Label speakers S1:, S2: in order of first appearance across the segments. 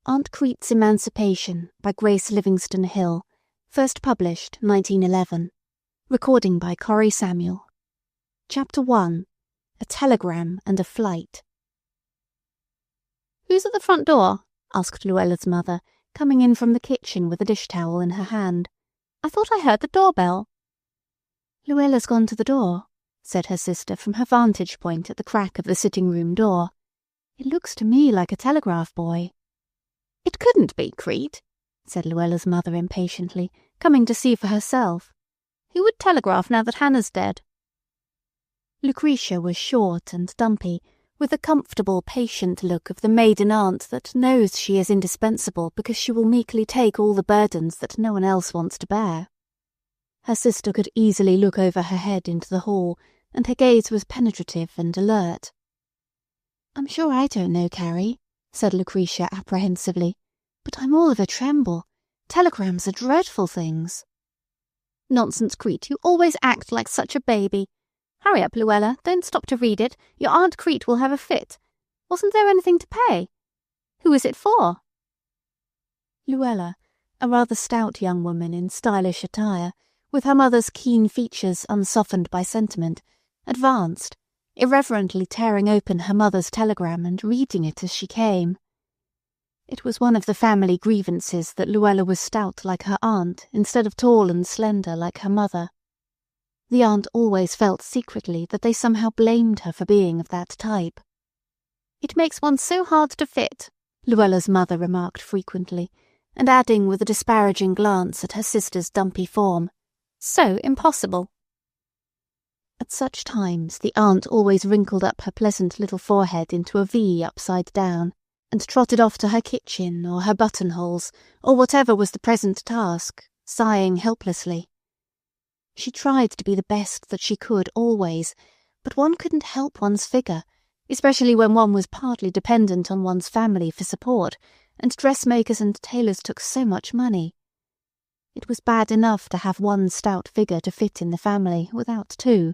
S1: Aunt Crete's Emancipation by Grace Livingston Hill, first published 1911. Recording by Corrie Samuel. Chapter 1. A Telegram and a Flight. "Who's at the front door?" asked Luella's mother, coming in from the kitchen with a dish towel in her hand. "I thought I heard the doorbell." "Luella's gone to the door," said her sister from her vantage point at the crack of the sitting-room door. "It looks to me like a telegraph boy." "It couldn't be, Crete," said Luella's mother impatiently, coming to see for herself. "Who would telegraph now that Hannah's dead?" Lucretia was short and dumpy, with the comfortable, patient look of the maiden aunt that knows she is indispensable because she will meekly take all the burdens that no one else wants to bear. Her sister could easily look over her head into the hall, and her gaze was penetrative and alert. "I'm sure I don't know, Carrie," said Lucretia apprehensively, "but I'm all of a tremble. Telegrams are dreadful things." "Nonsense, Crete, you always act like such a baby. Hurry up, Luella, don't stop to read it. Your Aunt Crete will have a fit. Wasn't there anything to pay? Who is it for?" Luella, a rather stout young woman in stylish attire, with her mother's keen features unsoftened by sentiment, advanced, irreverently tearing open her mother's telegram and reading it as she came. It was one of the family grievances that Luella was stout like her aunt instead of tall and slender like her mother. The aunt always felt secretly that they somehow blamed her for being of that type. "It makes one so hard to fit," Luella's mother remarked frequently, and adding with a disparaging glance at her sister's dumpy form, "So impossible." At such times the aunt always wrinkled up her pleasant little forehead into a V upside down, and trotted off to her kitchen or her buttonholes, or whatever was the present task, sighing helplessly. She tried to be the best that she could always, but one couldn't help one's figure, especially when one was partly dependent on one's family for support, and dressmakers and tailors took so much money. It was bad enough to have one stout figure to fit in the family without two,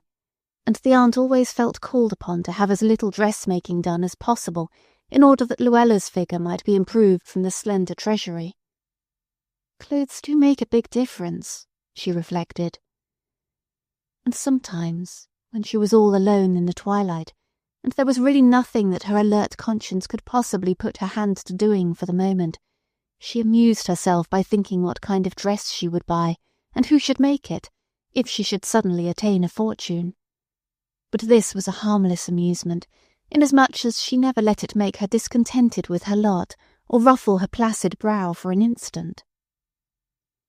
S1: and the aunt always felt called upon to have as little dressmaking done as possible in order that Luella's figure might be improved from the slender treasury. Clothes do make a big difference, she reflected. And sometimes, when she was all alone in the twilight, and there was really nothing that her alert conscience could possibly put her hand to doing for the moment, she amused herself by thinking what kind of dress she would buy, and who should make it, if she should suddenly attain a fortune. But this was a harmless amusement, inasmuch as she never let it make her discontented with her lot, or ruffle her placid brow for an instant.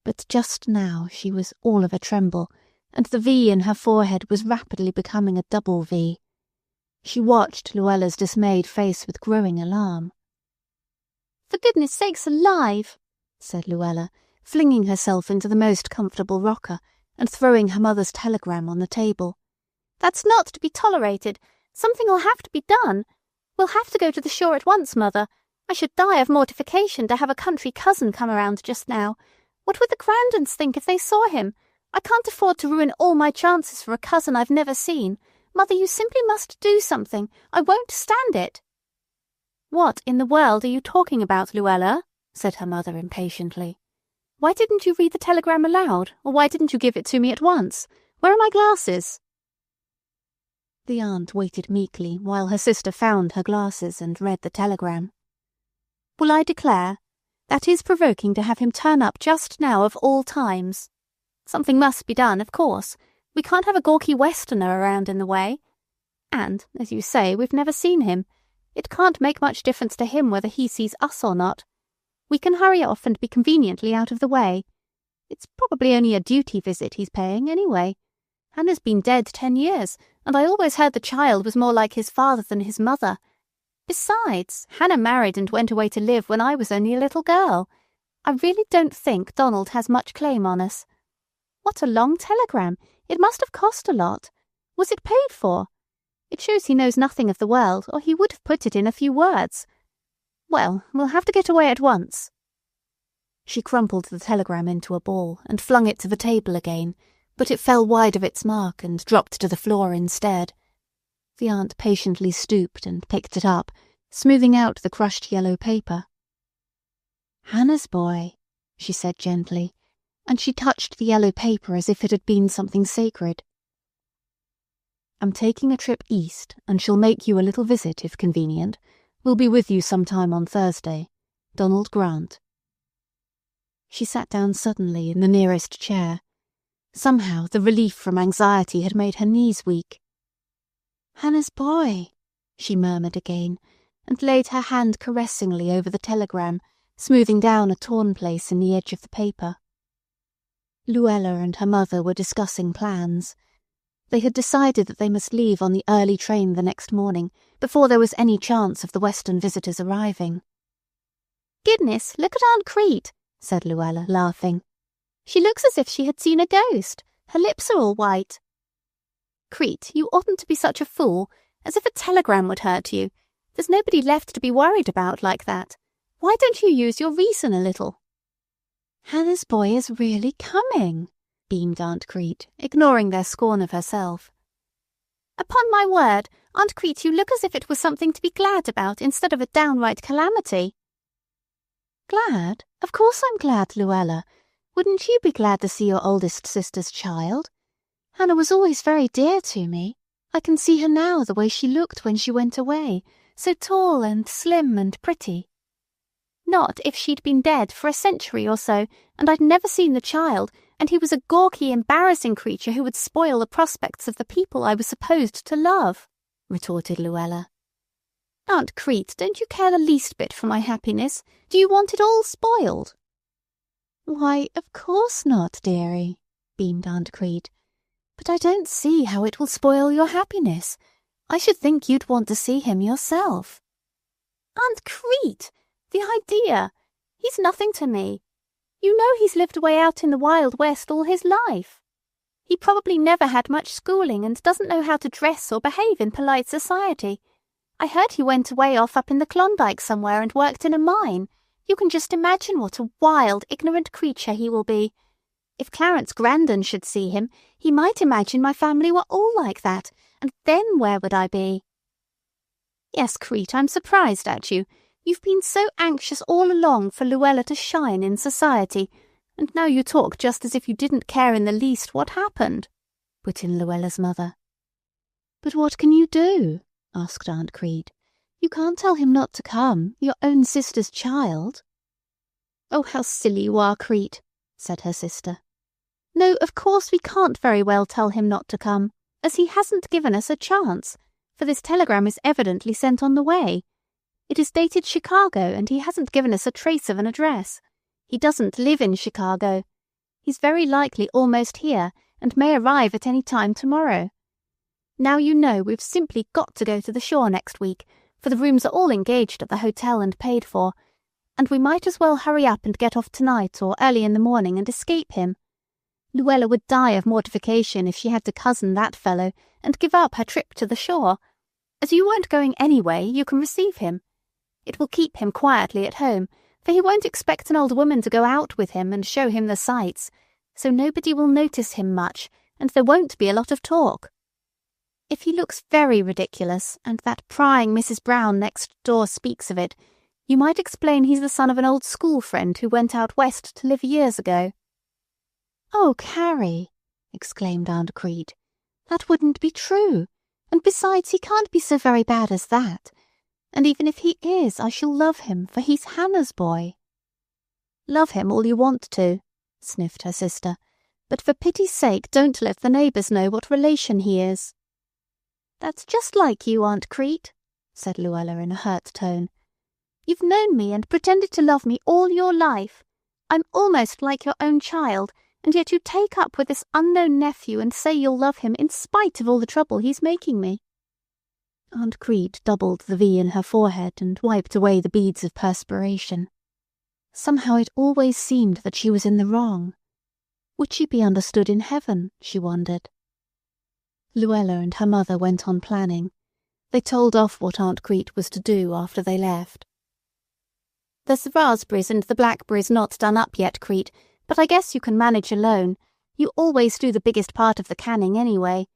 S1: But just now she was all of a tremble, and the V in her forehead was rapidly becoming a double V. She watched Luella's dismayed face with growing alarm. "For goodness sakes alive," said Luella, flinging herself into the most comfortable rocker, and throwing her mother's telegram on the table. "That's not to be tolerated. Something'll have to be done. We'll have to go to the shore at once, Mother. I should die of mortification to have a country cousin come around just now. What would the Grandons think if they saw him? I can't afford to ruin all my chances for a cousin I've never seen. Mother, you simply must do something. I won't stand it." "What in the world are you talking about, Luella?" said her mother impatiently. "Why didn't you read the telegram aloud, or why didn't you give it to me at once? Where are my glasses?" The aunt waited meekly while her sister found her glasses and read the telegram. "Well, I declare, that is provoking to have him turn up just now of all times. Something must be done, of course. We can't have a gawky Westerner around in the way. And, as you say, we've never seen him. It can't make much difference to him whether he sees us or not. We can hurry off and be conveniently out of the way. It's probably only a duty visit he's paying, anyway. Hannah's been dead 10 years, and I always heard the child was more like his father than his mother. Besides, Hannah married and went away to live when I was only a little girl. I really don't think Donald has much claim on us. What a long telegram! It must have cost a lot. Was it paid for? It shows he knows nothing of the world, or he would have put it in a few words. Well, we'll have to get away at once." She crumpled the telegram into a ball and flung it to the table again, but it fell wide of its mark and dropped to the floor instead. The aunt patiently stooped and picked it up, smoothing out the crushed yellow paper. "Hannah's boy," she said gently, and she touched the yellow paper as if it had been something sacred. "I'm taking a trip east, and shall make you a little visit if convenient. Will be with you sometime on Thursday. Donald Grant." She sat down suddenly in the nearest chair. Somehow the relief from anxiety had made her knees weak. "Hannah's boy," she murmured again, and laid her hand caressingly over the telegram, smoothing down a torn place in the edge of the paper. Luella and her mother were discussing plans. They had decided that they must leave on the early train the next morning, before there was any chance of the Western visitors arriving.
S2: "Goodness, look at Aunt Crete," said Luella, laughing. "She looks as if she had seen a ghost. Her lips are all white." "Crete, you oughtn't to be such a fool, as if a telegram would hurt you. There's nobody left to be worried about like that. Why don't you use your reason a little?"
S1: "Hannah's boy is really coming," beamed Aunt Crete, ignoring their scorn of herself.
S2: "Upon my word, Aunt Crete, you look as if it was something to be glad about instead of a downright calamity."
S1: "Glad? Of course I'm glad, Luella. Wouldn't you be glad to see your oldest sister's child? Hannah was always very dear to me. I can see her now the way she looked when she went away, so tall and slim and pretty."
S2: "Not if she'd been dead for a century or so, and I'd never seen the child, and he was a gawky, embarrassing creature who would spoil the prospects of the people I was supposed to love," retorted Luella. "Aunt Crete, don't you care the least bit for my happiness? Do you want it all spoiled?"
S1: "Why, of course not, dearie," beamed Aunt Crete. "But I don't see how it will spoil your happiness. I should think you'd want to see him yourself."
S2: "Aunt Crete! The idea! He's nothing to me. You know he's lived away out in the Wild West all his life. He probably never had much schooling and doesn't know how to dress or behave in polite society. I heard he went away off up in the Klondike somewhere and worked in a mine. You can just imagine what a wild, ignorant creature he will be. If Clarence Grandon should see him, he might imagine my family were all like that, and then where would I be?" "Yes, Crete, I'm surprised at you. You've been so anxious all along for Luella to shine in society, and now you talk just as if you didn't care in the least what happened," put in Luella's mother. "But what can you do?" asked Aunt Crete. "You can't tell him not to come, your own sister's child." "Oh, how silly you are, Crete," said her sister. "No, of course we can't very well tell him not to come, as he hasn't given us a chance, for this telegram is evidently sent on the way. It is dated Chicago, and he hasn't given us a trace of an address. He doesn't live in Chicago. He's very likely almost here, and may arrive at any time tomorrow. Now you know we've simply got to go to the shore next week, for the rooms are all engaged at the hotel and paid for, and we might as well hurry up and get off tonight or early in the morning and escape him. Luella would die of mortification if she had to cousin that fellow and give up her trip to the shore. As you weren't going anyway, you can receive him. It will keep him quietly at home, for he won't expect an old woman to go out with him and show him the sights, so nobody will notice him much, and there won't be a lot of talk. If he looks very ridiculous, and that prying Mrs. Brown next door speaks of it, you might explain he's the son of an old school friend who went out west to live years ago." "Oh, Carrie!" exclaimed Aunt Crete. "That wouldn't be true, and besides he can't be so very bad as that. And even if he is, I shall love him, for he's Hannah's boy." "Love him all you want to," sniffed her sister, "but for pity's sake don't let the neighbours know what relation he is." "That's just like you, Aunt Crete," said Luella in a hurt tone. "You've known me and pretended to love me all your life. I'm almost like your own child, and yet you take up with this unknown nephew and say you'll love him in spite of all the trouble he's making me." Aunt Crete doubled the V in her forehead and wiped away the beads of perspiration. Somehow it always seemed that she was in the wrong. Would she be understood in heaven, she wondered. Luella and her mother went on planning. They told off what Aunt Crete was to do after they left. "There's the raspberries and the blackberries not done up yet, Crete, but I guess you can manage alone. You always do the biggest part of the canning anyway.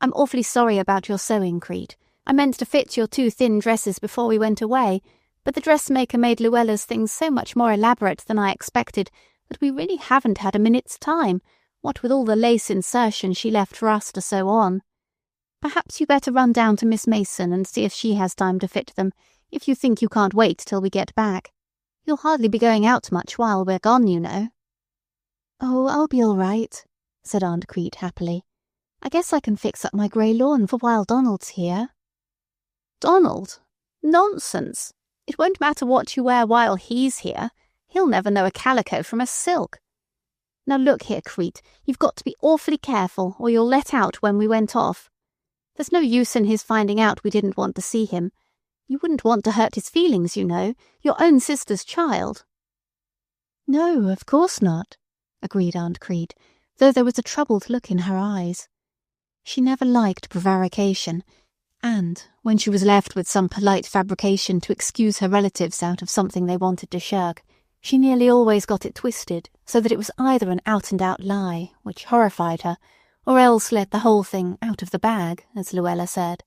S2: I'm awfully sorry about your sewing, Crete. I meant to fit your two thin dresses before we went away, but the dressmaker made Luella's things so much more elaborate than I expected that we really haven't had a minute's time, what with all the lace insertion she left for us to sew on. Perhaps you better run down to Miss Mason and see if she has time to fit them, if you think you can't wait till we get back. You'll hardly be going out much while we're gone, you know."
S1: "Oh, I'll be all right," said Aunt Crete happily. "I guess I can fix up my grey lawn for while Donald's here."
S2: "Donald? Nonsense! It won't matter what you wear while he's here. He'll never know a calico from a silk. Now look here, Crete, you've got to be awfully careful or you'll let out when we went off. There's no use in his finding out we didn't want to see him. You wouldn't want to hurt his feelings, you know, your own sister's child."
S1: "No, of course not," agreed Aunt Crete, though there was a troubled look in her eyes. She never liked prevarication, and, when she was left with some polite fabrication to excuse her relatives out of something they wanted to shirk, she nearly always got it twisted so that it was either an out-and-out lie, which horrified her, or else let the whole thing out of the bag, as Luella said.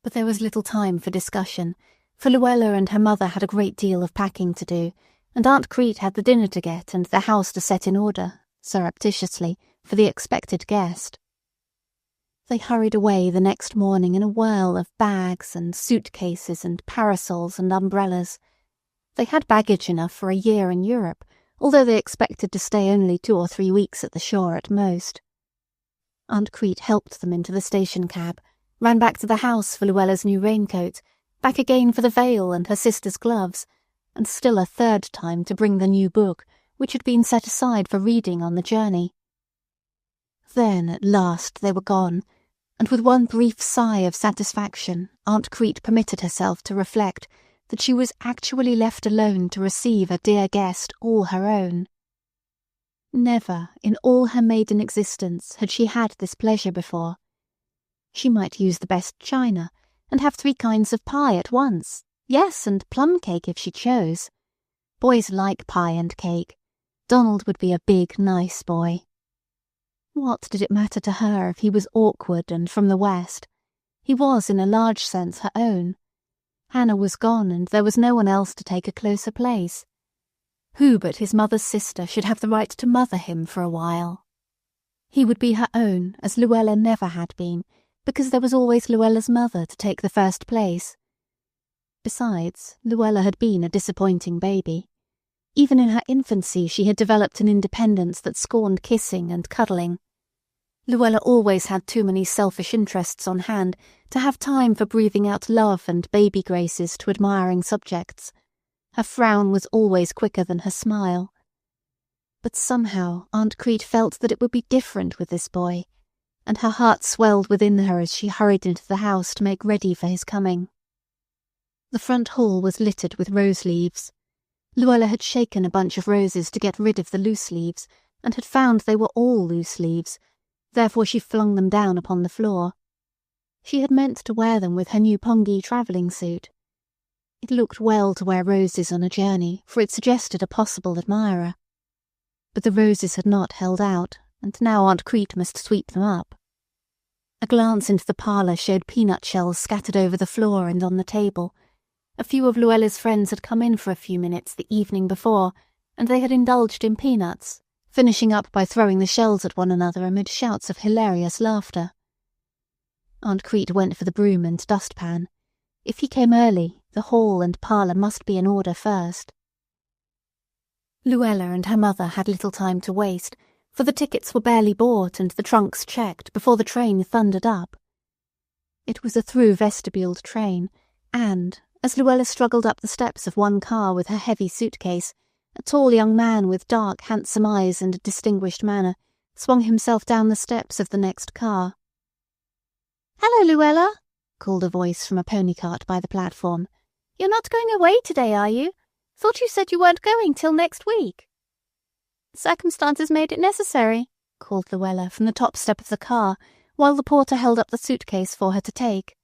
S1: But there was little time for discussion, for Luella and her mother had a great deal of packing to do, and Aunt Crete had the dinner to get and the house to set in order, surreptitiously, for the expected guest. They hurried away the next morning in a whirl of bags and suitcases and parasols and umbrellas. They had baggage enough for a year in Europe, although they expected to stay only 2 or 3 weeks at the shore at most. Aunt Crete helped them into the station cab, ran back to the house for Luella's new raincoat, back again for the veil and her sister's gloves, and still a third time to bring the new book, which had been set aside for reading on the journey. Then at last they were gone, and with one brief sigh of satisfaction Aunt Crete permitted herself to reflect that she was actually left alone to receive a dear guest all her own. Never in all her maiden existence had she had this pleasure before. She might use the best china, and have 3 kinds of pie at once, yes, and plum cake if she chose. Boys like pie and cake. Donald would be a big, nice boy. What did it matter to her if he was awkward and from the West? He was in a large sense her own. Hannah was gone, and there was no one else to take a closer place. Who but his mother's sister should have the right to mother him for a while? He would be her own, as Luella never had been, because there was always Luella's mother to take the first place. Besides, Luella had been a disappointing baby. Even in her infancy she had developed an independence that scorned kissing and cuddling. Luella always had too many selfish interests on hand to have time for breathing out love and baby graces to admiring subjects. Her frown was always quicker than her smile. But somehow Aunt Crete felt that it would be different with this boy, and her heart swelled within her as she hurried into the house to make ready for his coming. The front hall was littered with rose leaves. Luella had shaken a bunch of roses to get rid of the loose leaves, and had found they were all loose leaves. Therefore she flung them down upon the floor. She had meant to wear them with her new pongee travelling suit. It looked well to wear roses on a journey, for it suggested a possible admirer. But the roses had not held out, and now Aunt Crete must sweep them up. A glance into the parlour showed peanut shells scattered over the floor and on the table. A few of Luella's friends had come in for a few minutes the evening before, and they had indulged in peanuts, finishing up by throwing the shells at one another amid shouts of hilarious laughter. Aunt Crete went for the broom and dustpan. If he came early, the hall and parlour must be in order first. Luella and her mother had little time to waste, for the tickets were barely bought and the trunks checked before the train thundered up. It was a through-vestibuled train, and, as Luella struggled up the steps of one car with her heavy suitcase, a tall young man with dark, handsome eyes and a distinguished manner swung himself down the steps of the next car.
S2: "Hello, Luella," called a voice from a pony cart by the platform. "You're not going away today, are you? Thought you said you weren't going till next week." "Circumstances made it necessary," called Luella from the top step of the car, while the porter held up the suitcase for her to take.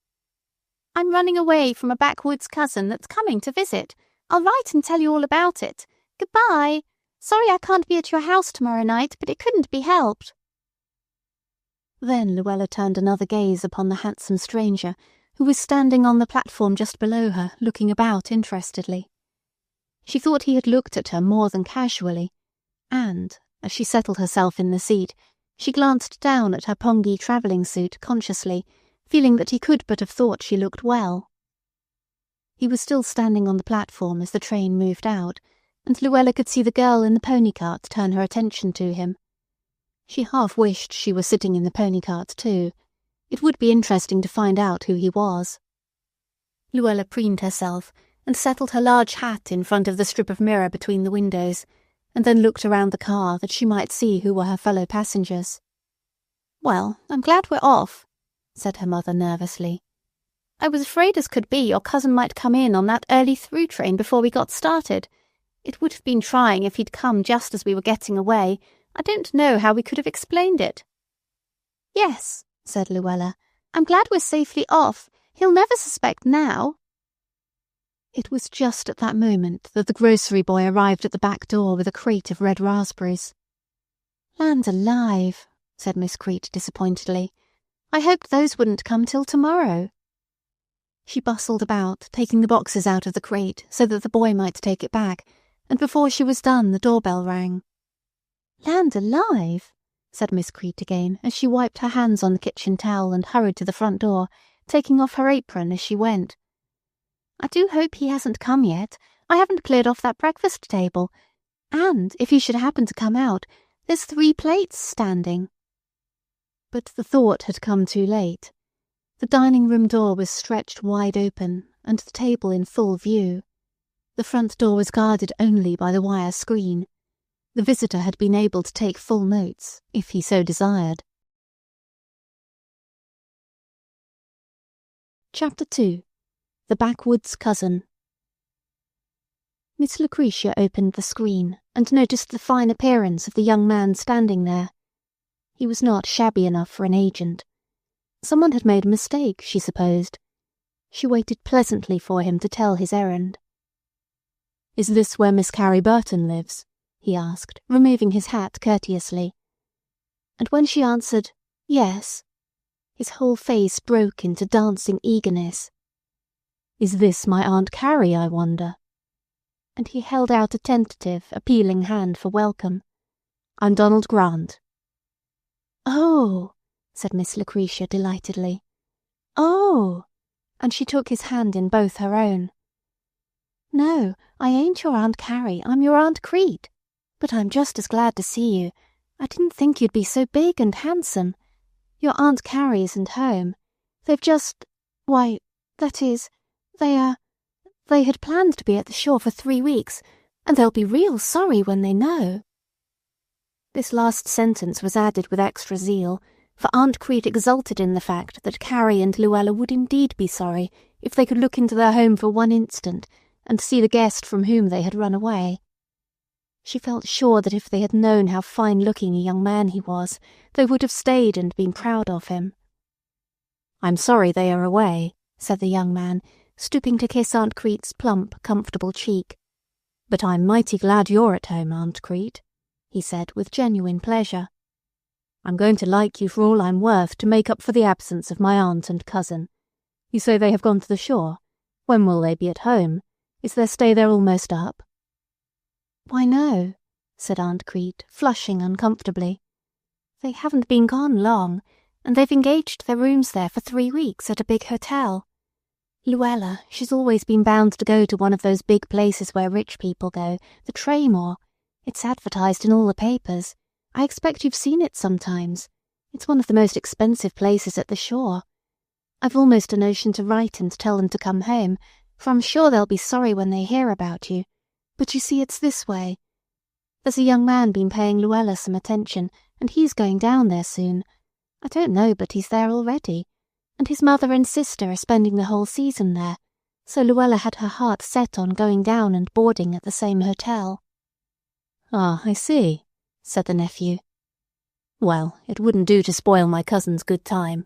S2: "I'm running away from a backwoods cousin that's coming to visit. I'll write and tell you all about it. Goodbye. Sorry I can't be at your house tomorrow night, but it couldn't be helped." Then Luella turned another gaze upon the handsome stranger,
S1: who was standing on the platform just below her, looking about interestedly. She thought he had looked at her more than casually, and, as she settled herself in the seat, she glanced down at her pongy travelling suit consciously, feeling that he could but have thought she looked well. He was still standing on the platform as the train moved out, and Luella could see the girl in the pony cart turn her attention to him. She half wished she were sitting in the pony cart too. It would be interesting to find out who he was. Luella preened herself and settled her large hat in front of the strip of mirror between the windows, and then looked around the car that she might see who were her fellow passengers.
S2: "Well, I'm glad we're off," said her mother nervously. "I was afraid as could be your cousin might come in on that early through train before we got started. It would have been trying if he'd come just as we were getting away. I don't know how we could have explained it." "Yes," said Luella. "I'm glad we're safely off. He'll never suspect now."
S1: It was just at that moment that the grocery boy arrived at the back door with a crate of red raspberries.
S2: "Land alive," said Miss Crete disappointedly. "I hoped those wouldn't come till tomorrow."
S1: She bustled about, taking the boxes out of the crate so that the boy might take it back, and before she was done the doorbell rang.
S2: "Land alive,"
S1: said Miss Crete again as she wiped her hands on the kitchen towel and hurried to the front door, taking off her apron as she went.
S2: "I do hope he hasn't come yet. I haven't cleared off that breakfast table. And if he should happen to come out, there's 3 plates standing."
S1: But the thought had come too late. The dining room door was stretched wide open, and the table in full view. The front door was guarded only by the wire screen. The visitor had been able to take full notes, if he so desired. Chapter 2. The Backwoods Cousin. Miss Lucretia opened the screen and noticed the fine appearance of the young man standing there. He was not shabby enough for an agent. Someone had made a mistake, she supposed. She waited pleasantly for him to tell his errand. "Is this where Miss Carrie Burton lives?" he asked, removing his hat courteously. And when she answered, "Yes," his whole face broke into dancing eagerness. "Is this my Aunt Carrie, I wonder?" And he held out a tentative, appealing hand for welcome. "I'm Donald Grant."
S2: "Oh,"
S1: said Miss Lucretia delightedly.
S2: "Oh,"
S1: and she took his hand in both her own.
S2: "No, I ain't your Aunt Carrie, I'm your Aunt Crete. But I'm just as glad to see you. I didn't think you'd be so big and handsome. Your Aunt Carrie isn't home. They've just—why, that is, they had planned to be at the shore for 3 weeks, and they'll be real sorry when they know."
S1: This last sentence was added with extra zeal, for Aunt Crete exulted in the fact that Carrie and Luella would indeed be sorry if they could look into their home for one instant and see the guest from whom they had run away. She felt sure that if they had known how fine-looking a young man he was, they would have stayed and been proud of him. "I'm sorry they are away," said the young man, stooping to kiss Aunt Crete's plump, comfortable cheek. "But I'm mighty glad you're at home, Aunt Crete," he said with genuine pleasure. "I'm going to like you for all I'm worth to make up for the absence of my aunt and cousin. You say they have gone to the shore. When will they be at home? Is their stay there almost up?"
S2: "Why, no,"
S1: said Aunt Crete, flushing uncomfortably.
S2: "They haven't been gone long, and they've engaged their rooms there for 3 weeks at a big hotel.
S1: Luella, she's always been bound to go to one of those big places where rich people go, the Traymore. It's advertised in all the papers. I expect you've seen it sometimes. It's one of the most expensive places at the shore. I've almost a notion to write and tell them to come home, for I'm sure they'll be sorry when they hear about you. But you see, it's this way. There's a young man been paying Luella some attention, and he's going down there soon. I don't know, but he's there already. And his mother and sister are spending the whole season there, so Luella had her heart set on going down and boarding at the same hotel."
S3: "Ah, I see," said the nephew. "Well, it wouldn't do to spoil my cousin's good time.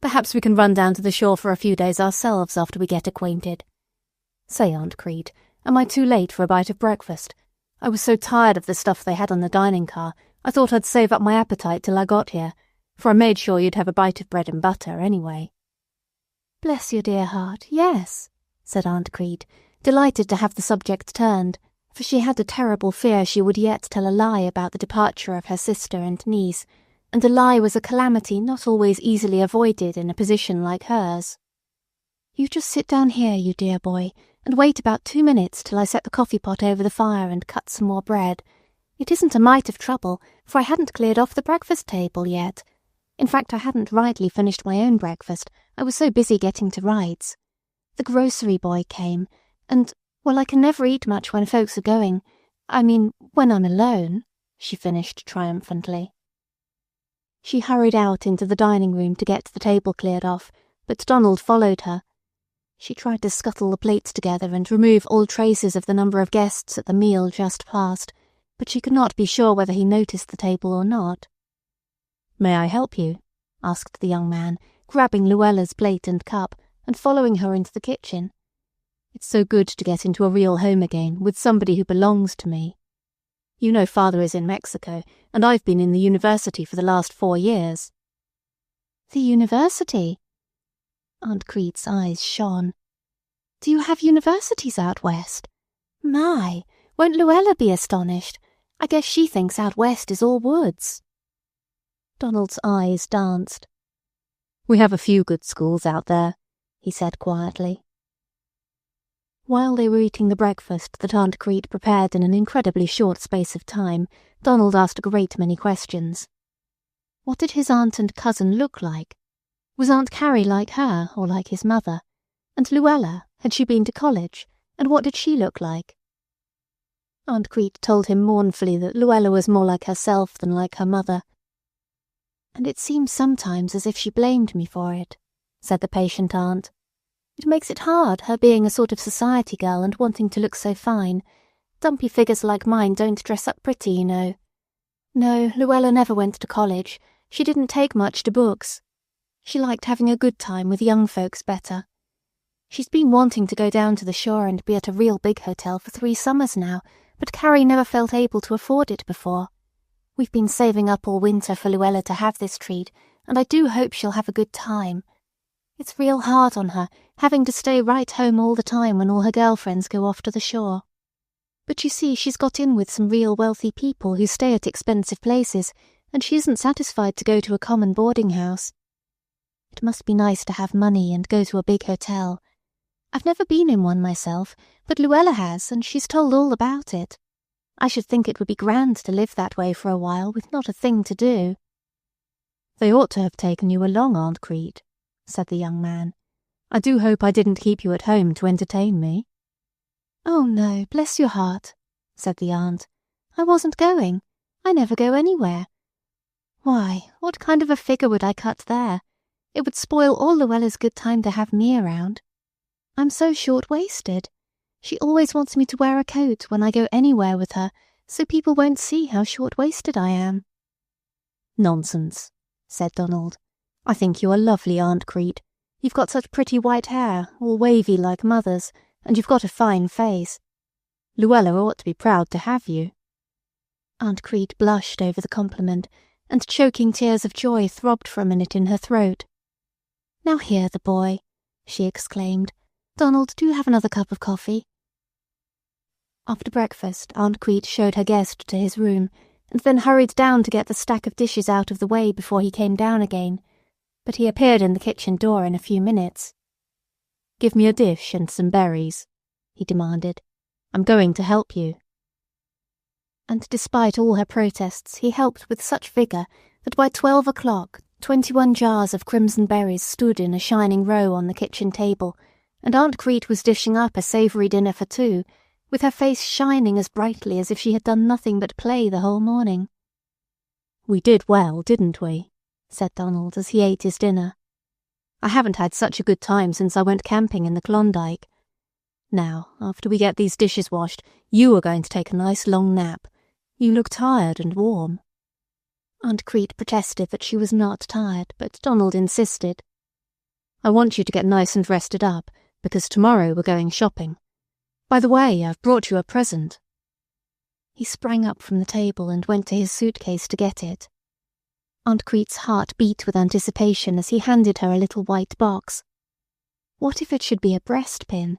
S3: Perhaps we can run down to the shore for a few days ourselves after we get acquainted. Say, Aunt Crete, am I too late for a bite of breakfast? I was so tired of the stuff they had on the dining car, I thought I'd save up my appetite till I got here, for I made sure you'd have a bite of bread and butter anyway."
S1: Bless your dear heart, yes, said Aunt Crete, delighted to have the subject turned, for she had a terrible fear she would yet tell a lie about the departure of her sister and niece, and a lie was a calamity not always easily avoided in a position like hers. You just sit down here, you dear boy, and wait about 2 minutes till I set the coffee pot over the fire and cut some more bread. It isn't a mite of trouble, for I hadn't cleared off the breakfast table yet. In fact, I hadn't rightly finished my own breakfast. I was so busy getting to rights. The grocery boy came, and, well, I can never eat much when folks are going. I mean, when I'm alone, she finished triumphantly. She hurried out into the dining room to get the table cleared off, but Donald followed her. She tried to scuttle the plates together and remove all traces of the number of guests at the meal just past, but she could not be sure whether he noticed the table or not. "May I help you?" asked the young man, grabbing Luella's plate and cup, and following her into the kitchen. "It's so good to get into a real home again, with somebody who belongs to me. You know father is in Mexico, and I've been in the university for the last 4 years. "The university?" Aunt Crete's eyes shone. "Do you have universities out west? My, won't Luella be astonished? I guess she thinks out west is all woods." Donald's eyes danced. "We have a few good schools out there," he said quietly. While they were eating the breakfast that Aunt Crete prepared in an incredibly short space of time, Donald asked a great many questions. What did his aunt and cousin look like? Was Aunt Carrie like her, or like his mother? And Luella, had she been to college, and what did she look like? Aunt Crete told him mournfully that Luella was more like herself than like her mother. "And it seems sometimes as if she blamed me for it," said the patient aunt. "It makes it hard, her being a sort of society girl and wanting to look so fine. Dumpy figures like mine don't dress up pretty, you know. No, Luella never went to college. She didn't take much to books. She liked having a good time with young folks better. She's been wanting to go down to the shore and be at a real big hotel for 3 summers now, but Carrie never felt able to afford it before. We've been saving up all winter for Luella to have this treat, and I do hope she'll have a good time. It's real hard on her, having to stay right home all the time when all her girlfriends go off to the shore. But you see, she's got in with some real wealthy people who stay at expensive places, and she isn't satisfied to go to a common boarding house. It must be nice to have money and go to a big hotel. I've never been in one myself, but Luella has, and she's told all about it. I should think it would be grand to live that way for a while with not a thing to do." "They ought to have taken you along, Aunt Crete," said the young man. "I do hope I didn't keep you at home to entertain me." "Oh, no, bless your heart," said the aunt. "I wasn't going. I never go anywhere. Why, what kind of a figure would I cut there? It would spoil all Luella's good time to have me around. I'm so short-waisted. She always wants me to wear a coat when I go anywhere with her, so people won't see how short-waisted I am." "Nonsense," said Donald. "I think you are lovely, Aunt Crete. You've got such pretty white hair, all wavy like mother's, and you've got a fine face. Luella ought to be proud to have you." Aunt Crete blushed over the compliment, and choking tears of joy throbbed for a minute in her throat. "Now hear the boy," she exclaimed. "Donald, do have another cup of coffee." After breakfast, Aunt Crete showed her guest to his room, and then hurried down to get the stack of dishes out of the way before he came down again. But he appeared in the kitchen door in a few minutes. "Give me a dish and some berries," he demanded. "I'm going to help you." And despite all her protests, he helped with such vigour that by 12 o'clock 21 jars of crimson berries stood in a shining row on the kitchen table, and Aunt Crete was dishing up a savoury dinner for 2, with her face shining as brightly as if she had done nothing but play the whole morning. "We did well, didn't we?" said Donald as he ate his dinner. "I haven't had such a good time since I went camping in the Klondike. Now, after we get these dishes washed, you are going to take a nice long nap. You look tired and warm." Aunt Crete protested that she was not tired, but Donald insisted. "I want you to get nice and rested up, because tomorrow we're going shopping. By the way, I've brought you a present." He sprang up from the table and went to his suitcase to get it. Aunt Crete's heart beat with anticipation as he handed her a little white box. What if it should be a breast pin?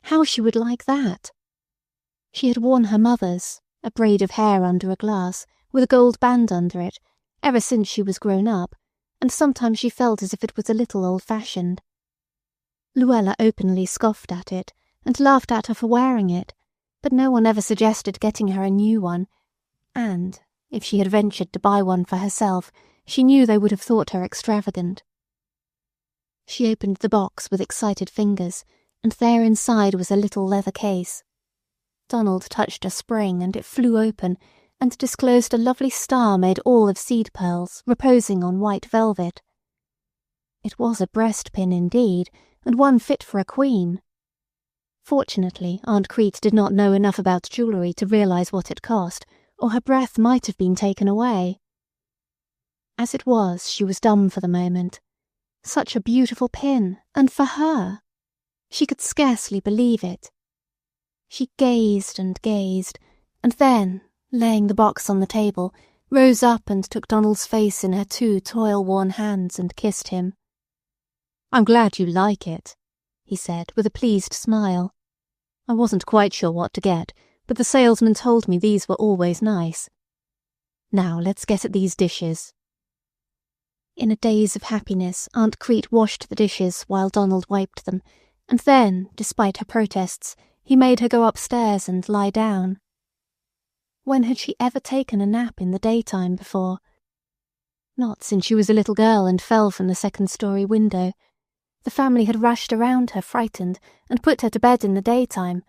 S1: How she would like that! She had worn her mother's, a braid of hair under a glass, with a gold band under it, ever since she was grown up, and sometimes she felt as if it was a little old-fashioned. Luella openly scoffed at it, and laughed at her for wearing it, but no one ever suggested getting her a new one, and, if she had ventured to buy one for herself, she knew they would have thought her extravagant. She opened the box with excited fingers, and there inside was a little leather case. Donald touched a spring, and it flew open, and disclosed a lovely star made all of seed pearls, reposing on white velvet. It was a breast pin indeed, and one fit for a queen. Fortunately, Aunt Crete did not know enough about jewellery to realise what it cost, or her breath might have been taken away. As it was, she was dumb for the moment. Such a beautiful pin, and for her! She could scarcely believe it. She gazed, and then, laying the box on the table, rose up and took Donald's face in her 2 toil-worn hands and kissed him. "I'm glad you like it," he said with a pleased smile. "I wasn't quite sure what to get, but the salesman told me these were always nice. Now let's get at these dishes." In a daze of happiness, Aunt Crete washed the dishes while Donald wiped them, and then, despite her protests, he made her go upstairs and lie down. When had she ever taken a nap in the daytime before? Not since she was a little girl and fell from the second-story window. The family had rushed around her frightened and put her to bed in the daytime,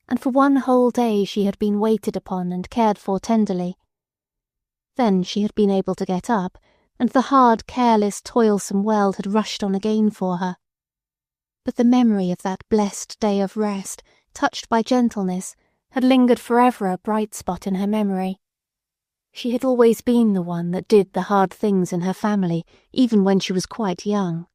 S1: and for one whole day she had been waited upon and cared for tenderly. Then she had been able to get up, and the hard, careless, toilsome world had rushed on again for her. But the memory of that blessed day of rest, touched by gentleness, had lingered forever a bright spot in her memory. She had always been the one that did the hard things in her family, even when she was quite young.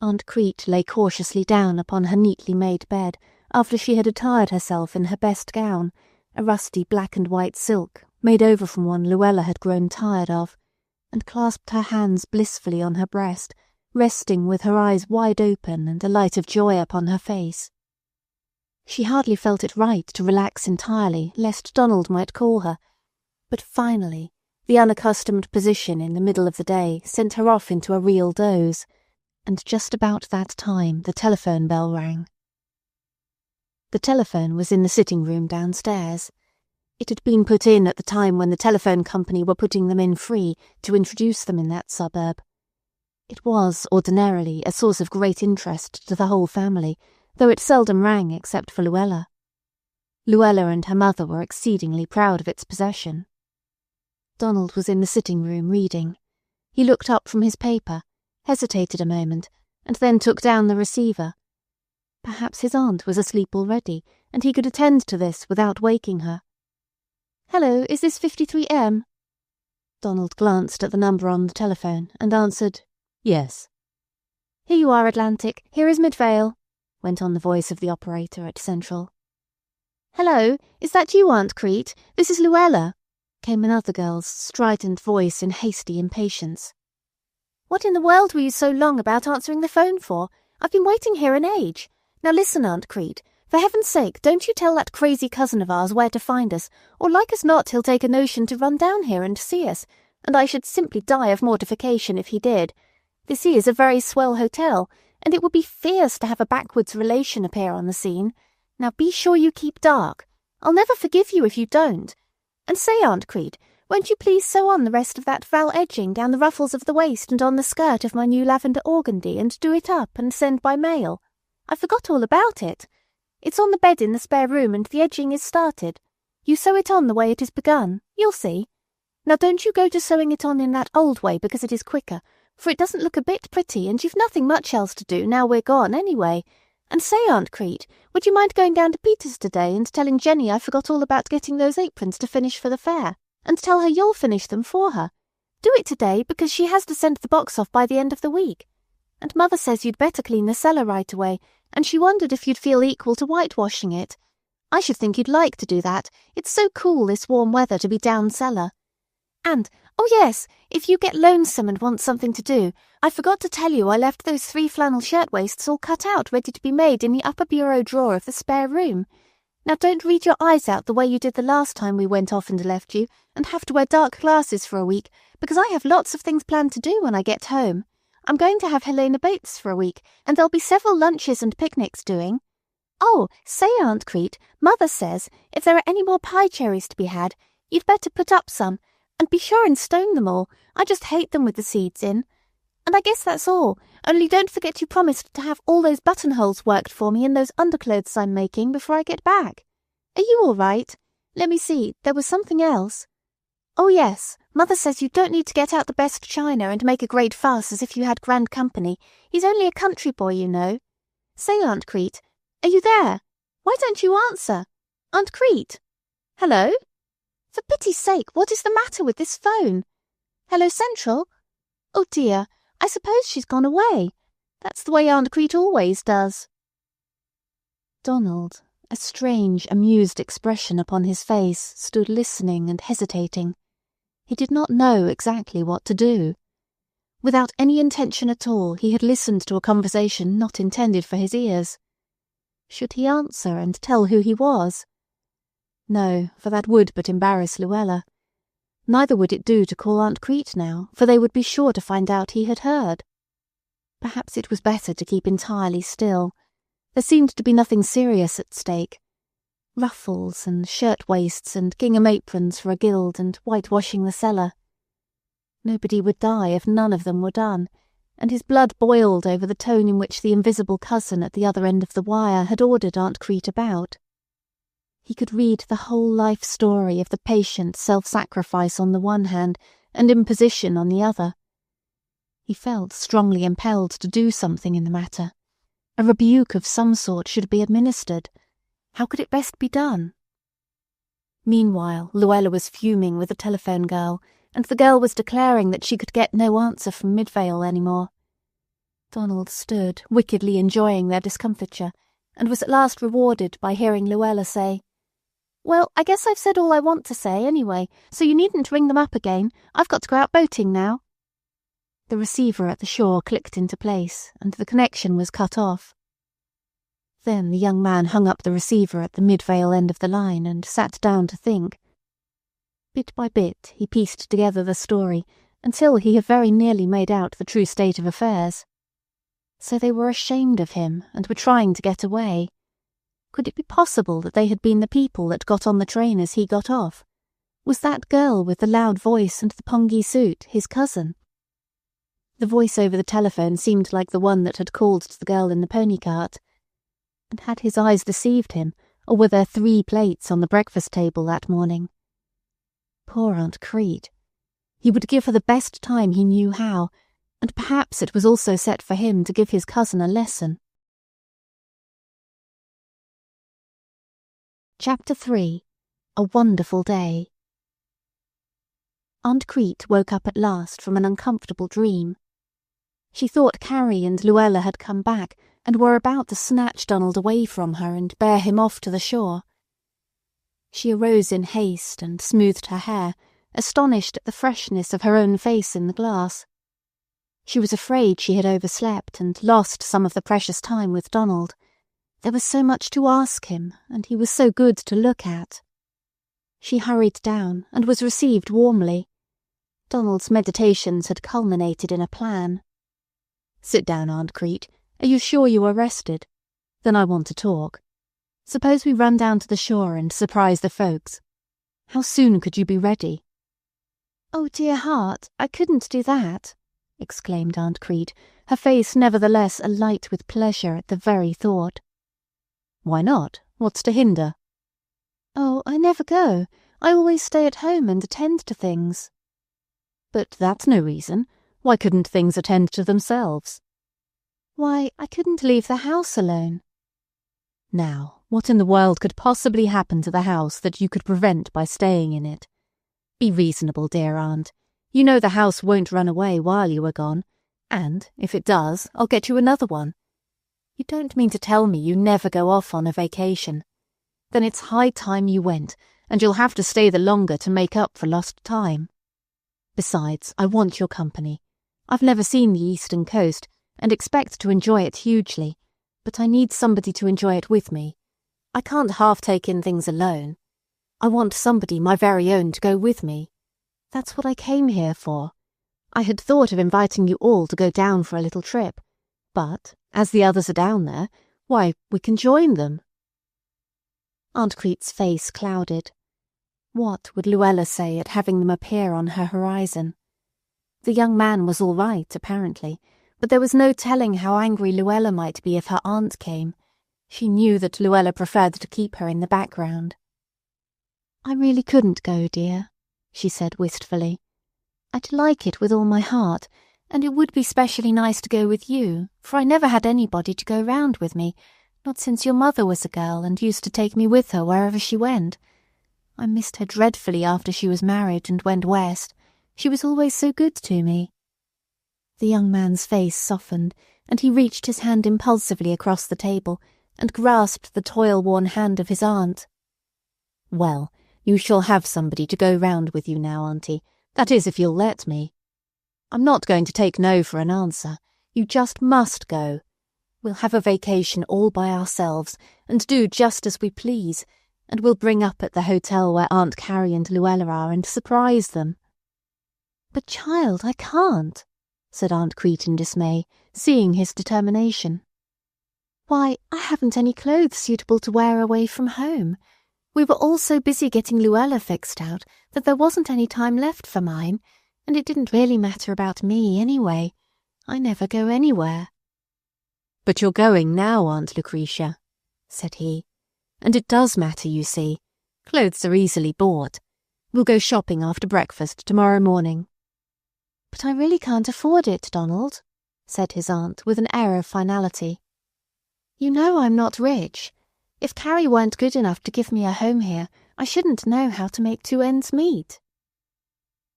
S1: Aunt Crete lay cautiously down upon her neatly made bed after she had attired herself in her best gown, a rusty black and white silk made over from one Luella had grown tired of, and clasped her hands blissfully on her breast, resting with her eyes wide open and a light of joy upon her face. She hardly felt it right to relax entirely lest Donald might call her, but finally the unaccustomed position in the middle of the day sent her off into a real doze, and just about that time the telephone bell rang. The telephone was in the sitting-room downstairs. It had been put in at the time when the telephone company were putting them in free to introduce them in that suburb. It was, ordinarily, a source of great interest to the whole family, though it seldom rang except for Luella. Luella and her mother were exceedingly proud of its possession. Donald was in the sitting-room reading. He looked up from his paper, hesitated a moment, and then took down the receiver. Perhaps his aunt was asleep already, and he could attend to this without waking her. "Hello, is this 53M?" Donald glanced at the number on the telephone and answered, "Yes." "Here you are, Atlantic. Here is Midvale," went on the voice of the operator at Central. "Hello, is that you, Aunt Crete? This is Luella," came another girl's strident voice in hasty impatience. "What in the world were you so long about answering the phone for? I've been waiting here an age. Now listen, Aunt Crete. For heaven's sake, don't you tell that crazy cousin of ours where to find us, or like as not he'll take a notion to run down here and see us, and I should simply die of mortification if he did. This is a very swell hotel, and it would be fierce to have a backwoods relation appear on the scene. Now be sure you keep dark. I'll never forgive you if you don't. And say, Aunt Crete, won't you please sew on the rest of that val edging down the ruffles of the waist and on the skirt of my new lavender organdy and do it up and send by mail? I forgot all about it. It's on the bed in the spare room and the edging is started. You sew it on the way it is begun. You'll see. Now don't you go to sewing it on in that old way because it is quicker, for it doesn't look a bit pretty and you've nothing much else to do now we're gone anyway. And say, Aunt Crete, would you mind going down to Peter's today and telling Jenny I forgot all about getting those aprons to finish for the fair, and tell her you'll finish them for her. Do it today because she has to send the box off by the end of the week. And Mother says you'd better clean the cellar right away, and she wondered if you'd feel equal to whitewashing it. I should think you'd like to do that. It's so cool this warm weather to be down cellar.
S2: And, oh yes, if you get lonesome and want something to do, I forgot to tell you I left those 3 flannel shirtwaists all cut out ready to be made in the upper bureau drawer of the spare room. Now don't read your eyes out the way you did the last time we went off and left you, and have to wear dark glasses for a week, because I have lots of things planned to do when I get home. I'm going to have Helena Bates for a week, and there'll be several lunches and picnics doing. Oh, say, Aunt Crete, Mother says if there are any more pie cherries to be had, you'd better put up some, and be sure and stone them all. I just hate them with the seeds in. And I guess that's all, only don't forget you promised to have all those buttonholes worked for me in those underclothes I'm making before I get back. Are you all right? Let me see, there was something else. Oh yes, Mother says you don't need to get out the best china and make a great fuss as if you had grand company. He's only a country boy, you know. Say, Aunt Crete, are you there? Why don't you answer? Aunt Crete? Hello? For pity's sake, what is the matter with this phone? Hello, Central? Oh dear, I suppose she's gone away. That's the way Aunt Crete always does.
S1: Donald, a strange, amused expression upon his face, stood listening and hesitating. He did not know exactly what to do. Without any intention at all, he had listened to a conversation not intended for his ears. Should he answer and tell who he was? No, for that would but embarrass Luella. Neither would it do to call Aunt Crete now, for they would be sure to find out he had heard. Perhaps it was better to keep entirely still. There seemed to be nothing serious at stake. Ruffles and shirt-waists and gingham aprons for a guild and whitewashing the cellar. Nobody would die if none of them were done, and his blood boiled over the tone in which the invisible cousin at the other end of the wire had ordered Aunt Crete about. He could read the whole life story of the patient self-sacrifice on the one hand and imposition on the other. He felt strongly impelled to do something in the matter. A rebuke of some sort should be administered. How could it best be done? Meanwhile, Luella was fuming with the telephone girl, and the girl was declaring that she could get no answer from Midvale any more. Donald stood, wickedly enjoying their discomfiture, and was at last rewarded by hearing Luella say, "Well, I guess I've said all I want to say, anyway, so you needn't ring them up again. I've got to go out boating now." The receiver at the shore clicked into place, and the connection was cut off. Then the young man hung up the receiver at the Midvale end of the line and sat down to think. Bit by bit he pieced together the story until he had very nearly made out the true state of affairs. So they were ashamed of him and were trying to get away. Could it be possible that they had been the people that got on the train as he got off? Was that girl with the loud voice and the pongy suit his cousin? The voice over the telephone seemed like the one that had called to the girl in the pony cart. And had his eyes deceived him, or were there 3 plates on the breakfast table that morning? Poor Aunt Crete. He would give her the best time he knew how, and perhaps it was also set for him to give his cousin a lesson. Chapter 3. A Wonderful Day. Aunt Crete woke up at last from an uncomfortable dream. She thought Carrie and Luella had come back and were about to snatch Donald away from her and bear him off to the shore. She arose in haste and smoothed her hair, astonished at the freshness of her own face in the glass. She was afraid she had overslept and lost some of the precious time with Donald. There was so much to ask him, and he was so good to look at. She hurried down and was received warmly. Donald's meditations had culminated in a plan. "Sit down, Aunt Crete. Are you sure you are rested? Then I want to talk. Suppose we run down to the shore and surprise the folks. How soon could you be ready?"
S2: "Oh, dear heart, I couldn't do that,"
S1: exclaimed Aunt Crete, her face nevertheless alight with pleasure at the very thought. "Why not? What's to hinder?"
S2: "Oh, I never go. I always stay at home and attend to things."
S1: "But that's no reason. Why couldn't things attend to themselves?"
S2: "Why, I couldn't leave the house alone."
S1: Now, what in the world could possibly happen to the house that you could prevent by staying in it? Be reasonable, dear aunt. You know the house won't run away while you are gone, and, if it does, I'll get you another one. You don't mean to tell me you never go off on a vacation? Then it's high time you went, and you'll have to stay the longer to make up for lost time."
S3: Besides, I want your company. I've never seen the eastern coast, and expect to enjoy it hugely, but I need somebody to enjoy it with me. I can't half take in things alone. I want somebody my very own to go with me. That's what I came here for. I had thought of inviting you all to go down for a little trip, but, as the others are down there, why, we can join them." Aunt Crete's face clouded. What would Luella say at having them appear on her horizon? The young man was all right, apparently, but there was no telling how angry Luella might be if her aunt came. She knew that Luella preferred to keep her in the background. "I really couldn't go, dear," she said wistfully. "I'd like it with all my heart, and it would be specially nice to go with you, for I never had anybody to go round with me, not since your mother was a girl and used to take me with her wherever she went. I missed her dreadfully after she was married and went west. She was always so good to me." The young man's face softened, and he reached his hand impulsively across the table and grasped the toil-worn hand of his aunt. "Well, you shall have somebody to go round with you now, Auntie. That is, if you'll let me. I'm not going to take no for an answer. You just must go. We'll have a vacation all by ourselves, and do just as we please, and we'll bring up at the hotel where Aunt Carrie and Luella are and surprise them." "But, child, I can't," said Aunt Crete in dismay, seeing his determination. "Why, I haven't any clothes suitable to wear away from home. We were all so busy getting Luella fixed out that there wasn't any time left for mine, and it didn't really matter about me anyway. I never go anywhere." "But you're going now, Aunt Lucretia," said he. "And it does matter, you see. Clothes are easily bought. We'll go shopping after breakfast tomorrow morning."
S1: "But I really can't afford it, Donald," said his aunt with an air of finality. "You know I'm not rich. If Carrie weren't good enough to give me a home here, I shouldn't know how to make two ends meet."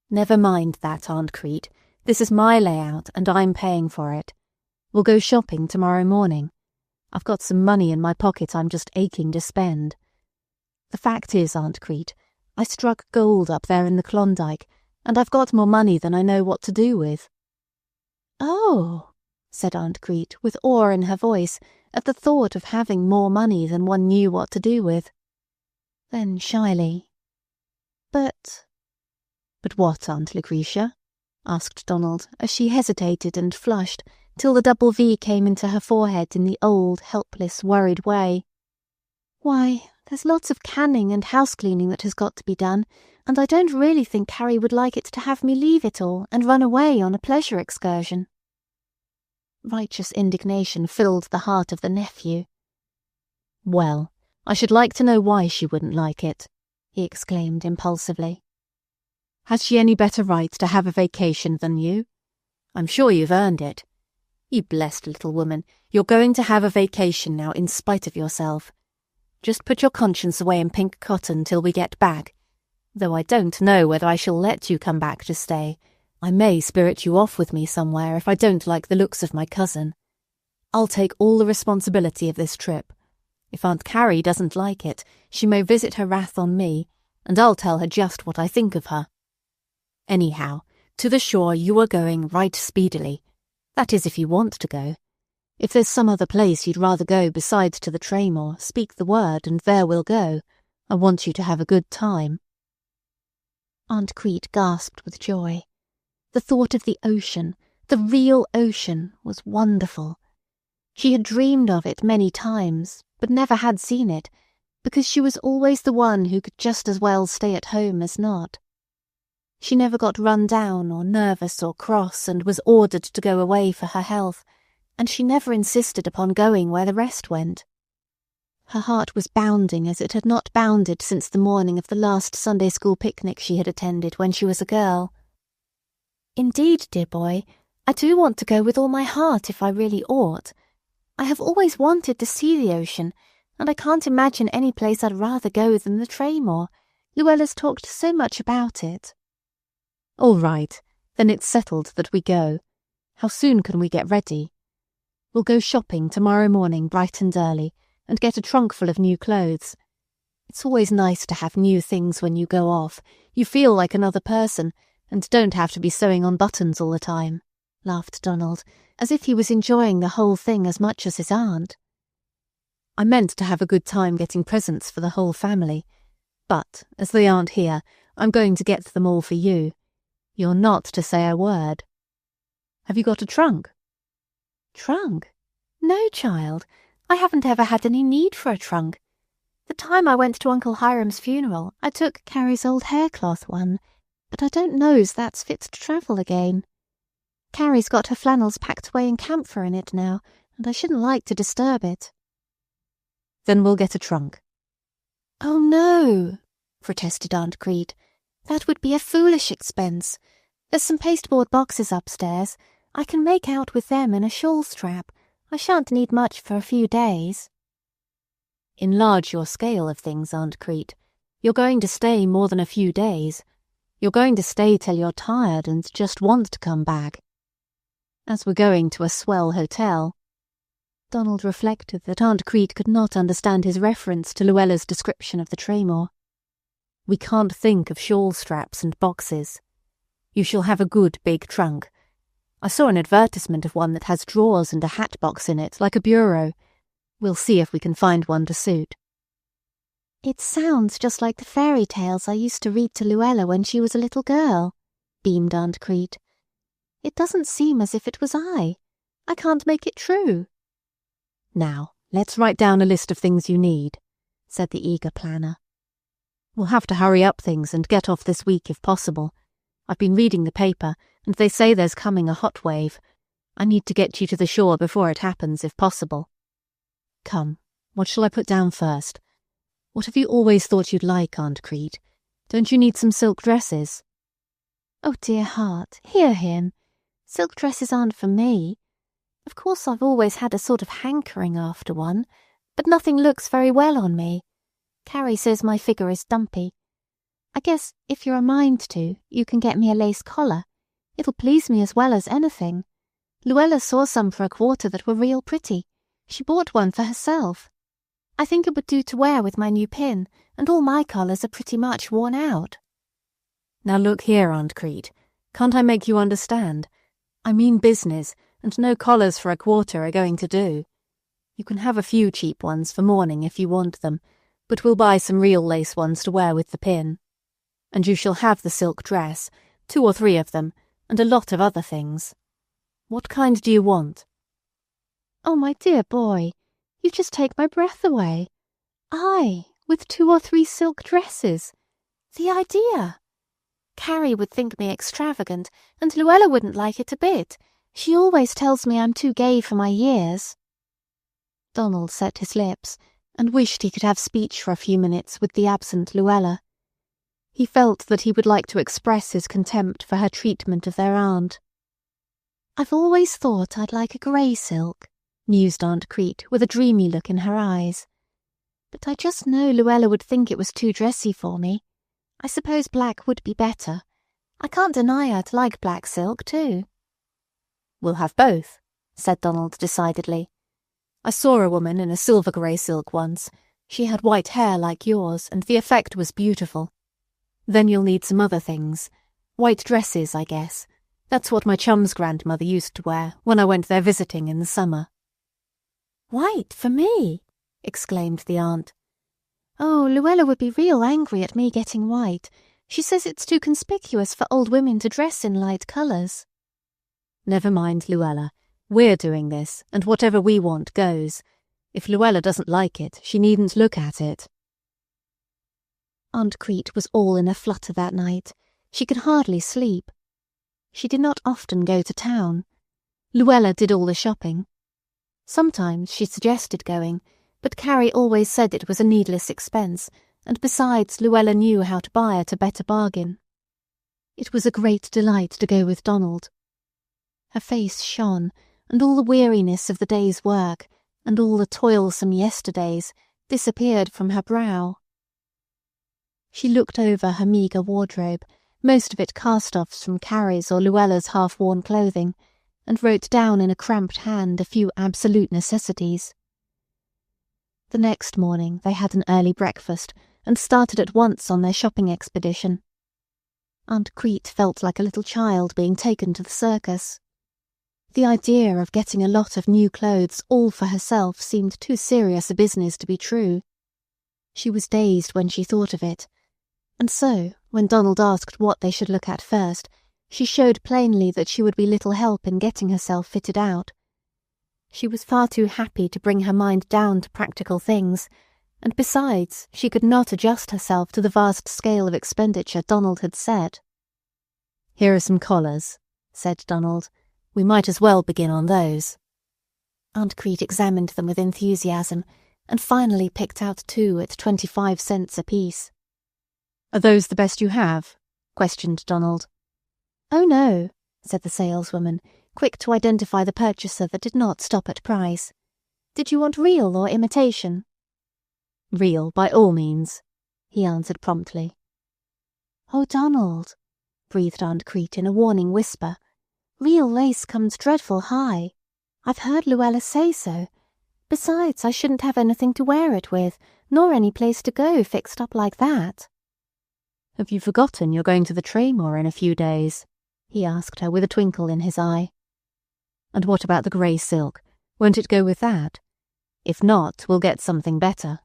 S3: "Never mind that, Aunt Crete. This is my layout, and I'm paying for it. We'll go shopping tomorrow morning. I've got some money in my pocket I'm just aching to spend. The fact is, Aunt Crete, I struck gold up there in the Klondike, and I've got more money than I know what to do with."
S1: "Oh," said Aunt Crete with awe in her voice at the thought of having more money than one knew what to do with. Then shyly, "But—"
S3: "But what, Aunt Lucretia?" asked Donald, as she hesitated and flushed till the double V came into her forehead in the old, helpless, worried way.
S1: "Why, there's lots of canning and house-cleaning that has got to be done, and I don't really think Carrie would like it to have me leave it all and run away on a pleasure excursion." Righteous indignation filled the heart of the nephew.
S3: "Well, I should like to know why she wouldn't like it," he exclaimed impulsively. "Has she any better right to have a vacation than you? I'm sure you've earned it. You blessed little woman, you're going to have a vacation now in spite of yourself. Just put your conscience away in pink cotton till we get back. Though I don't know whether I shall let you come back to stay. I may spirit you off with me somewhere if I don't like the looks of my cousin. I'll take all the responsibility of this trip. If Aunt Carrie doesn't like it, she may visit her wrath on me, and I'll tell her just what I think of her. Anyhow, to the shore you are going right speedily. That is, if you want to go. If there's some other place you'd rather go besides to the Traymore, speak the word, and there we'll go. I want you to have a good time."
S1: Aunt Crete gasped with joy. The thought of the ocean, the real ocean, was wonderful. She had dreamed of it many times, but never had seen it, because she was always the one who could just as well stay at home as not. She never got run down or nervous or cross and was ordered to go away for her health, and she never insisted upon going where the rest went. Her heart was bounding as it had not bounded since the morning of the last Sunday school picnic she had attended when she was a girl. "Indeed, dear boy, I do want to go with all my heart if I really ought. I have always wanted to see the ocean, and I can't imagine any place I'd rather go than the Traymore. Luella's talked so much about it."
S3: "All right, then it's settled that we go. How soon can we get ready?" "We'll go shopping tomorrow morning bright and early, and get a trunk full of new clothes. It's always nice to have new things when you go off. You feel like another person, And don't have to be sewing on buttons all the time," laughed Donald, as if he was enjoying the whole thing as much as his aunt. "I meant to have a good time getting presents for the whole family, but, as they aren't here, I'm going to get them all for you. You're not to say a word. Have you got a trunk?"
S2: Trunk? No, child. I haven't ever had any need for a trunk. The time I went to Uncle Hiram's funeral, I took Carrie's old haircloth one, but I don't know's that's fit to travel again. Carrie's got her flannels packed away in camphor in it now, and I shouldn't like to disturb it.
S3: "Then we'll get a trunk."
S2: "Oh, no," protested Aunt Crete. "That would be a foolish expense. There's some pasteboard boxes upstairs. I can make out with them in a shawl strap. I shan't need much for a few days."
S3: "Enlarge your scale of things, Aunt Crete. You're going to stay more than a few days. You're going to stay till you're tired and just want to come back. As we're going to a swell hotel—" Donald reflected that Aunt Crete could not understand his reference to Luella's description of the Traymore. "We can't think of shawl straps and boxes. You shall have a good big trunk. I saw an advertisement of one that has drawers and a hat box in it, like a bureau. We'll see if we can find one to suit."
S2: "It sounds just like the fairy tales I used to read to Luella when she was a little girl," beamed Aunt Crete. "It doesn't seem as if it was I. I can't make it true."
S3: "Now, let's write down a list of things you need," said the eager planner. "We'll have to hurry up things and get off this week if possible. I've been reading the paper, and they say there's coming a hot wave. I need to get you to the shore before it happens, if possible. Come, what shall I put down first? What have you always thought you'd like, Aunt Crete? Don't you need some silk dresses?"
S2: "Oh, dear heart, hear him. Silk dresses aren't for me. Of course I've always had a sort of hankering after one, but nothing looks very well on me. Carrie says my figure is dumpy. I guess, if you're a mind to, you can get me a lace collar. It'll please me as well as anything. Luella saw some for $1 that were real pretty. She bought one for herself. I think it would do to wear with my new pin, and all my collars are pretty much worn out."
S3: "Now look here, Aunt Crete. Can't I make you understand? I mean business, and no collars for $1 are going to do. You can have a few cheap ones for morning if you want them, but we'll buy some real lace ones to wear with the pin. And you shall have the silk dress, 2 or 3 of them, and a lot of other things. What kind do you want?"
S2: "Oh, my dear boy, you just take my breath away. I, with 2 or 3 silk dresses. The idea! Carrie would think me extravagant, and Luella wouldn't like it a bit. She always tells me I'm too gay for my years."
S1: Donald set his lips, and wished he could have speech for a few minutes with the absent Luella. He felt that he would like to express his contempt for her treatment of their aunt.
S2: "I've always thought I'd like a grey silk," mused Aunt Crete with a dreamy look in her eyes. "But I just know Luella would think it was too dressy for me. I suppose black would be better. I can't deny I'd like black silk, too."
S3: "We'll have both," said Donald decidedly. "I saw a woman in a silver grey silk once. She had white hair like yours, and the effect was beautiful. Then you'll need some other things. White dresses, I guess. That's what my chum's grandmother used to wear when I went there visiting in the summer."
S2: "White for me!" exclaimed the aunt. "Oh, Luella would be real angry at me getting white. She says it's too conspicuous for old women to dress in light colours."
S3: "Never mind, Luella. We're doing this, and whatever we want goes. If Luella doesn't like it, she needn't look at it."
S1: Aunt Crete was all in a flutter that night. She could hardly sleep. She did not often go to town. Luella did all the shopping. Sometimes she suggested going, but Carrie always said it was a needless expense, and besides Luella knew how to buy at a better bargain. It was a great delight to go with Donald. Her face shone, and all the weariness of the day's work, and all the toilsome yesterdays, disappeared from her brow. She looked over her meagre wardrobe, most of it cast-offs from Carrie's or Luella's half-worn clothing, and wrote down in a cramped hand a few absolute necessities. The next morning they had an early breakfast and started at once on their shopping expedition. Aunt Crete felt like a little child being taken to the circus. The idea of getting a lot of new clothes all for herself seemed too serious a business to be true. She was dazed when she thought of it, and so, when Donald asked what they should look at first, she showed plainly that she would be little help in getting herself fitted out. She was far too happy to bring her mind down to practical things, and besides, she could not adjust herself to the vast scale of expenditure Donald had set.
S3: "Here are some collars," said Donald. "We might as well begin on those."
S1: Aunt Crete examined them with enthusiasm, and finally picked out 2 at 25 cents apiece.
S3: "Are those the best you have?" questioned Donald.
S1: "Oh no," said the saleswoman, quick to identify the purchaser that did not stop at price. "Did you want real or imitation?"
S3: "Real, by all means," he answered promptly.
S1: "Oh, Donald," breathed Aunt Crete in a warning whisper, "real lace comes dreadful high. I've heard Luella say so. Besides, I shouldn't have anything to wear it with, nor any place to go fixed up like that."
S3: "Have you forgotten you're going to the Traymore in a few days?" he asked her with a twinkle in his eye. "And what about the grey silk? Won't it go with that? If not, we'll get something better."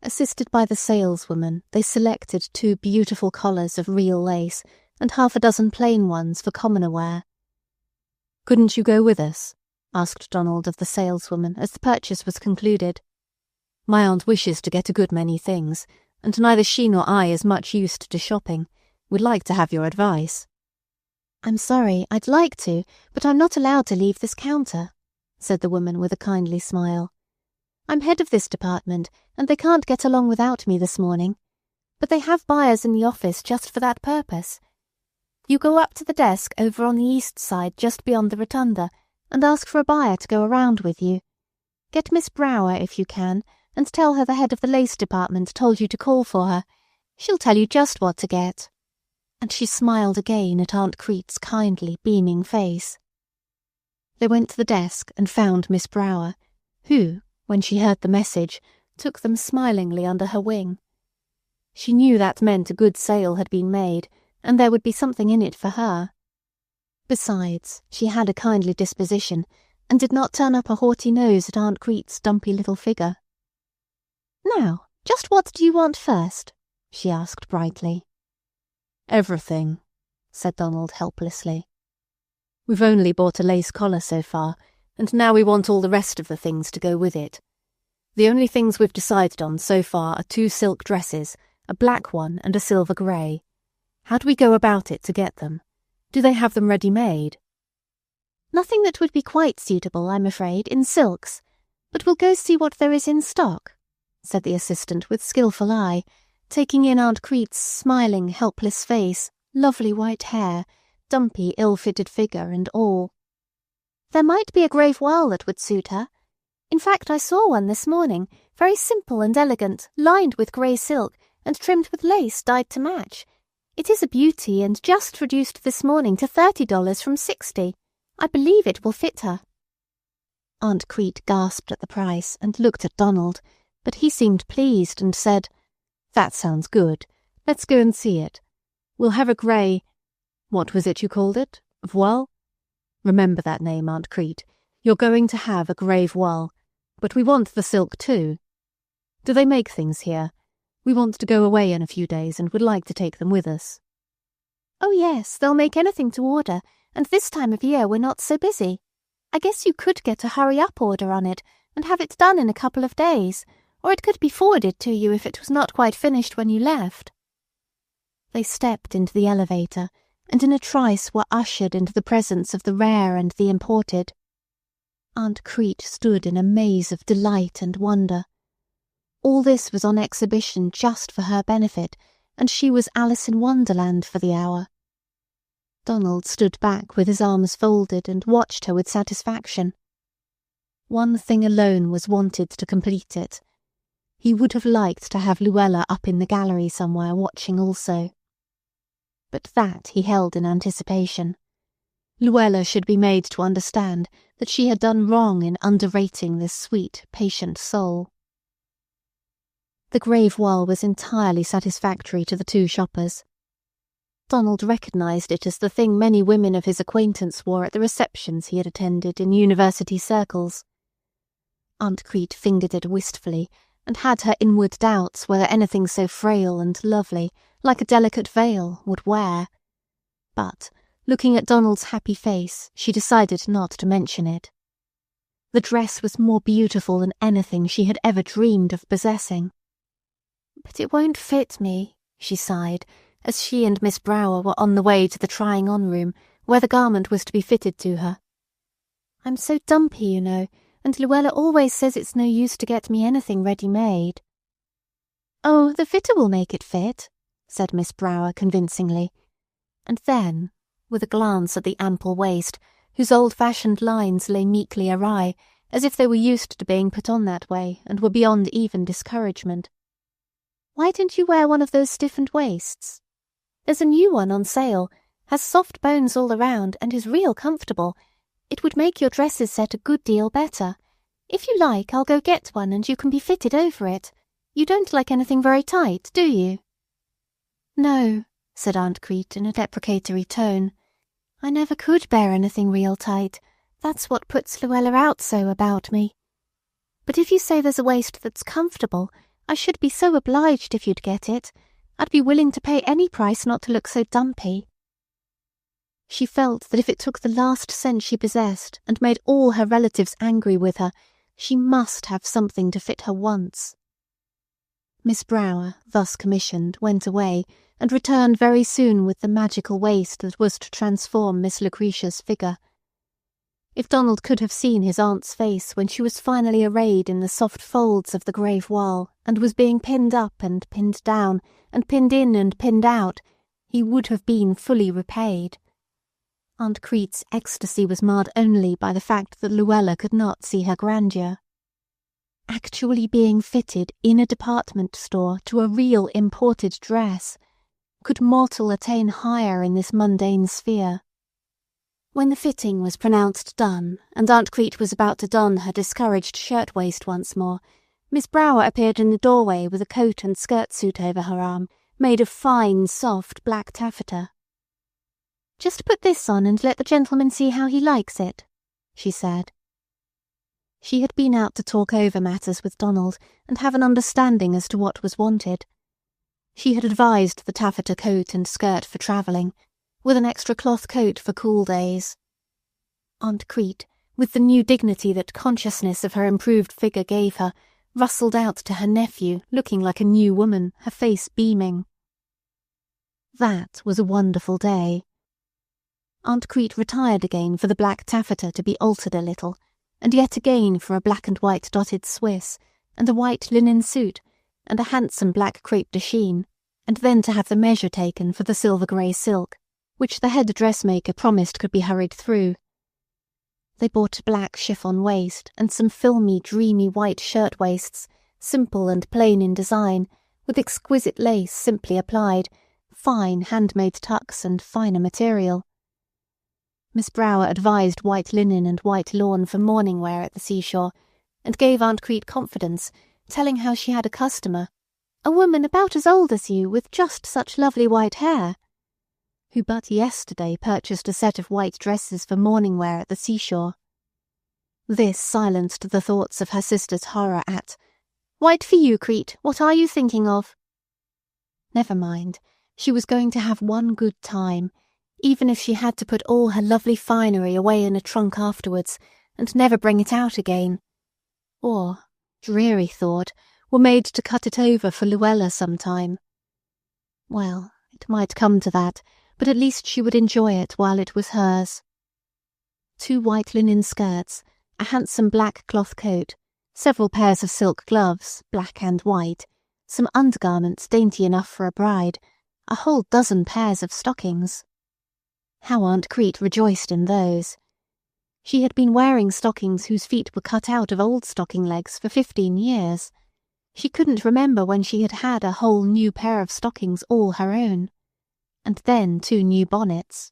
S1: Assisted by the saleswoman, they selected 2 beautiful collars of real lace and half a dozen plain ones for commoner wear.
S3: "Couldn't you go with us?"
S1: asked Donald of the saleswoman as the purchase was concluded.
S3: "My aunt wishes to get a good many things, and neither she nor I is much used to shopping. We'd like to have your advice."
S1: "I'm sorry, I'd like to, but I'm not allowed to leave this counter," said the woman with a kindly smile. "I'm head of this department, and they can't get along without me this morning. But they have buyers in the office just for that purpose. You go up to the desk over on the east side just beyond the rotunda, and ask for a buyer to go around with you. Get Miss Brower if you can, and tell her the head of the lace department told you to call for her. She'll tell you just what to get." And she smiled again at Aunt Crete's kindly, beaming face. They went to the desk and found Miss Brower, who, when she heard the message, took them smilingly under her wing. She knew that meant a good sale had been made, and there would be something in it for her. Besides, she had a kindly disposition, and did not turn up a haughty nose at Aunt Crete's dumpy little figure. "Now, just what do you want first?" she asked brightly.
S3: "Everything," said Donald helplessly. "We've only bought a lace collar so far, and now we want all the rest of the things to go with it. The only things we've decided on so far are 2 silk dresses, a black one and a silver grey. How do we go about it to get them? Do they have them ready-made?"
S1: "Nothing that would be quite suitable, I'm afraid, in silks. But we'll go see what there is in stock," said the assistant with skillful eye, taking in Aunt Crete's smiling, helpless face, lovely white hair, dumpy, ill-fitted figure, and all. "There might be a grey voile that would suit her. In fact, I saw one this morning, very simple and elegant, lined with grey silk, and trimmed with lace dyed to match. It is a beauty, and just reduced this morning to $30 from $60. I believe it will fit her." Aunt Crete gasped at the price and looked at Donald, but he seemed pleased and said,
S3: "That sounds good. Let's go and see it. We'll have a grey— What was it you called it? Voile? Remember that name, Aunt Crete. You're going to have a grey voile, but we want the silk too. Do they make things here? We want to go away in a few days and would like to take them with us."
S1: "Oh yes, they'll make anything to order, and this time of year we're not so busy. I guess you could get a hurry-up order on it and have it done in a couple of days, or it could be forwarded to you if it was not quite finished when you left." They stepped into the elevator, and in a trice were ushered into the presence of the rare and the imported. Aunt Crete stood in a maze of delight and wonder. All this was on exhibition just for her benefit, and she was Alice in Wonderland for the hour. Donald stood back with his arms folded and watched her with satisfaction. One thing alone was wanted to complete it. He would have liked to have Luella up in the gallery somewhere watching also. But that he held in anticipation. Luella should be made to understand that she had done wrong in underrating this sweet, patient soul. The grey voile was entirely satisfactory to the 2 shoppers. Donald recognised it as the thing many women of his acquaintance wore at the receptions he had attended in university circles. Aunt Crete fingered it wistfully, and had her inward doubts whether anything so frail and lovely, like a delicate veil, would wear. But, looking at Donald's happy face, she decided not to mention it. The dress was more beautiful than anything she had ever dreamed of possessing.
S3: "But it won't fit me," she sighed, as she and Miss Brower were on the way to the trying-on room, where the garment was to be fitted to her. "I'm so dumpy, you know, and Luella always says it's no use to get me anything ready-made."
S1: "Oh, the fitter will make it fit," said Miss Brower convincingly.
S3: And then, with a glance at the ample waist, whose old-fashioned lines lay meekly awry, as if they were used to being put on that way and were beyond even discouragement.
S1: "Why didn't you wear one of those stiffened waists?"
S3: "There's a new one on sale, has soft bones all around, and is real comfortable. It would make your dresses set a good deal better. If you like, I'll go get one and you can be fitted over it. You don't like anything very tight, do you?"
S1: "No," said Aunt Crete in a deprecatory tone.
S3: "I never could bear anything real tight. That's what puts Luella out so about me. But if you say there's a waist that's comfortable, I should be so obliged if you'd get it. I'd be willing to pay any price not to look so dumpy."
S1: She felt that if it took the last cent she possessed and made all her relatives angry with her, she must have something to fit her once. Miss Brower, thus commissioned, went away, and returned very soon with the magical waist that was to transform Miss Lucretia's figure. If Donald could have seen his aunt's face when she was finally arrayed in the soft folds of the grey voile and was being pinned up and pinned down and pinned in and pinned out, he would have been fully repaid. Aunt Crete's ecstasy was marred only by the fact that Luella could not see her grandeur. Actually being fitted in a department store to a real imported dress! Could mortal attain higher in this mundane sphere?
S3: When the fitting was pronounced done, and Aunt Crete was about to don her discouraged shirt-waist once more, Miss Brower appeared in the doorway with a coat and skirt suit over her arm, made of fine, soft black taffeta.
S1: "Just put this on and let the gentleman see how he likes it," she said. She had been out to talk over matters with Donald and have an understanding as to what was wanted. She had advised the taffeta coat and skirt for travelling, with an extra cloth coat for cool days. Aunt Crete, with the new dignity that consciousness of her improved figure gave her, rustled out to her nephew, looking like a new woman, her face beaming. That was a wonderful day. Aunt Crete retired again for the black taffeta to be altered a little, and yet again for a black and white dotted Swiss, and a white linen suit, and a handsome black crepe de chine, and then to have the measure taken for the silver-grey silk, which the head dressmaker promised could be hurried through. They bought a black chiffon waist and some filmy, dreamy white shirt-waists, simple and plain in design, with exquisite lace simply applied, fine handmade tucks and finer material. Miss Brower advised white linen and white lawn for morning wear at the seashore, and gave Aunt Crete confidence, telling how she had a customer, a woman about as old as you with just such lovely white hair, who but yesterday purchased a set of white dresses for morning wear at the seashore. This silenced the thoughts of her sister's horror at, "White for you, Crete, what are you thinking of?" Never mind, she was going to have one good time, even if she had to put all her lovely finery away in a trunk afterwards, and never bring it out again. Or, dreary thought, were made to cut it over for Luella some time. Well, it might come to that, but at least she would enjoy it while it was hers. 2 white linen skirts, a handsome black cloth coat, several pairs of silk gloves, black and white, some undergarments dainty enough for a bride, a whole dozen pairs of stockings. How Aunt Crete rejoiced in those! She had been wearing stockings whose feet were cut out of old stocking legs for 15 years. She couldn't remember when she had had a whole new pair of stockings all her own. And then 2 new bonnets.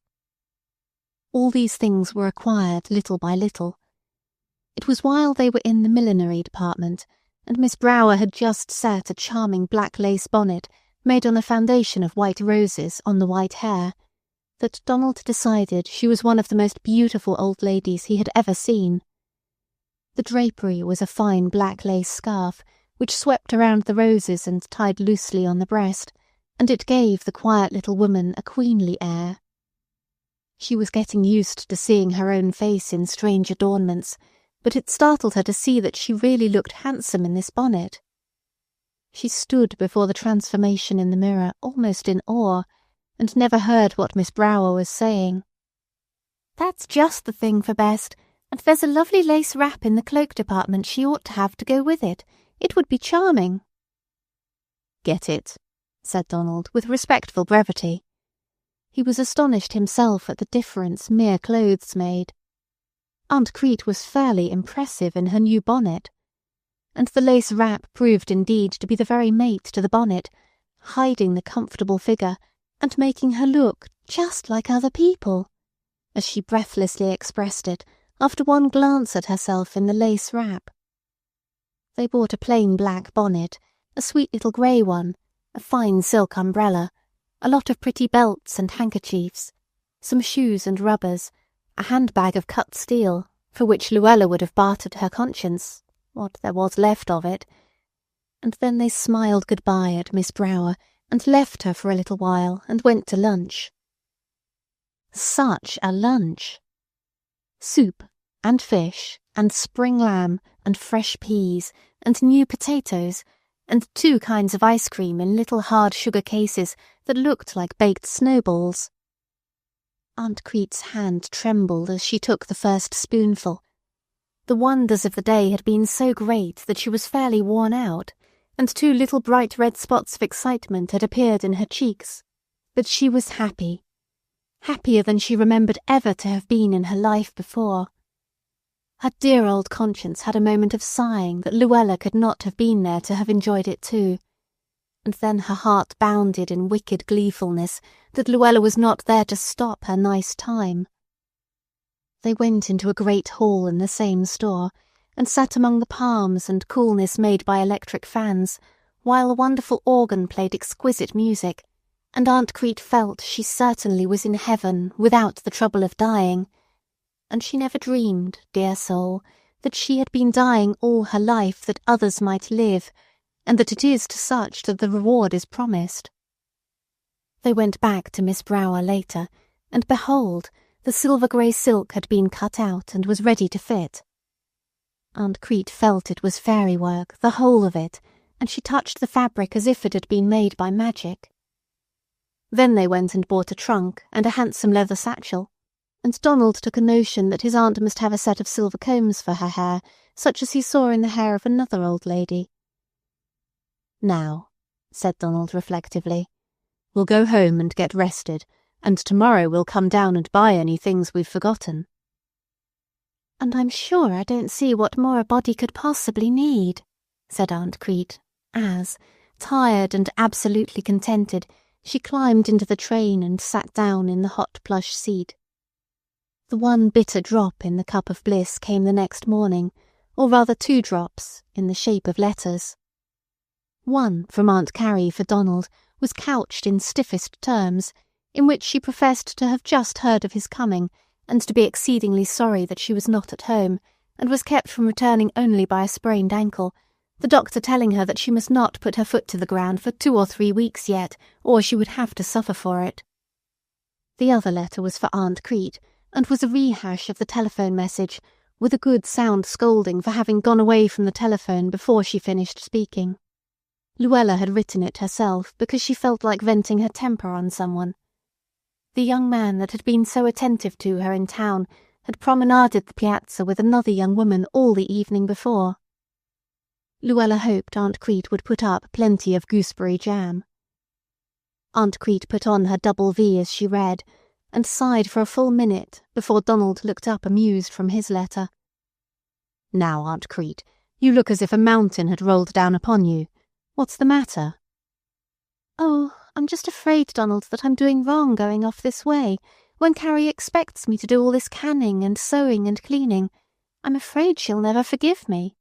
S1: All these things were acquired little by little. It was while they were in the millinery department, and Miss Brower had just set a charming black lace bonnet made on a foundation of white roses on the white hair, that Donald decided she was one of the most beautiful old ladies he had ever seen. The drapery was a fine black lace scarf, which swept around the roses and tied loosely on the breast, and it gave the quiet little woman a queenly air. She was getting used to seeing her own face in strange adornments, but it startled her to see that she really looked handsome in this bonnet. She stood before the transformation in the mirror almost in awe, and never heard what Miss Brower was saying.
S2: "That's just the thing for best, and there's a lovely lace wrap in the cloak department she ought to have to go with it. It would be charming."
S1: "Get it," said Donald with respectful brevity. He was astonished himself at the difference mere clothes made. Aunt Crete was fairly impressive in her new bonnet. And the lace wrap proved indeed to be the very mate to the bonnet, hiding the comfortable figure and making her look just like other people, as she breathlessly expressed it after one glance at herself in the lace wrap. They bought a plain black bonnet, a sweet little grey one, a fine silk umbrella, a lot of pretty belts and handkerchiefs, some shoes and rubbers, a handbag of cut steel, for which Luella would have bartered her conscience, what there was left of it, and then they smiled good-bye at Miss Brower and left her for a little while and went to lunch. Such a lunch! Soup and fish and spring lamb and fresh peas and new potatoes and 2 kinds of ice cream in little hard sugar cases that looked like baked snowballs. Aunt Crete's hand trembled as she took the first spoonful. The wonders of the day had been so great that she was fairly worn out, and 2 little bright red spots of excitement had appeared in her cheeks. But she was happy. Happier than she remembered ever to have been in her life before. Her dear old conscience had a moment of sighing that Luella could not have been there to have enjoyed it too, and then her heart bounded in wicked gleefulness that Luella was not there to stop her nice time. They went into a great hall in the same store, and sat among the palms and coolness made by electric fans, while a wonderful organ played exquisite music, and Aunt Crete felt she certainly was in heaven without the trouble of dying. And she never dreamed, dear soul, that she had been dying all her life that others might live, and that it is to such that the reward is promised. They went back to Miss Brower later, and behold, the silver-grey silk had been cut out and was ready to fit. Aunt Crete felt it was fairy work, the whole of it, and she touched the fabric as if it had been made by magic. Then they went and bought a trunk and a handsome leather satchel, and Donald took a notion that his aunt must have a set of silver combs for her hair, such as he saw in the hair of another old lady. "Now," said Donald reflectively, "we'll go home and get rested, and tomorrow we'll come down and buy any things we've forgotten."
S2: "And I'm sure I don't see what more a body could possibly need," said Aunt Crete, as, tired and absolutely contented, she climbed into the train and sat down in the hot plush seat. The one bitter drop in the cup of bliss came the next morning, or rather 2 drops, in the shape of letters. One from Aunt Carrie for Donald was couched in stiffest terms, in which she professed to have just heard of his coming, and to be exceedingly sorry that she was not at home, and was kept from returning only by a sprained ankle, the doctor telling her that she must not put her foot to the ground for 2 or 3 weeks yet, or she would have to suffer for it. The other letter was for Aunt Crete, and was a rehash of the telephone message, with a good sound scolding for having gone away from the telephone before she finished speaking. Luella had written it herself because she felt like venting her temper on someone. The young man that had been so attentive to her in town had promenaded the piazza with another young woman all the evening before. Luella hoped Aunt Crete would put up plenty of gooseberry jam. Aunt Crete put on her double V as she read, and sighed for a full minute before Donald looked up amused from his letter. "Now, Aunt Crete, you look as if a mountain had rolled down upon you. What's the matter?" "Oh, I'm just afraid, Donald, that I'm doing wrong going off this way, when Carrie expects me to do all this canning and sewing and cleaning. I'm afraid she'll never forgive me."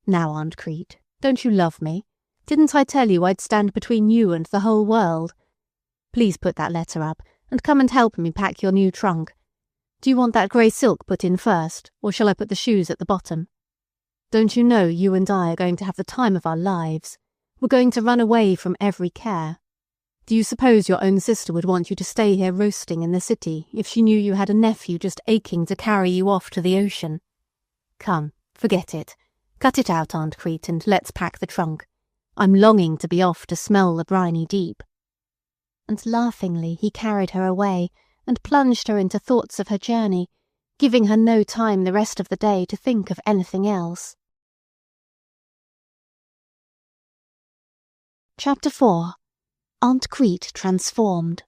S1: "Now, Aunt Crete, don't you love me?
S3: Didn't I tell you I'd stand between you and the whole world? Please put that letter up, and come and help me pack your new trunk. Do you want that grey silk put in first, or shall I put the shoes at the bottom? Don't you know you and I are going to have the time of our lives? We're going to run away from every care. Do you suppose your own sister would want you to stay here roasting in the city if she knew you had a nephew just aching to carry you off to the ocean? Come, forget it. Cut it out, Aunt Crete, and let's pack the trunk. I'm longing to be off to smell the briny deep." And laughingly he carried her away and plunged her into thoughts of her journey, giving her no time the rest of the day to think of anything else.
S1: Chapter 4. Aunt Crete Transformed.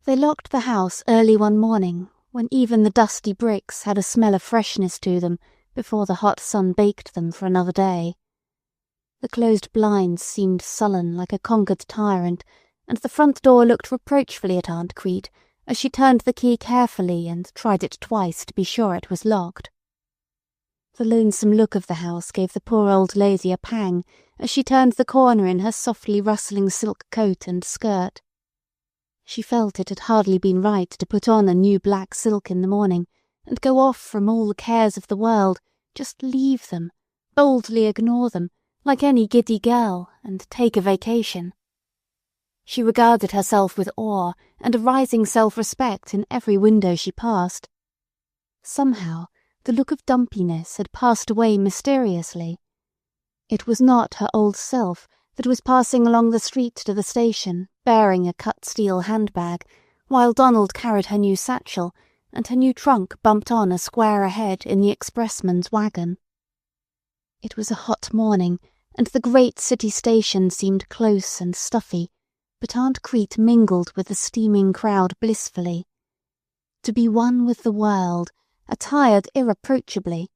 S1: They locked the house early one morning, when even the dusty bricks had a smell of freshness to them before the hot sun baked them for another day. The closed blinds seemed sullen like a conquered tyrant, and the front door looked reproachfully at Aunt Crete as she turned the key carefully and tried it twice to be sure it was locked. The lonesome look of the house gave the poor old lady a pang as she turned the corner in her softly rustling silk coat and skirt. She felt it had hardly been right to put on a new black silk in the morning and go off from all the cares of the world, just leave them, boldly ignore them, like any giddy girl, and take a vacation. She regarded herself with awe and a rising self-respect in every window she passed. Somehow, the look of dumpiness had passed away mysteriously. It was not her old self that was passing along the street to the station, bearing a cut-steel handbag, while Donald carried her new satchel, and her new trunk bumped on a square ahead in the expressman's wagon. It was a hot morning, and the great city station seemed close and stuffy, but Aunt Crete mingled with the steaming crowd blissfully. To be one with the world, attired irreproachably,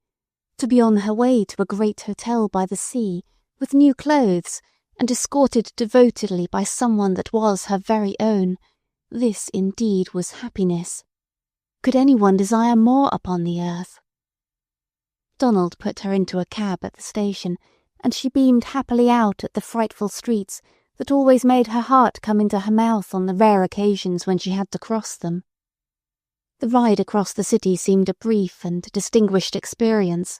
S1: to be on her way to a great hotel by the sea, with new clothes, and escorted devotedly by someone that was her very own, this indeed was happiness. Could anyone desire more upon the earth? Donald put her into a cab at the station, and she beamed happily out at the frightful streets that always made her heart come into her mouth on the rare occasions when she had to cross them. The ride across the city seemed a brief and distinguished experience.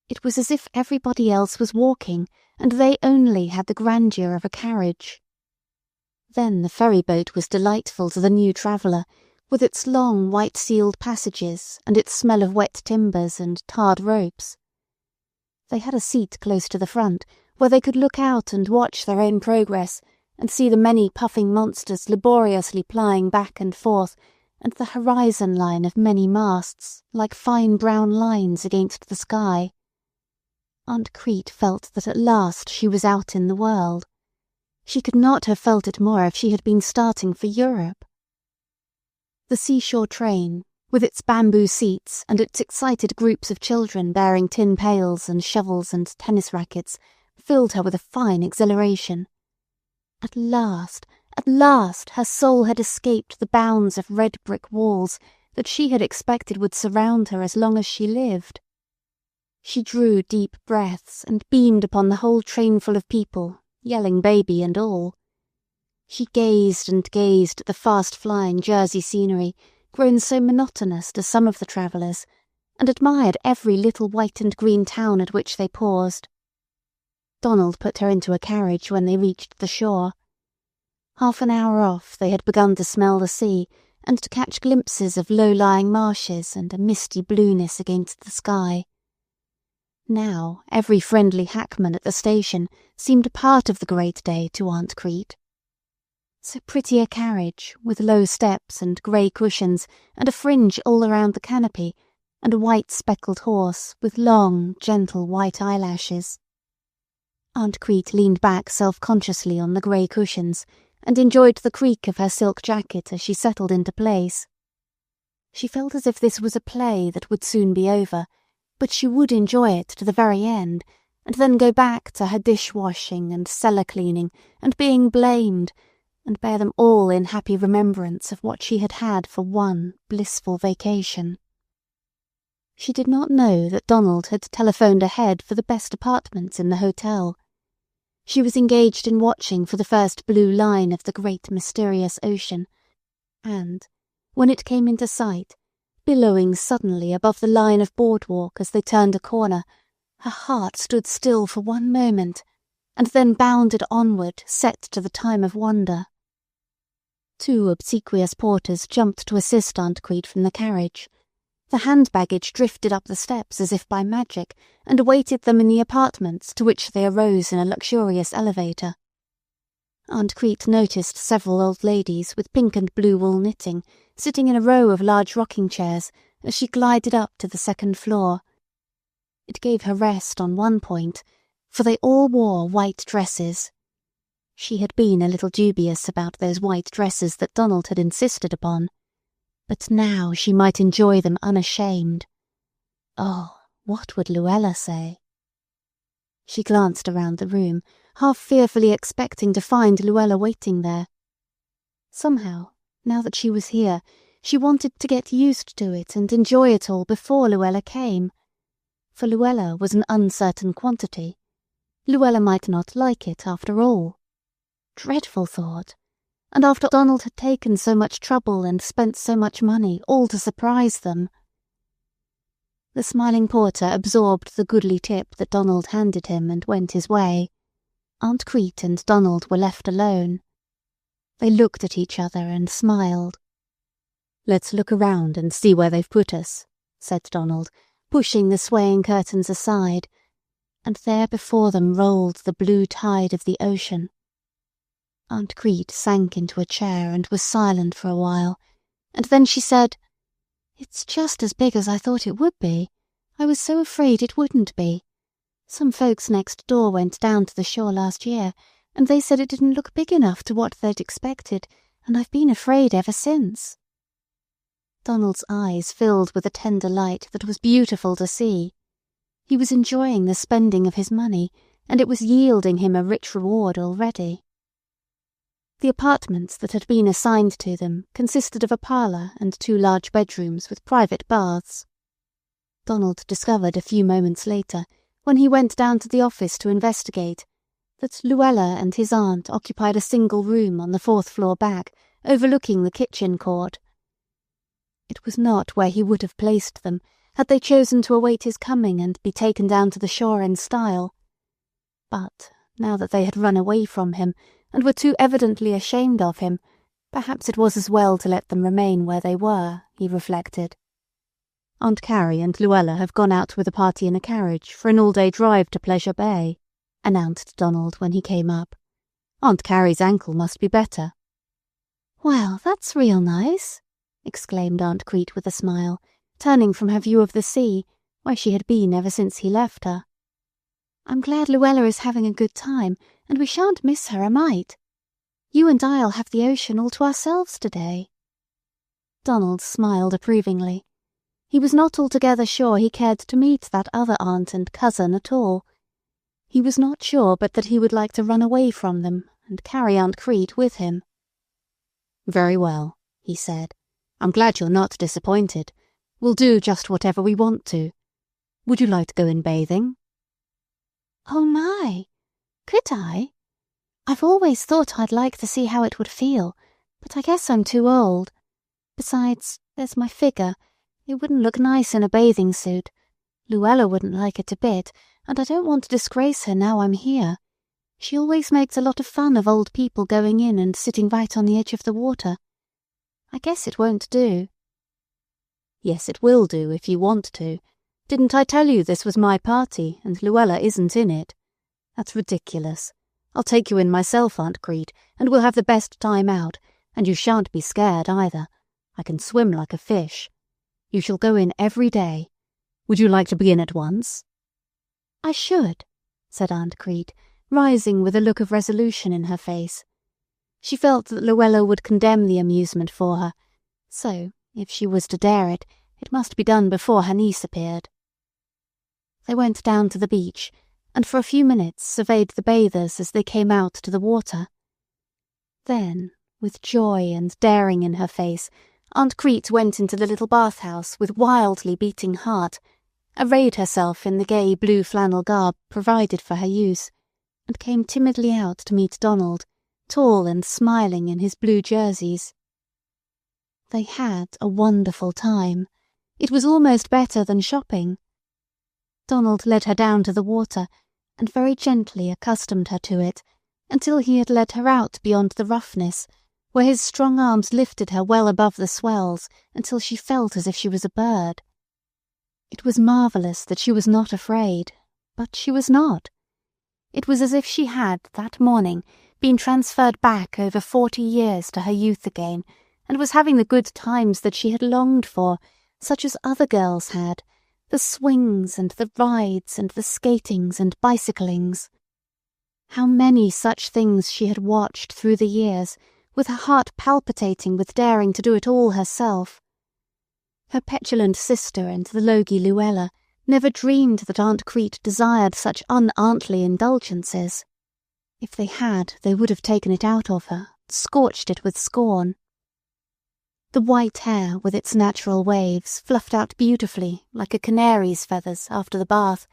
S1: It was as if everybody else was walking, and they only had the grandeur of a carriage. Then the ferry-boat was delightful to the new traveller, with its long white-sealed passages and its smell of wet timbers and tarred ropes. They had a seat close to the front, where they could look out and watch their own progress, and see the many puffing monsters laboriously plying back and forth, and the horizon line of many masts, like fine brown lines against the sky. Aunt Crete felt that at last she was out in the world. She could not have felt it more if she had been starting for Europe. The seashore train, with its bamboo seats and its excited groups of children bearing tin pails and shovels and tennis rackets, filled her with a fine exhilaration. At last, her soul had escaped the bounds of red brick walls that she had expected would surround her as long as she lived. She drew deep breaths and beamed upon the whole trainful of people, yelling baby and all. She gazed and gazed at the fast-flying Jersey scenery, grown so monotonous to some of the travellers, and admired every little white and green town at which they paused. Donald put her into a carriage when they reached the shore. Half an hour off they had begun to smell the sea and to catch glimpses of low-lying marshes and a misty blueness against the sky. Now every friendly hackman at the station seemed a part of the great day to Aunt Crete. So pretty a carriage, with low steps and grey cushions and a fringe all around the canopy, and a white speckled horse with long, gentle white eyelashes. Aunt Crete leaned back self-consciously on the grey cushions and enjoyed the creak of her silk jacket as she settled into place. She felt as if this was a play that would soon be over, but she would enjoy it to the very end, and then go back to her dish-washing and cellar-cleaning and being blamed, and bear them all in happy remembrance of what she had had for one blissful vacation. She did not know that Donald had telephoned ahead for the best apartments in the hotel. She was engaged in watching for the first blue line of the great mysterious ocean, and, when it came into sight, billowing suddenly above the line of boardwalk as they turned a corner, her heart stood still for one moment, and then bounded onward, set to the time of wonder. 2 obsequious porters jumped to assist Aunt Crete from the carriage. The hand-baggage drifted up the steps as if by magic, and awaited them in the apartments to which they arose in a luxurious elevator. Aunt Crete noticed several old ladies with pink and blue wool knitting sitting in a row of large rocking chairs as she glided up to the second floor. It gave her rest on one point, for they all wore white dresses. She had been a little dubious about those white dresses that Donald had insisted upon, but now she might enjoy them unashamed. Oh, what would Luella say? She glanced around the room, half fearfully expecting to find Luella waiting there. Somehow, now that she was here, she wanted to get used to it and enjoy it all before Luella came. For Luella was an uncertain quantity. Luella might not like it after all. Dreadful thought. And after Donald had taken so much trouble and spent so much money, all to surprise them. The smiling porter absorbed the goodly tip that Donald handed him and went his way. Aunt Crete and Donald were left alone. They looked at each other and smiled. "Let's look around and see where they've put us," said Donald, pushing the swaying curtains aside, and there before them rolled the blue tide of the ocean. Aunt Crete sank into a chair and was silent for a while, and then she said, "It's just as big as I thought it would be. I was so afraid it wouldn't be. Some folks next door went down to the shore last year, and they said it didn't look big enough to what they'd expected, and I've been afraid ever since." Donald's eyes filled with a tender light that was beautiful to see. He was enjoying the spending of his money, and it was yielding him a rich reward already. The apartments that had been assigned to them consisted of a parlour and 2 large bedrooms with private baths. Donald discovered a few moments later, when he went down to the office to investigate, that Luella and his aunt occupied a single room on the 4th floor back, overlooking the kitchen court. It was not where he would have placed them, had they chosen to await his coming and be taken down to the shore in style. But, now that they had run away from him, and were too evidently ashamed of him, perhaps it was as well to let them remain where they were, he reflected. "Aunt Carrie and Luella have gone out with a party in a carriage for an all-day drive to Pleasure Bay," announced Donald when he came up. "Aunt Carrie's ankle must be better." "Well, that's real nice," exclaimed Aunt Crete with a smile, turning from her view of the sea, where she had been ever since he left her. "I'm glad Luella is having a good time, and we shan't miss her a mite. You and I'll have the ocean all to ourselves today." Donald smiled approvingly. He was not altogether sure he cared to meet that other aunt and cousin at all. He was not sure but that he would like to run away from them and carry Aunt Crete with him. "Very well," he said. "I'm glad you're not disappointed. We'll do just whatever we want to. Would you like to go in bathing?"
S2: "Oh my! Could I? I've always thought I'd like to see how it would feel, but I guess I'm too old. Besides, there's my figure. It wouldn't look nice in a bathing suit. Luella wouldn't like it a bit, and I don't want to disgrace her now I'm here. She always makes a lot of fun of old people going in and sitting right on the edge of the water. I guess it won't do."
S3: "Yes, it will do if you want to. Didn't I tell you this was my party, and Luella isn't in it? That's ridiculous. I'll take you in myself, Aunt Crete, and we'll have the best time out, and you shan't be scared either. I can swim like a fish. You shall go in every day. Would you like to begin at once?"
S1: "I should," said Aunt Crete, rising with a look of resolution in her face. She felt that Luella would condemn the amusement for her, so, if she was to dare it, it must be done before her niece appeared. They went down to the beach, and for a few minutes surveyed the bathers as they came out to the water. Then, with joy and daring in her face, Aunt Crete went into the little bath-house with wildly beating heart, arrayed herself in the gay blue flannel garb provided for her use, and came timidly out to meet Donald, tall and smiling in his blue jerseys. They had a wonderful time. It was almost better than shopping. Donald led her down to the water, and very gently accustomed her to it, until he had led her out beyond the roughness, where his strong arms lifted her well above the swells until she felt as if she was a bird. It was marvellous that she was not afraid, but she was not. It was as if she had, that morning, been transferred back over 40 years to her youth again, and was having the good times that she had longed for, such as other girls had, the swings and the rides and the skatings and bicyclings. How many such things she had watched through the years, with her heart palpitating with daring to do it all herself. Her petulant sister and the logy Luella never dreamed that Aunt Crete desired such un-auntly indulgences. If they had, they would have taken it out of her, scorched it with scorn. The white hair with its natural waves fluffed out beautifully like a canary's feathers after the bath,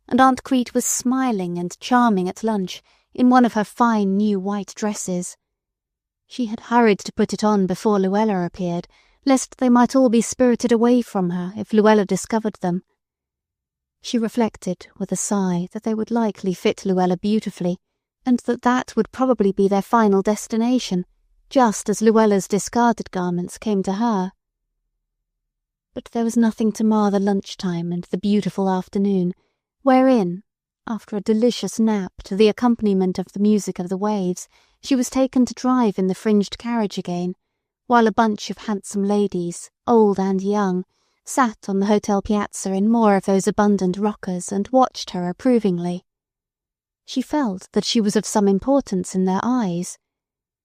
S1: and Aunt Crete was smiling and charming at lunch in one of her fine new white dresses. She had hurried to put it on before Luella appeared, lest they might all be spirited away from her if Luella discovered them. She reflected with a sigh that they would likely fit Luella beautifully, and that would probably be their final destination, just as Luella's discarded garments came to her. But there was nothing to mar the lunchtime and the beautiful afternoon, wherein, after a delicious nap to the accompaniment of the music of the waves, she was taken to drive in the fringed carriage again, while a bunch of handsome ladies, old and young, sat on the hotel piazza in more of those abundant rockers and watched her approvingly. She felt that she was of some importance in their eyes.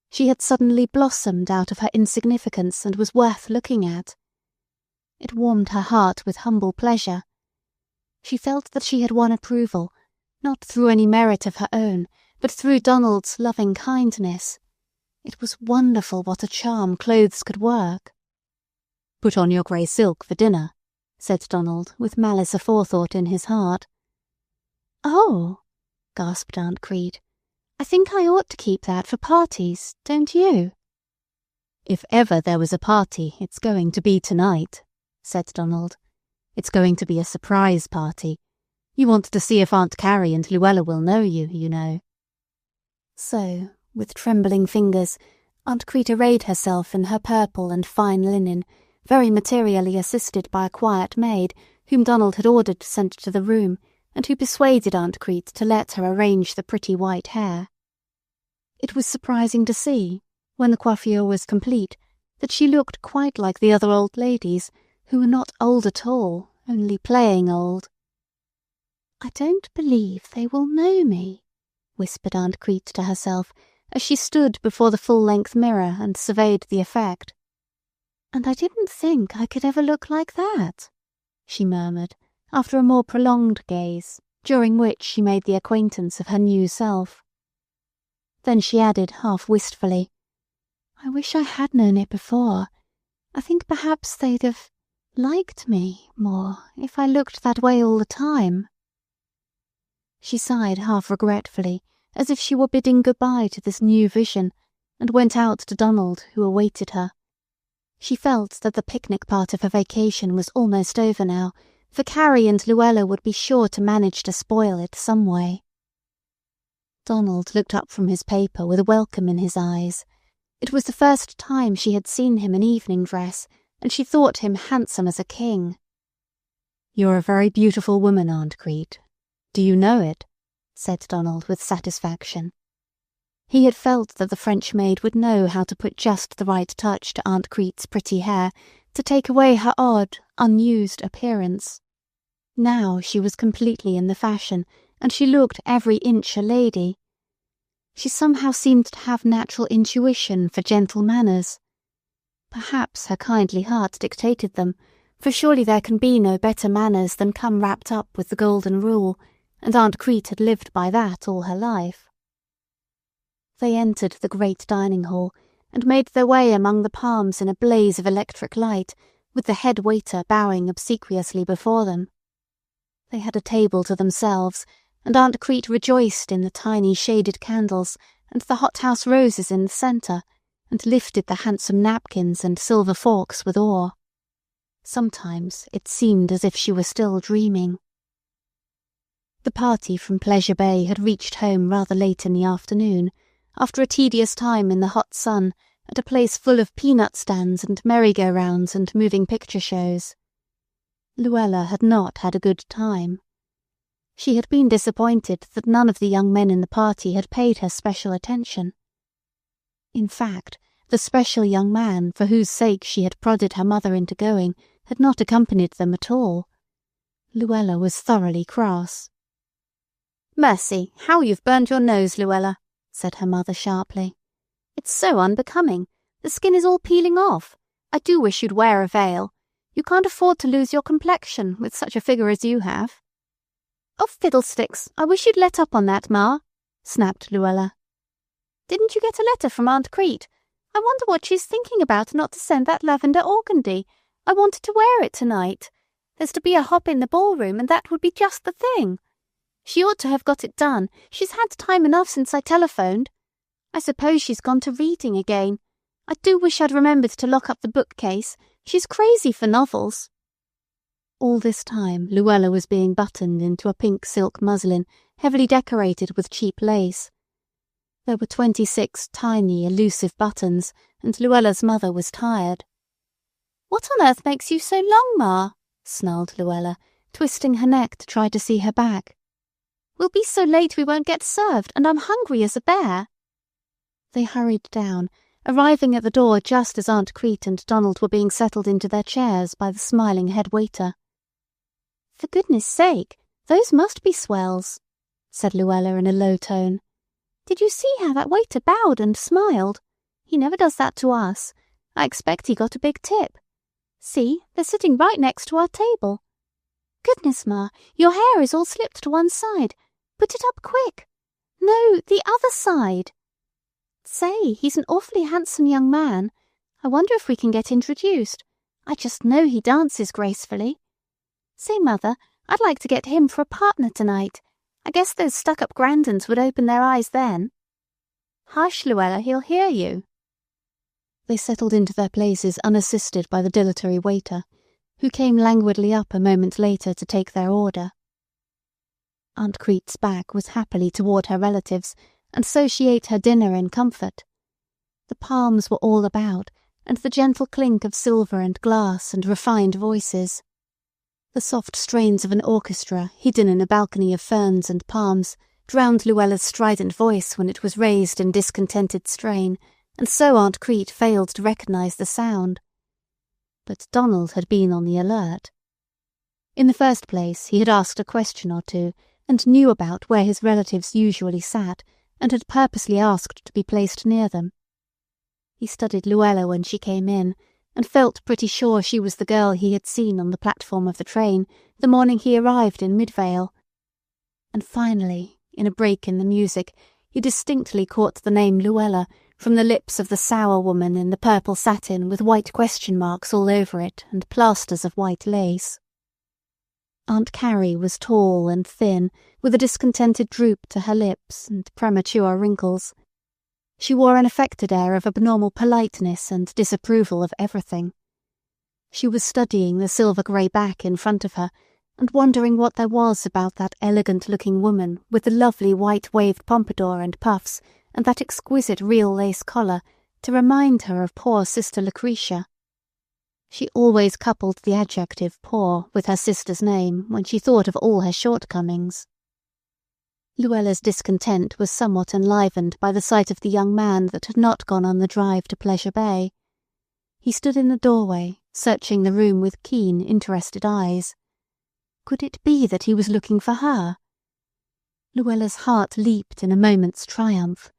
S1: She had suddenly blossomed out of her insignificance and was worth looking at. It warmed her heart with humble pleasure. She felt that she had won approval, not through any merit of her own, but through Donald's loving kindness. It was wonderful what a charm clothes could work. "Put on your grey silk for dinner," said Donald, with malice aforethought in his heart. "Oh," gasped Aunt Crete, "I think I ought to keep that for parties, don't you?" "If ever there was a party, it's going to be tonight," said Donald. "It's going to be a surprise party. You want to see if Aunt Carrie and Luella will know you, you know." So, with trembling fingers, Aunt Crete arrayed herself in her purple and fine linen, very materially assisted by a quiet maid whom Donald had ordered sent to the room, and who persuaded Aunt Crete to let her arrange the pretty white hair. It was surprising to see, when the coiffure was complete, that she looked quite like the other old ladies, who were not old at all, only playing old. "I don't believe they will know me," whispered Aunt Crete to herself, as she stood before the full-length mirror and surveyed the effect. "And I didn't think I could ever look like that," she murmured, after a more prolonged gaze, during which she made the acquaintance of her new self. Then she added half wistfully, "I wish I had known it before. I think perhaps they'd have liked me more if I looked that way all the time." She sighed half regretfully, as if she were bidding good-bye to this new vision, and went out to Donald, who awaited her. She felt that the picnic part of her vacation was almost over now, for Carrie and Luella would be sure to manage to spoil it some way. Donald looked up from his paper with a welcome in his eyes. It was the first time she had seen him in evening dress, and she thought him handsome as a king. "You're a very beautiful woman, Aunt Crete. Do you know it?" said Donald with satisfaction. He had felt that the French maid would know how to put just the right touch to Aunt Crete's pretty hair to take away her odd, unused appearance. Now she was completely in the fashion, and she looked every inch a lady. She somehow seemed to have natural intuition for gentle manners. Perhaps her kindly heart dictated them, for surely there can be no better manners than come wrapped up with the golden rule, and Aunt Crete had lived by that all her life. They entered the great dining hall, and made their way among the palms in a blaze of electric light, with the head waiter bowing obsequiously before them. They had a table to themselves, and Aunt Crete rejoiced in the tiny shaded candles and the hothouse roses in the centre, and lifted the handsome napkins and silver forks with awe. Sometimes it seemed as if she were still dreaming. The party from Pleasure Bay had reached home rather late in the afternoon, after a tedious time in the hot sun at a place full of peanut stands and merry-go-rounds and moving picture shows. Luella had not had a good time. She had been disappointed that none of the young men in the party had paid her special attention. In fact, the special young man for whose sake she had prodded her mother into going had not accompanied them at all. Luella was thoroughly cross.
S2: "Mercy, how you've burned your nose, Luella," said her mother sharply. "It's so unbecoming. The skin is all peeling off. I do wish you'd wear a veil. You can't afford to lose your complexion with such a figure as you have." "Oh, fiddlesticks! I wish you'd let up on that, Ma," snapped Luella. "Didn't you get a letter from Aunt Crete? I wonder what she's thinking about not to send that lavender organdy. I wanted to wear it tonight. There's to be a hop in the ballroom, and that would be just the thing. She ought to have got it done. She's had time enough since I telephoned. I suppose she's gone to reading again. I do wish I'd remembered to lock up the bookcase. She's crazy for novels."
S1: All this time Luella was being buttoned into a pink silk muslin heavily decorated with cheap lace. There were 26 tiny, elusive buttons, and Luella's mother was tired.
S2: "What on earth makes you so long, Ma?"
S1: snarled Luella, twisting her neck to try to see her back.
S2: "We'll be so late we won't get served, and I'm hungry as a bear."
S1: They hurried down, arriving at the door just as Aunt Crete and Donald were being settled into their chairs by the smiling head waiter.
S2: "For goodness sake, those must be swells," said Luella in a low tone. "Did you see how that waiter bowed and smiled? He never does that to us. I expect he got a big tip. See, they're sitting right next to our table. Goodness, Ma, your hair is all slipped to one side. Put it up quick. No, the other side. Say, he's an awfully handsome young man. I wonder if we can get introduced. I just know he dances gracefully. Say, Mother, I'd like to get him for a partner tonight. I guess those stuck-up Grandons would open their eyes then." "Hush, Luella, he'll hear you."
S1: They settled into their places unassisted by the dilatory waiter, who came languidly up a moment later to take their order. Aunt Crete's back was happily toward her relatives, and so she ate her dinner in comfort. The palms were all about, and the gentle clink of silver and glass and refined voices. The soft strains of an orchestra hidden in a balcony of ferns and palms drowned Luella's strident voice when it was raised in discontented strain, and so Aunt Crete failed to recognize the sound. But Donald had been on the alert. In the first place, he had asked a question or two, and knew about where his relatives usually sat, and had purposely asked to be placed near them. He studied Luella when she came in, and felt pretty sure she was the girl he had seen on the platform of the train the morning he arrived in Midvale. And finally, in a break in the music, he distinctly caught the name Luella from the lips of the sour woman in the purple satin with white question marks all over it and plasters of white lace. Aunt Carrie was tall and thin, with a discontented droop to her lips and premature wrinkles. She wore an affected air of abnormal politeness and disapproval of everything. She was studying the silver-grey back in front of her, and wondering what there was about that elegant-looking woman with the lovely white-waved pompadour and puffs and that exquisite real lace collar to remind her of poor sister Lucretia. She always coupled the adjective poor with her sister's name when she thought of all her shortcomings. Luella's discontent was somewhat enlivened by the sight of the young man that had not gone on the drive to Pleasure Bay. He stood in the doorway, searching the room with keen, interested eyes. Could it be that he was looking for her? Luella's heart leaped in a moment's triumph.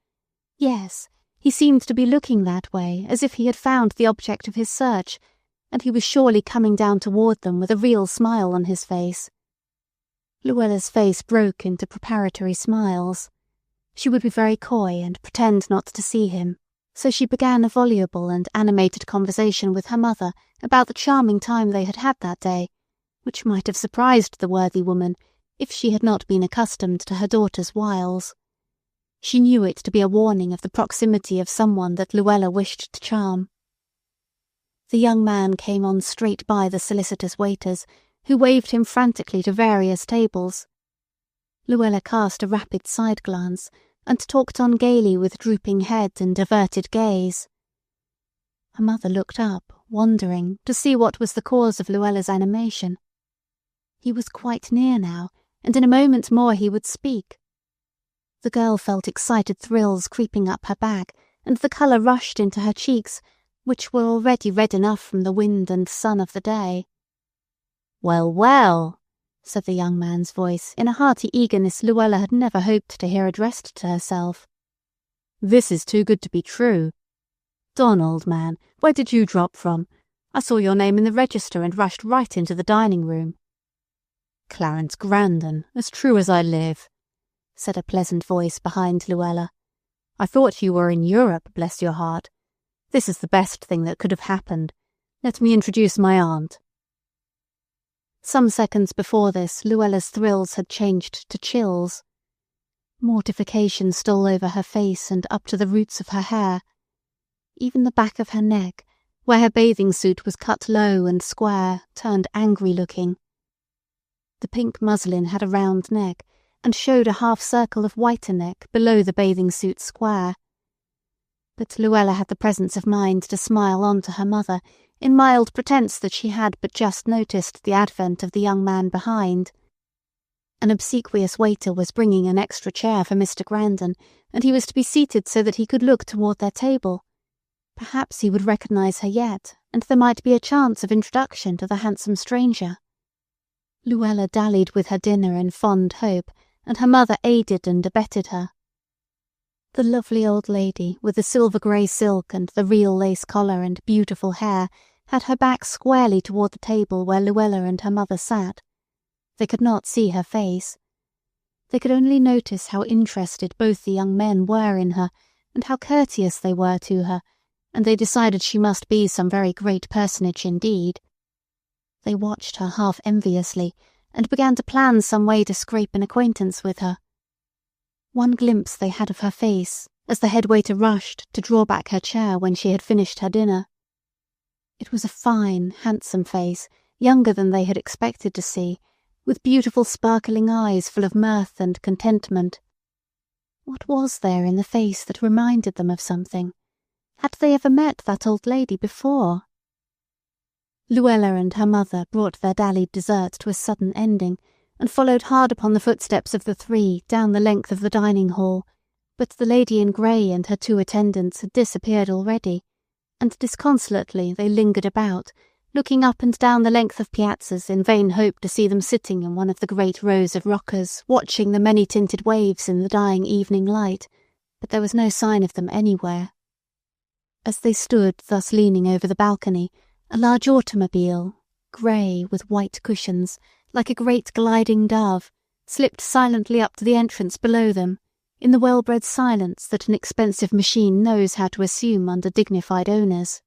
S1: Yes, he seemed to be looking that way, as if he had found the object of his search, and he was surely coming down toward them with a real smile on his face. Luella's face broke into preparatory smiles. She would be very coy and pretend not to see him, so she began a voluble and animated conversation with her mother about the charming time they had had that day, which might have surprised the worthy woman if she had not been accustomed to her daughter's wiles. She knew it to be a warning of the proximity of someone that Luella wished to charm. The young man came on straight by the solicitous waiters, who waved him frantically to various tables. Luella cast a rapid side glance, and talked on gaily with drooping head and averted gaze. Her mother looked up, wondering, to see what was the cause of Luella's animation. He was quite near now, and in a moment more he would speak. The girl felt excited thrills creeping up her back, and the colour rushed into her cheeks, which were already red enough from the wind and sun of the day. "Well, well," said the young man's voice in a hearty eagerness Luella had never hoped to hear addressed to herself. "This is too good to be true. Don, old man, where did you drop from? I saw your name in the register and rushed right into the dining room." "Clarence Grandon, as true as I live," said a pleasant voice behind Luella. "I thought you were in Europe, bless your heart. This is the best thing that could have happened. Let me introduce my aunt." Some seconds before this, Luella's thrills had changed to chills. Mortification stole over her face and up to the roots of her hair. Even the back of her neck, where her bathing suit was cut low and square, turned angry-looking. The pink muslin had a round neck, and showed a half-circle of whiter neck below the bathing suit square. But Luella had the presence of mind to smile on to her mother, in mild pretence that she had but just noticed the advent of the young man behind. An obsequious waiter was bringing an extra chair for Mr. Grandon, and he was to be seated so that he could look toward their table. Perhaps he would recognize her yet, and there might be a chance of introduction to the handsome stranger. Luella dallied with her dinner in fond hope, and her mother aided and abetted her. The lovely old lady, with the silver-grey silk and the real lace collar and beautiful hair, had her back squarely toward the table where Luella and her mother sat. They could not see her face. They could only notice how interested both the young men were in her, and how courteous they were to her, and they decided she must be some very great personage indeed. They watched her half enviously, and began to plan some way to scrape an acquaintance with her. One glimpse they had of her face, as the head waiter rushed to draw back her chair when she had finished her dinner. It was a fine, handsome face, younger than they had expected to see, with beautiful sparkling eyes full of mirth and contentment. What was there in the face that reminded them of something? Had they ever met that old lady before? Luella and her mother brought their dallied dessert to a sudden ending, and followed hard upon the footsteps of the three down the length of the dining hall, but the lady in grey and her two attendants had disappeared already, and disconsolately they lingered about, looking up and down the length of piazzas in vain hope to see them sitting in one of the great rows of rockers, watching the many-tinted waves in the dying evening light, but there was no sign of them anywhere. As they stood thus leaning over the balcony, a large automobile, grey with white cushions, like a great gliding dove, slipped silently up to the entrance below them, in the well-bred silence that an expensive machine knows how to assume under dignified owners.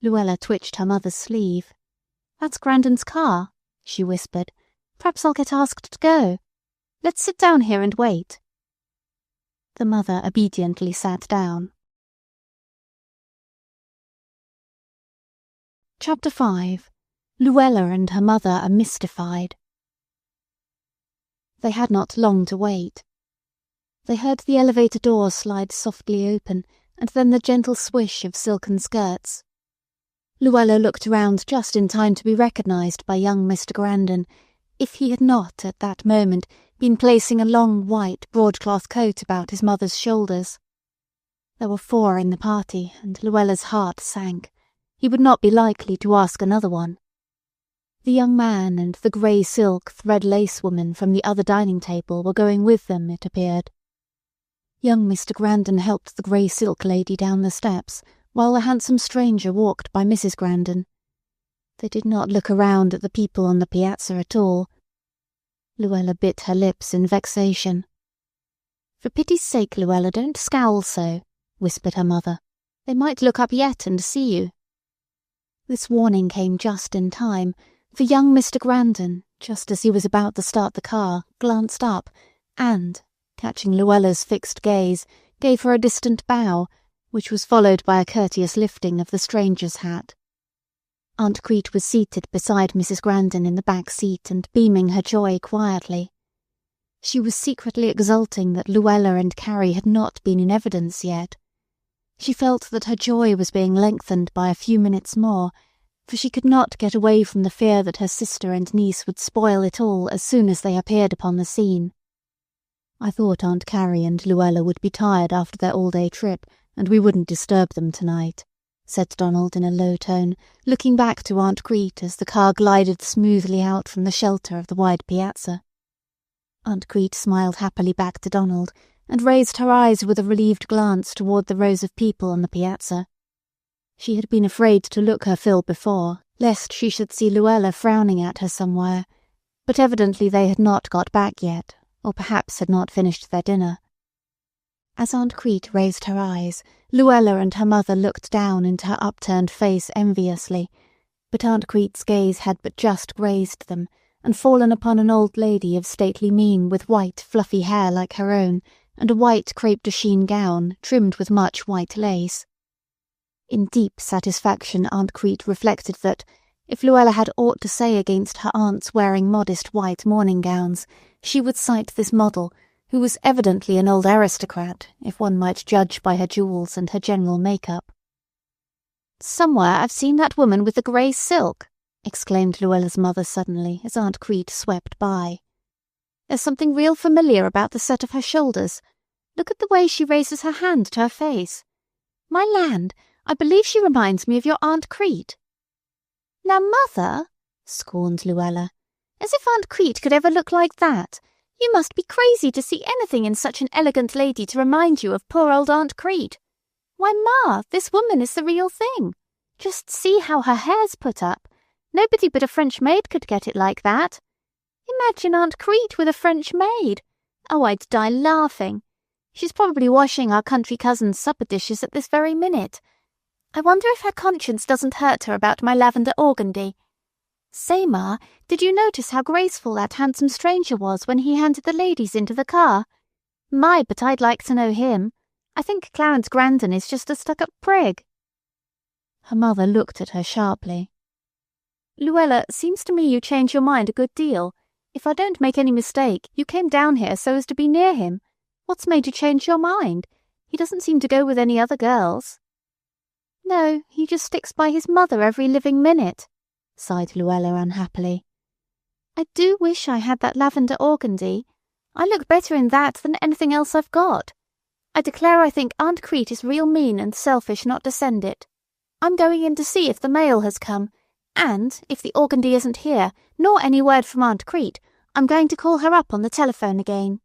S1: Luella twitched her mother's sleeve. "That's Grandon's car," she whispered. "Perhaps I'll get asked to go. Let's sit down here and wait." The mother obediently sat down. Chapter 5. Luella and her mother are mystified. They had not long to wait. They heard the elevator door slide softly open, and then the gentle swish of silken skirts. Luella looked round just in time to be recognized by young Mr. Grandon, if he had not, at that moment, been placing a long white broadcloth coat about his mother's shoulders. There were 4 in the party, and Luella's heart sank. He would not be likely to ask another one. The young man and the grey silk thread-lace woman from the other dining table were going with them, it appeared. Young Mr. Grandon helped the grey silk lady down the steps, while the handsome stranger walked by Mrs. Grandon. They did not look around at the people on the piazza at all. Luella bit her lips in vexation. "For pity's sake, Luella, don't scowl so," whispered her mother. "They might look up yet and see you." This warning came just in time, for young Mr. Grandon, just as he was about to start the car, glanced up and, catching Luella's fixed gaze, gave her a distant bow, which was followed by a courteous lifting of the stranger's hat. Aunt Crete was seated beside Mrs. Grandon in the back seat and beaming her joy quietly. She was secretly exulting that Luella and Carrie had not been in evidence yet. She felt that her joy was being lengthened by a few minutes more, for she could not get away from the fear that her sister and niece would spoil it all as soon as they appeared upon the scene. "I thought Aunt Carrie and Luella would be tired after their all-day trip, and we wouldn't disturb them tonight," said Donald in a low tone, looking back to Aunt Crete as the car glided smoothly out from the shelter of the wide piazza. Aunt Crete smiled happily back to Donald, and raised her eyes with a relieved glance toward the rows of people on the piazza. She had been afraid to look her fill before, lest she should see Luella frowning at her somewhere, but evidently they had not got back yet, or perhaps had not finished their dinner. As Aunt Crete raised her eyes, Luella and her mother looked down into her upturned face enviously, but Aunt Crete's gaze had but just grazed them, and fallen upon an old lady of stately mien with white, fluffy hair like her own, and a white crêpe-de-chine gown trimmed with much white lace. In deep satisfaction Aunt Crete reflected that, if Luella had aught to say against her aunt's wearing modest white morning gowns, she would cite this model, who was evidently an old aristocrat, if one might judge by her jewels and her general make-up.
S2: "Somewhere I've seen that woman with the grey silk," exclaimed Luella's mother suddenly as Aunt Crete swept by. "There's something real familiar about the set of her shoulders. Look at the way she raises her hand to her face. My land, I believe she reminds me of your Aunt Crete." "Now, Mother," scorned Luella, "as if Aunt Crete could ever look like that. You must be crazy to see anything in such an elegant lady to remind you of poor old Aunt Crete. Why, Ma, this woman is the real thing. Just see how her hair's put up. Nobody but a French maid could get it like that. Imagine Aunt Crete with a French maid. Oh, I'd die laughing. She's probably washing our country cousin's supper dishes at this very minute. I wonder if her conscience doesn't hurt her about my lavender organdy. Say, Ma, did you notice how graceful that handsome stranger was when he handed the ladies into the car? My, but I'd like to know him. I think Clarence Grandon is just a stuck-up prig."
S1: Her mother looked at her sharply.
S2: "Luella, seems to me you change your mind a good deal. If I don't make any mistake, you came down here so as to be near him. What's made you change your mind? He doesn't seem to go with any other girls." "No, he just sticks by his mother every living minute," sighed Luella unhappily. "I do wish I had that lavender organdy. I look better in that than anything else I've got. I declare I think Aunt Crete is real mean and selfish not to send it. I'm going in to see if the mail has come, and if the organdy isn't here, nor any word from Aunt Crete, I'm going to call her up on the telephone again."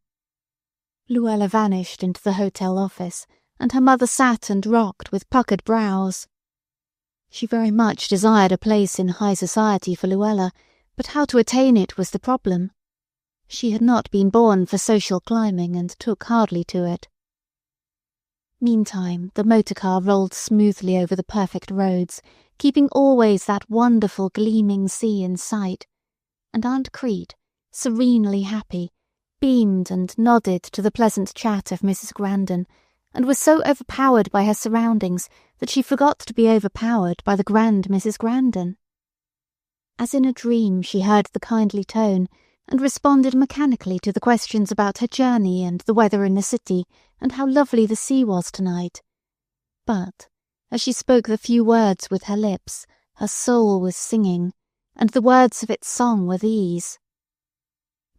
S1: Luella vanished into the hotel office, and her mother sat and rocked with puckered brows. She very much desired a place in high society for Luella, but how to attain it was the problem. She had not been born for social climbing and took hardly to it. Meantime, the motor-car rolled smoothly over the perfect roads, keeping always that wonderful gleaming sea in sight, and Aunt Crete, serenely happy, beamed and nodded to the pleasant chat of Mrs. Grandon, and was so overpowered by her surroundings that she forgot to be overpowered by the grand Mrs. Grandon. As in a dream she heard the kindly tone, and responded mechanically to the questions about her journey and the weather in the city, and how lovely the sea was tonight. But, as she spoke the few words with her lips, her soul was singing, and the words of its song were these: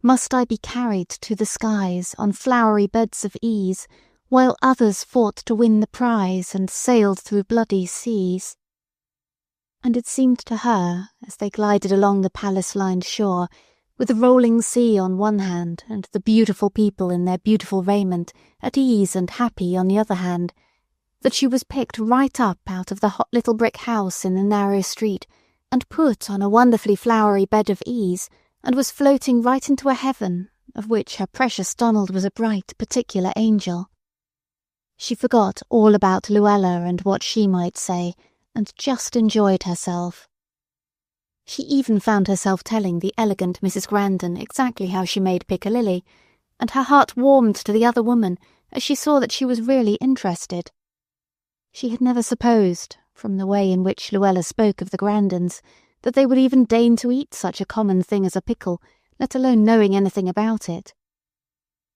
S1: "Must I be carried to the skies on flowery beds of ease, while others fought to win the prize and sailed through bloody seas?" And it seemed to her, as they glided along the palace-lined shore, with the rolling sea on one hand and the beautiful people in their beautiful raiment at ease and happy on the other hand, that she was picked right up out of the hot little brick house in the narrow street and put on a wonderfully flowery bed of ease, and was floating right into a heaven of which her precious Donald was a bright particular angel. She forgot all about Luella and what she might say, and just enjoyed herself. She even found herself telling the elegant Mrs. Grandon exactly how she made piccalilli, and her heart warmed to the other woman as she saw that she was really interested. She had never supposed, from the way in which Luella spoke of the Grandons, that they would even deign to eat such a common thing as a pickle, let alone knowing anything about it.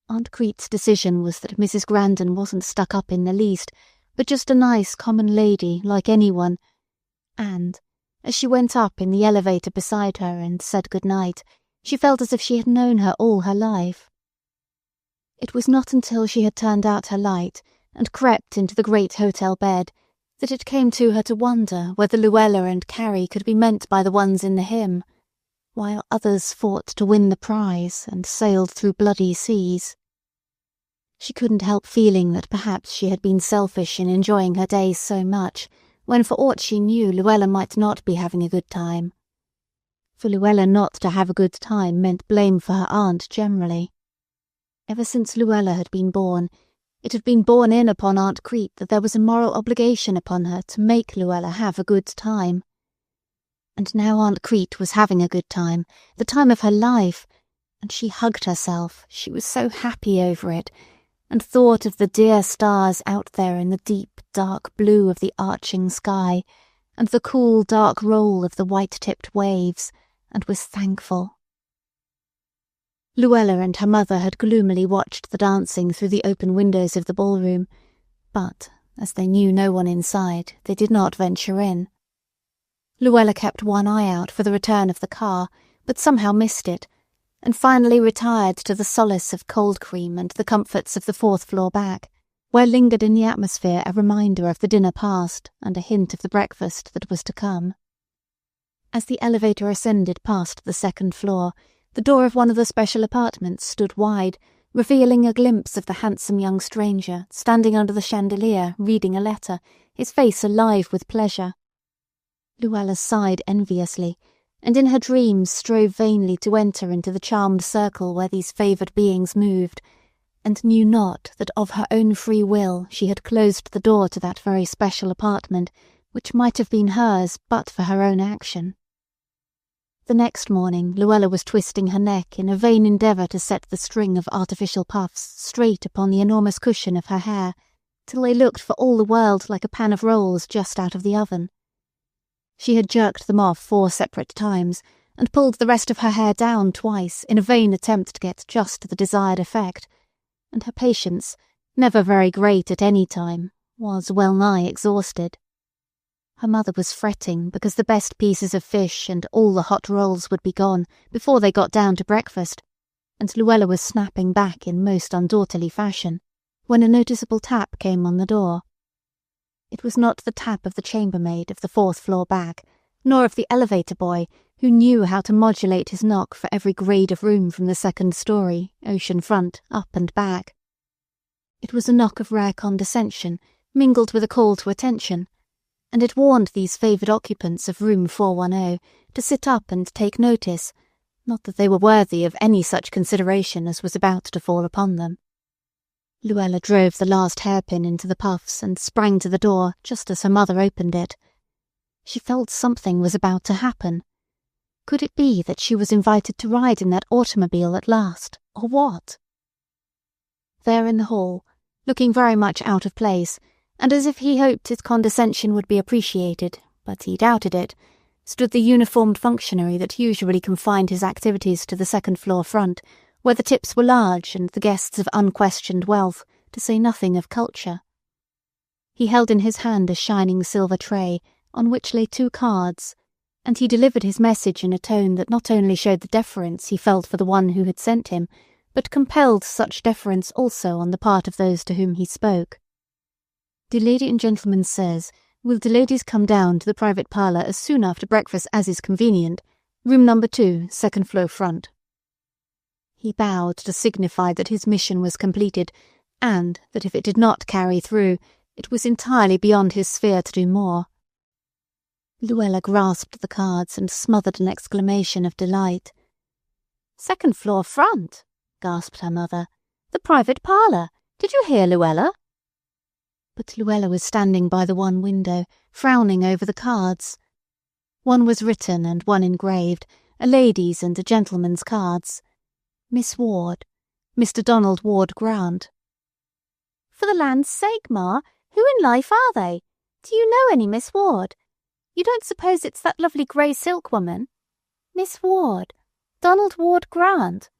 S1: Aunt Crete's decision was that Mrs. Grandon wasn't stuck up in the least, but just a nice common lady like anyone, and, as she went up in the elevator beside her and said good night, she felt as if she had known her all her life. It was not until she had turned out her light and crept into the great hotel bed that it came to her to wonder whether Luella and Carrie could be meant by the ones in the hymn, while others fought to win the prize and sailed through bloody seas. She couldn't help feeling that perhaps she had been selfish in enjoying her days so much, when for aught she knew Luella might not be having a good time. For Luella not to have a good time meant blame for her aunt generally. Ever since Luella had been born, it had been borne in upon Aunt Crete that there was a moral obligation upon her to make Luella have a good time. And now Aunt Crete was having a good time, the time of her life, and she hugged herself, she was so happy over it, and thought of the dear stars out there in the deep, dark blue of the arching sky, and the cool, dark roll of the white-tipped waves, and was thankful. Luella and her mother had gloomily watched the dancing through the open windows of the ballroom, but, as they knew no one inside, they did not venture in. Luella kept one eye out for the return of the car, but somehow missed it, and finally retired to the solace of cold cream and the comforts of the 4th floor back, where lingered in the atmosphere a reminder of the dinner past and a hint of the breakfast that was to come. As the elevator ascended past the 2nd floor, the door of one of the special apartments stood wide, revealing a glimpse of the handsome young stranger standing under the chandelier reading a letter, his face alive with pleasure. Luella sighed enviously, and in her dreams strove vainly to enter into the charmed circle where these favoured beings moved, and knew not that of her own free will she had closed the door to that very special apartment, which might have been hers but for her own action. The next morning Luella was twisting her neck in a vain endeavour to set the string of artificial puffs straight upon the enormous cushion of her hair, till they looked for all the world like a pan of rolls just out of the oven. She had jerked them off 4 separate times, and pulled the rest of her hair down twice in a vain attempt to get just the desired effect, and her patience, never very great at any time, was well nigh exhausted. Her mother was fretting because the best pieces of fish and all the hot rolls would be gone before they got down to breakfast, and Luella was snapping back in most undaughterly fashion, when a noticeable tap came on the door. It was not the tap of the chambermaid of the 4th floor back, nor of the elevator boy, who knew how to modulate his knock for every grade of room from the 2nd story, ocean front, up and back. It was a knock of rare condescension, mingled with a call to attention, and it warned these favoured occupants of room 410 to sit up and take notice, not that they were worthy of any such consideration as was about to fall upon them. Luella drove the last hairpin into the puffs and sprang to the door just as her mother opened it. She felt something was about to happen. Could it be that she was invited to ride in that automobile at last, or what? There in the hall, looking very much out of place, and as if he hoped his condescension would be appreciated, but he doubted it, stood the uniformed functionary that usually confined his activities to the 2nd floor front, where the tips were large and the guests of unquestioned wealth, to say nothing of culture. He held in his hand a shining silver tray, on which lay 2 cards, and he delivered his message in a tone that not only showed the deference he felt for the one who had sent him, but compelled such deference also on the part of those to whom he spoke. "The lady and gentleman says, will the ladies come down to the private parlour as soon after breakfast as is convenient, room number 2, 2nd floor front." He bowed to signify that his mission was completed, and that if it did not carry through, it was entirely beyond his sphere to do more. Luella grasped the cards and smothered an exclamation of delight. "2nd floor front!" gasped her mother. "The private parlour! Did you hear, Luella?" But Luella was standing by the one window, frowning over the cards. One was written and one engraved, a lady's and a gentleman's cards. Miss Ward, Mr. Donald Ward Grant.
S2: For the land's sake, Ma, who in life are they? Do you know any Miss Ward? You don't suppose it's that lovely grey silk woman? Miss Ward, Donald Ward Grant.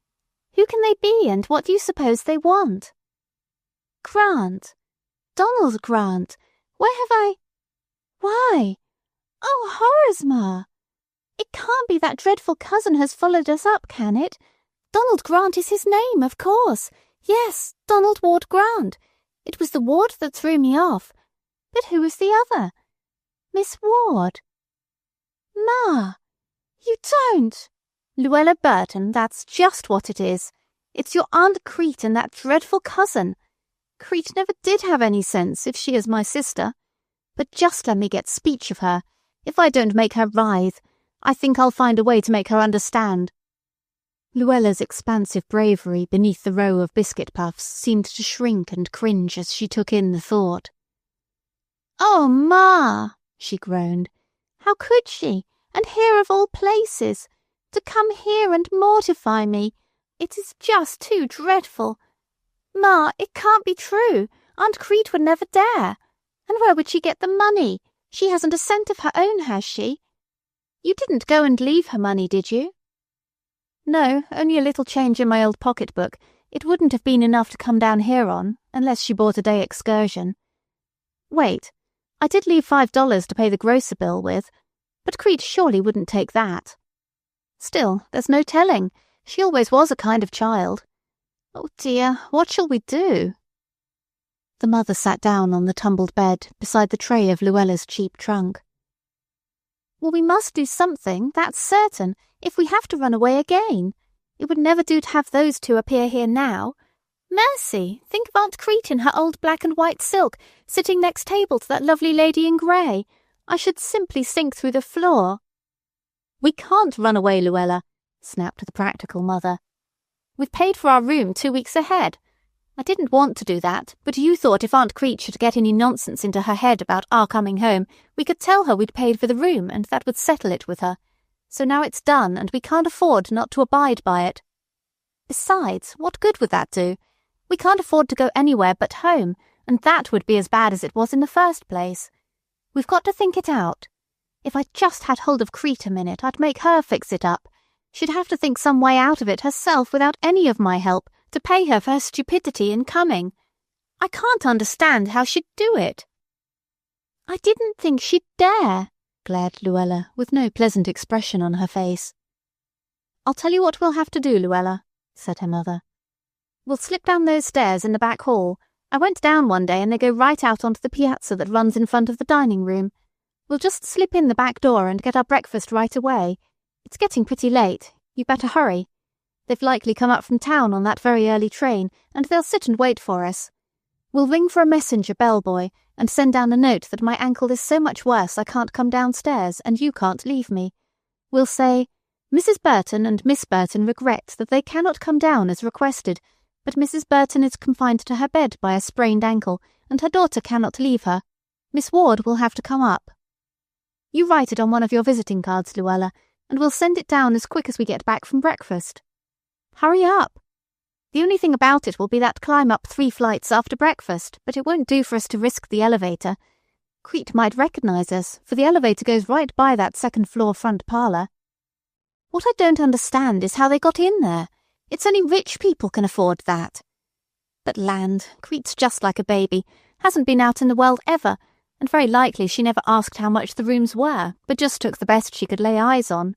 S2: Who can they be, and what do you suppose they want? Grant. Donald Grant. Where have I... Why? Oh, horrors, Ma! It can't be that dreadful cousin has followed us up, can it? Donald Grant is his name, of course. Yes, Donald Ward Grant. It was the Ward that threw me off. But who was the other? Miss Ward. Ma! You don't! Luella Burton, that's just what it is. It's your Aunt Crete and that dreadful cousin. Crete never did have any sense, if she is my sister. But just let me get speech of her. If I don't make her writhe, I think I'll find a way to make her understand.
S1: Luella's expansive bravery beneath the row of biscuit puffs seemed to shrink and cringe as she took in the thought.
S2: Oh, Ma! She groaned. How could she? And here of all places! To come here and mortify me! It is just too dreadful. Ma, it can't be true. Aunt Crete would never dare. And where would she get the money? She hasn't a cent of her own, has she? You didn't go and leave her money, did you?
S1: No, only a little change in my old pocketbook. It wouldn't have been enough to come down here on, unless she bought a day excursion. Wait, I did leave $5 to pay the grocer bill with, but Crete surely wouldn't take that. Still, there's no telling. She always was a kind of child. Oh dear, what shall we do? The mother sat down on the tumbled bed beside the tray of Luella's cheap trunk.
S2: Well, we must do something, that's certain, if we have to run away again. It would never do to have those two appear here now. Mercy, think of Aunt Crete in her old black and white silk, sitting next table to that lovely lady in grey. I should simply sink through the floor.
S1: We can't run away, Luella, snapped the practical mother. We've paid for our room 2 weeks ahead. I didn't want to do that, but you thought if Aunt Crete should get any nonsense into her head about our coming home, we could tell her we'd paid for the room, and that would settle it with her. So now it's done, and we can't afford not to abide by it. Besides, what good would that do? We can't afford to go anywhere but home, and that would be as bad as it was in the first place. We've got to think it out. If I just had hold of Crete a minute, I'd make her fix it up. She'd have to think some way out of it herself without any of my help, to pay her for her stupidity in coming. I can't understand how she'd do it.
S2: I didn't think she'd dare,
S1: glared Luella, with no pleasant expression on her face. I'll tell you what we'll have to do, Luella, said her mother. We'll slip down those stairs in the back hall. I went down one day and they go right out onto the piazza that runs in front of the dining room. We'll just slip in the back door and get our breakfast right away. It's getting pretty late. You better hurry. They've likely come up from town on that very early train, and they'll sit and wait for us. We'll ring for a messenger bellboy and send down a note that my ankle is so much worse I can't come downstairs and you can't leave me. We'll say, Mrs. Burton and Miss Burton regret that they cannot come down as requested, but Mrs. Burton is confined to her bed by a sprained ankle, and her daughter cannot leave her. Miss Ward will have to come up. You write it on one of your visiting cards, Luella, and we'll send it down as quick as we get back from breakfast. Hurry up. The only thing about it will be that climb up 3 flights after breakfast, but it won't do for us to risk the elevator. Crete might recognize us, for the elevator goes right by that second-floor front parlour. What I don't understand is how they got in there. It's only rich people can afford that. But land, Crete's just like a baby, hasn't been out in the world ever, and very likely she never asked how much the rooms were, but just took the best she could lay eyes on.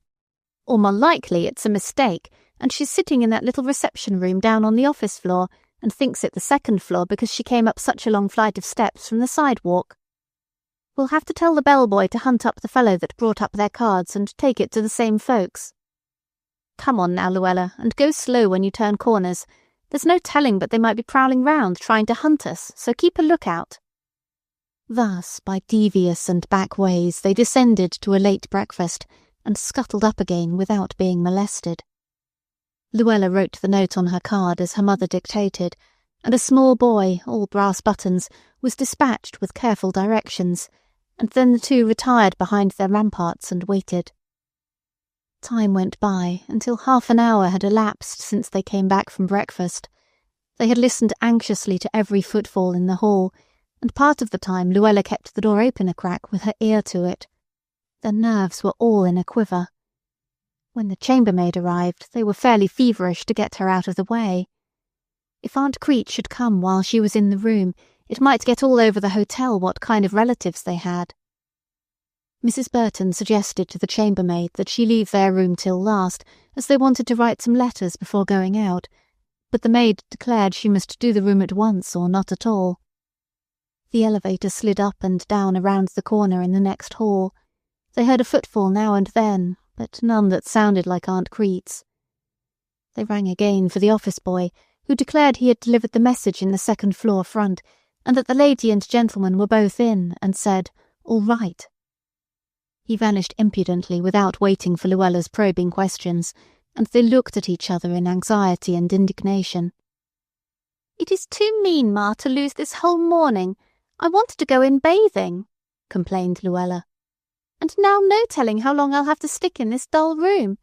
S1: Or more likely it's a mistake, and she's sitting in that little reception room down on the office floor, and thinks it the second floor because she came up such a long flight of steps from the sidewalk. We'll have to tell the bellboy to hunt up the fellow that brought up their cards and take it to the same folks. Come on now, Luella, and go slow when you turn corners. There's no telling but they might be prowling round trying to hunt us, so keep a lookout. Thus, by devious and back ways, they descended to a late breakfast and scuttled up again without being molested. Luella wrote the note on her card as her mother dictated, and a small boy, all brass buttons, was dispatched with careful directions, and then the two retired behind their ramparts and waited. Time went by until half an hour had elapsed since they came back from breakfast. They had listened anxiously to every footfall in the hall, and part of the time Luella kept the door open a crack with her ear to it. Their nerves were all in a quiver. When the chambermaid arrived, they were fairly feverish to get her out of the way. If Aunt Crete should come while she was in the room, it might get all over the hotel what kind of relatives they had. Mrs. Burton suggested to the chambermaid that she leave their room till last, as they wanted to write some letters before going out, but the maid declared she must do the room at once or not at all. The elevator slid up and down around the corner in the next hall. They heard a footfall now and then, but none that sounded like Aunt Crete's. They rang again for the office boy, who declared he had delivered the message in the second-floor front, and that the lady and gentleman were both in, and said, "All right." He vanished impudently without waiting for Luella's probing questions, and they looked at each other in anxiety and indignation.
S2: "It is too mean, Ma, to lose this whole morning. I wanted to go in bathing," complained Luella. "And now no telling how long I'll have to stick in this dull room.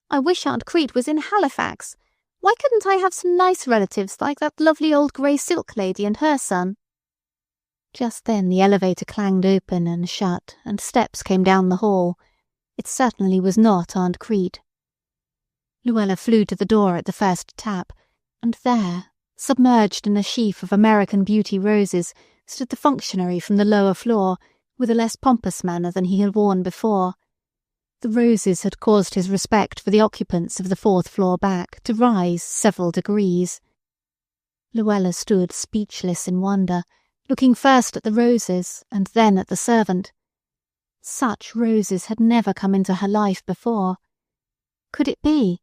S2: I wish Aunt Crete was in Halifax. Why couldn't I have some nice relatives like that lovely old grey silk lady and her son?"
S1: Just then the elevator clanged open and shut, and steps came down the hall. It certainly was not Aunt Crete. Luella flew to the door at the first tap, and there, submerged in a sheaf of American Beauty roses, stood the functionary from the lower floor, with a less pompous manner than he had worn before. The roses had caused his respect for the occupants of the fourth floor back to rise several degrees. Luella stood speechless in wonder, looking first at the roses and then at the servant. Such roses had never come into her life before. Could it be?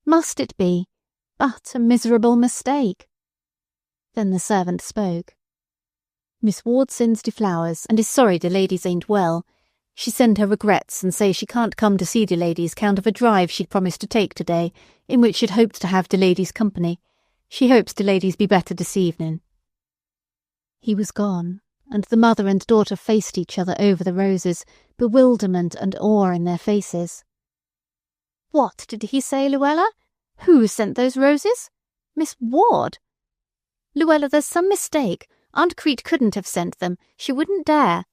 S1: Must it be? But a miserable mistake. Then the servant spoke. "Miss Ward sends de flowers, and is sorry de ladies ain't well. She send her regrets and say she can't come to see de ladies count of a drive she'd promised to take today, in which she'd hoped to have de ladies' company. She hopes de ladies be better this evening." He was gone, and the mother and daughter faced each other over the roses, bewilderment and awe in their faces.
S2: "What did he say, Luella? Who sent those roses? Miss Ward? Luella, there's some mistake. Aunt Crete couldn't have sent them. She wouldn't dare.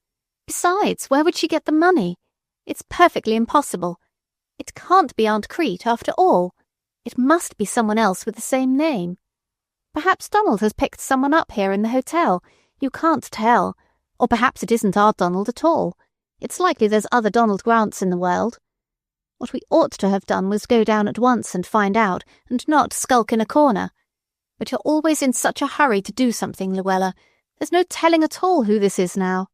S2: Besides, where would she get the money? It's perfectly impossible. It can't be Aunt Crete, after all. It must be someone else with the same name. Perhaps Donald has picked someone up here in the hotel. You can't tell. Or perhaps it isn't our Donald at all. It's likely there's other Donald Grants in the world. What we ought to have done was go down at once and find out, and not skulk in a corner. But you're always in such a hurry to do something, Luella. There's no telling at all who this is now.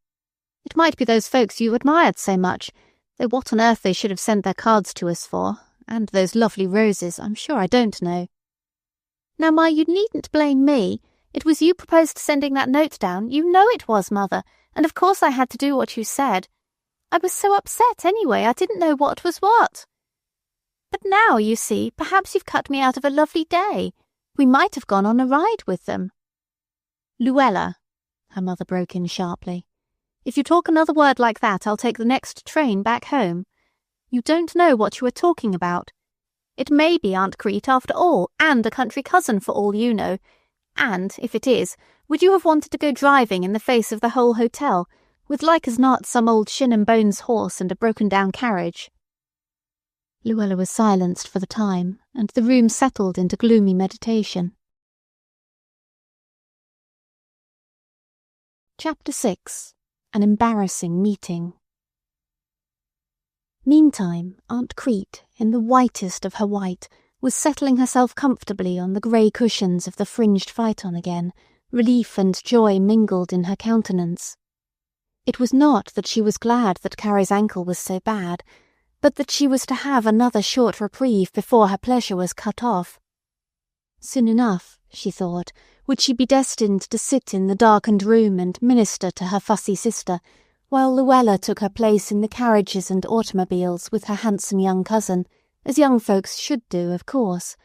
S2: It might be those folks you admired so much, though what on earth they should have sent their cards to us for, and those lovely roses, I'm sure I don't know. Now, Ma, you needn't blame me. It was you proposed sending that note down. You know it was, Mother, and of course I had to do what you said. I was so upset anyway, I didn't know what was what. But now, you see, perhaps you've cut me out of a lovely day. We might have gone on a ride with them." "Luella," her mother broke in sharply, "if you talk another word like that, I'll take the next train back home. You don't know what you are talking about. It may be Aunt Crete after all, and a country cousin for all you know. And, if it is, would you have wanted to go driving in the face of the whole hotel, with like as not some old shin-and-bones horse and a broken-down carriage?" Luella was silenced for the time, and the room settled into gloomy meditation. Chapter 6. An Embarrassing Meeting. Meantime, Aunt Crete, in the whitest of her white, was settling herself comfortably on the grey cushions of the fringed phaeton again, relief and joy mingled in her countenance. It was not that she was glad that Carrie's ankle was so bad, but that she was to have another short reprieve before her pleasure was cut off. Soon enough, she thought, would she be destined to sit in the darkened room and minister to her fussy sister, while Luella took her place in the carriages and automobiles with her handsome young cousin, as young folks should do, of course.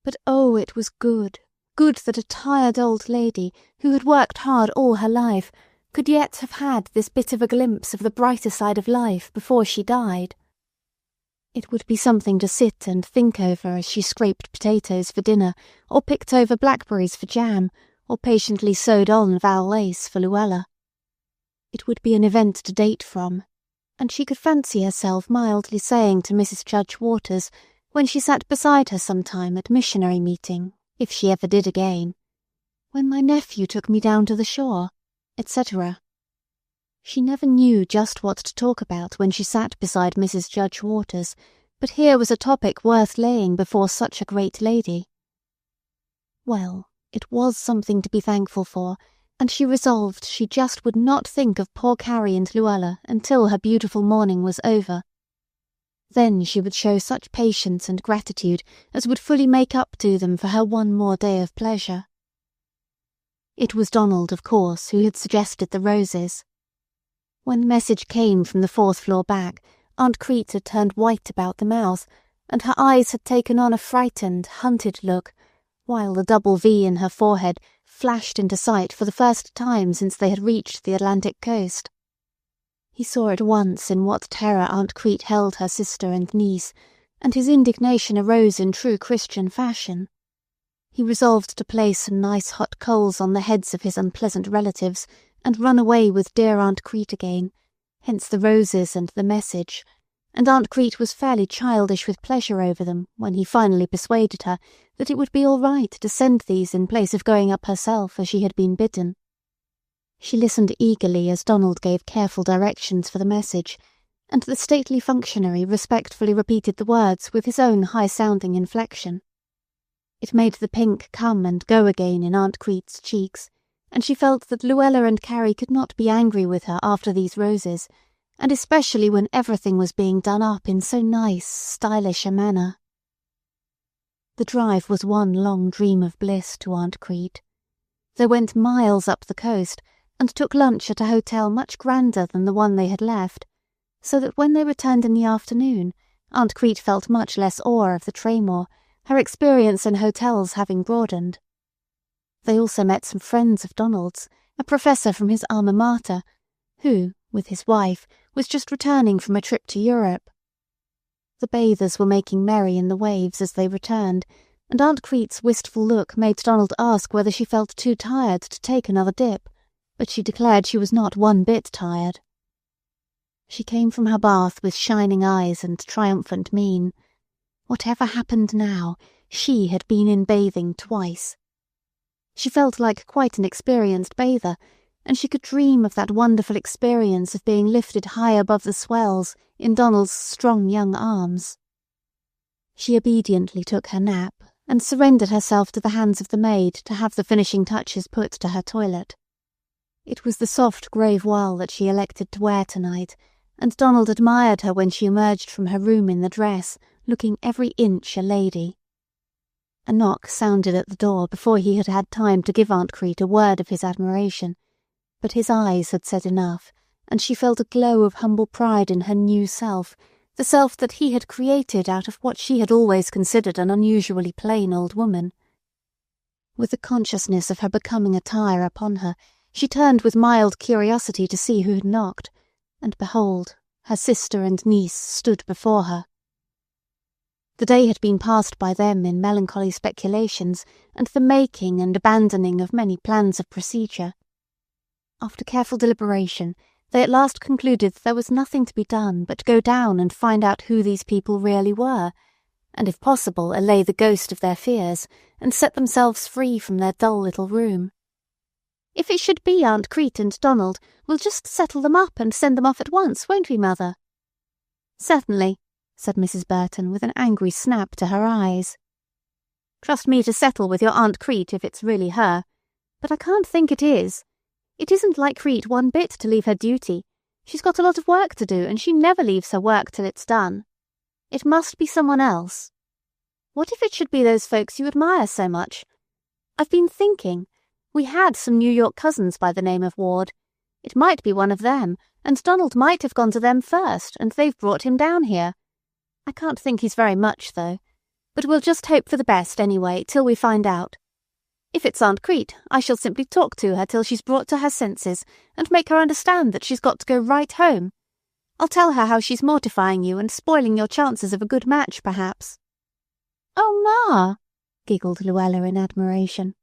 S2: But oh, it was good that a tired old lady, who had worked hard all her life,
S1: could yet have had this bit of a glimpse of the brighter side of life before she died. It would be something to sit and think over as she scraped potatoes for dinner, or picked over blackberries for jam, or patiently sewed on val lace for Luella. It would be an event to date from, and she could fancy herself mildly saying to Mrs. Judge Waters, when she sat beside her sometime at missionary meeting, if she ever did again, "When my nephew took me down to the shore," etc. She never knew just what to talk about when she sat beside Mrs. Judge Waters, but here was a topic worth laying before such a great lady. Well, it was something to be thankful for, and she resolved she just would not think of poor Carrie and Luella until her beautiful morning was over. Then she would show such patience and gratitude as would fully make up to them for her one more day of pleasure. It was Donald, of course, who had suggested the roses. When the message came from the fourth floor back, Aunt Crete had turned white about the mouth, and her eyes had taken on a frightened, hunted look, while the double V in her forehead flashed into sight for the first time since they had reached the Atlantic coast. He saw at once in what terror Aunt Crete held her sister and niece, and his indignation arose in true Christian fashion. He resolved to place some nice hot coals on the heads of his unpleasant relatives, and run away with dear Aunt Crete again, hence the roses and the message, and Aunt Crete was fairly childish with pleasure over them when he finally persuaded her that it would be all right to send these in place of going up herself as she had been bidden. She listened eagerly as Donald gave careful directions for the message, and the stately functionary respectfully repeated the words with his own high-sounding inflection. It made the pink come and go again in Aunt Crete's cheeks, and she felt that Luella and Carrie could not be angry with her after these roses, and especially when everything was being done up in so nice, stylish a manner. The drive was one long dream of bliss to Aunt Crete. They went miles up the coast, and took lunch at a hotel much grander than the one they had left, so that when they returned in the afternoon, Aunt Crete felt much less awe of the Traymore, her experience in hotels having broadened. They also met some friends of Donald's, a professor from his alma mater, who, with his wife, was just returning from a trip to Europe. The bathers were making merry in the waves as they returned, and Aunt Crete's wistful look made Donald ask whether she felt too tired to take another dip, but she declared she was not one bit tired. She came from her bath with shining eyes and triumphant mien. Whatever happened now, she had been in bathing twice. She felt like quite an experienced bather, and she could dream of that wonderful experience of being lifted high above the swells in Donald's strong young arms. She obediently took her nap, and surrendered herself to the hands of the maid to have the finishing touches put to her toilet. It was the soft grey voile that she elected to wear tonight, and Donald admired her when she emerged from her room in the dress, looking every inch a lady. A knock sounded at the door before he had had time to give Aunt Crete a word of his admiration, but his eyes had said enough, and she felt a glow of humble pride in her new self, the self that he had created out of what she had always considered an unusually plain old woman. With the consciousness of her becoming attire upon her, she turned with mild curiosity to see who had knocked, and behold, her sister and niece stood before her. The day had been passed by them in melancholy speculations and the making and abandoning of many plans of procedure. After careful deliberation, they at last concluded that there was nothing to be done but go down and find out who these people really were, and if possible allay the ghost of their fears, and set themselves free from their dull little room.
S2: "If it should be Aunt Crete and Donald, we'll just settle them up and send them off at once, won't we, Mother?"
S1: "Certainly," said Mrs. Burton with an angry snap to her eyes.
S2: "Trust me to settle with your Aunt Crete if it's really her. But I can't think it is. It isn't like Crete one bit to leave her duty. She's got a lot of work to do, and she never leaves her work till it's done. It must be someone else. What if it should be those folks you admire so much? I've been thinking. We had some New York cousins by the name of Ward. It might be one of them, and Donald might have gone to them first, and they've brought him down here. I can't think he's very much, though. But we'll just hope for the best, anyway, till we find out.
S1: If it's Aunt Crete, I shall simply talk to her till she's brought to her senses and make her understand that she's got to go right home. I'll tell her how she's mortifying you and spoiling your chances of a good match, perhaps."
S2: "Oh, Ma!"
S1: giggled Luella in admiration.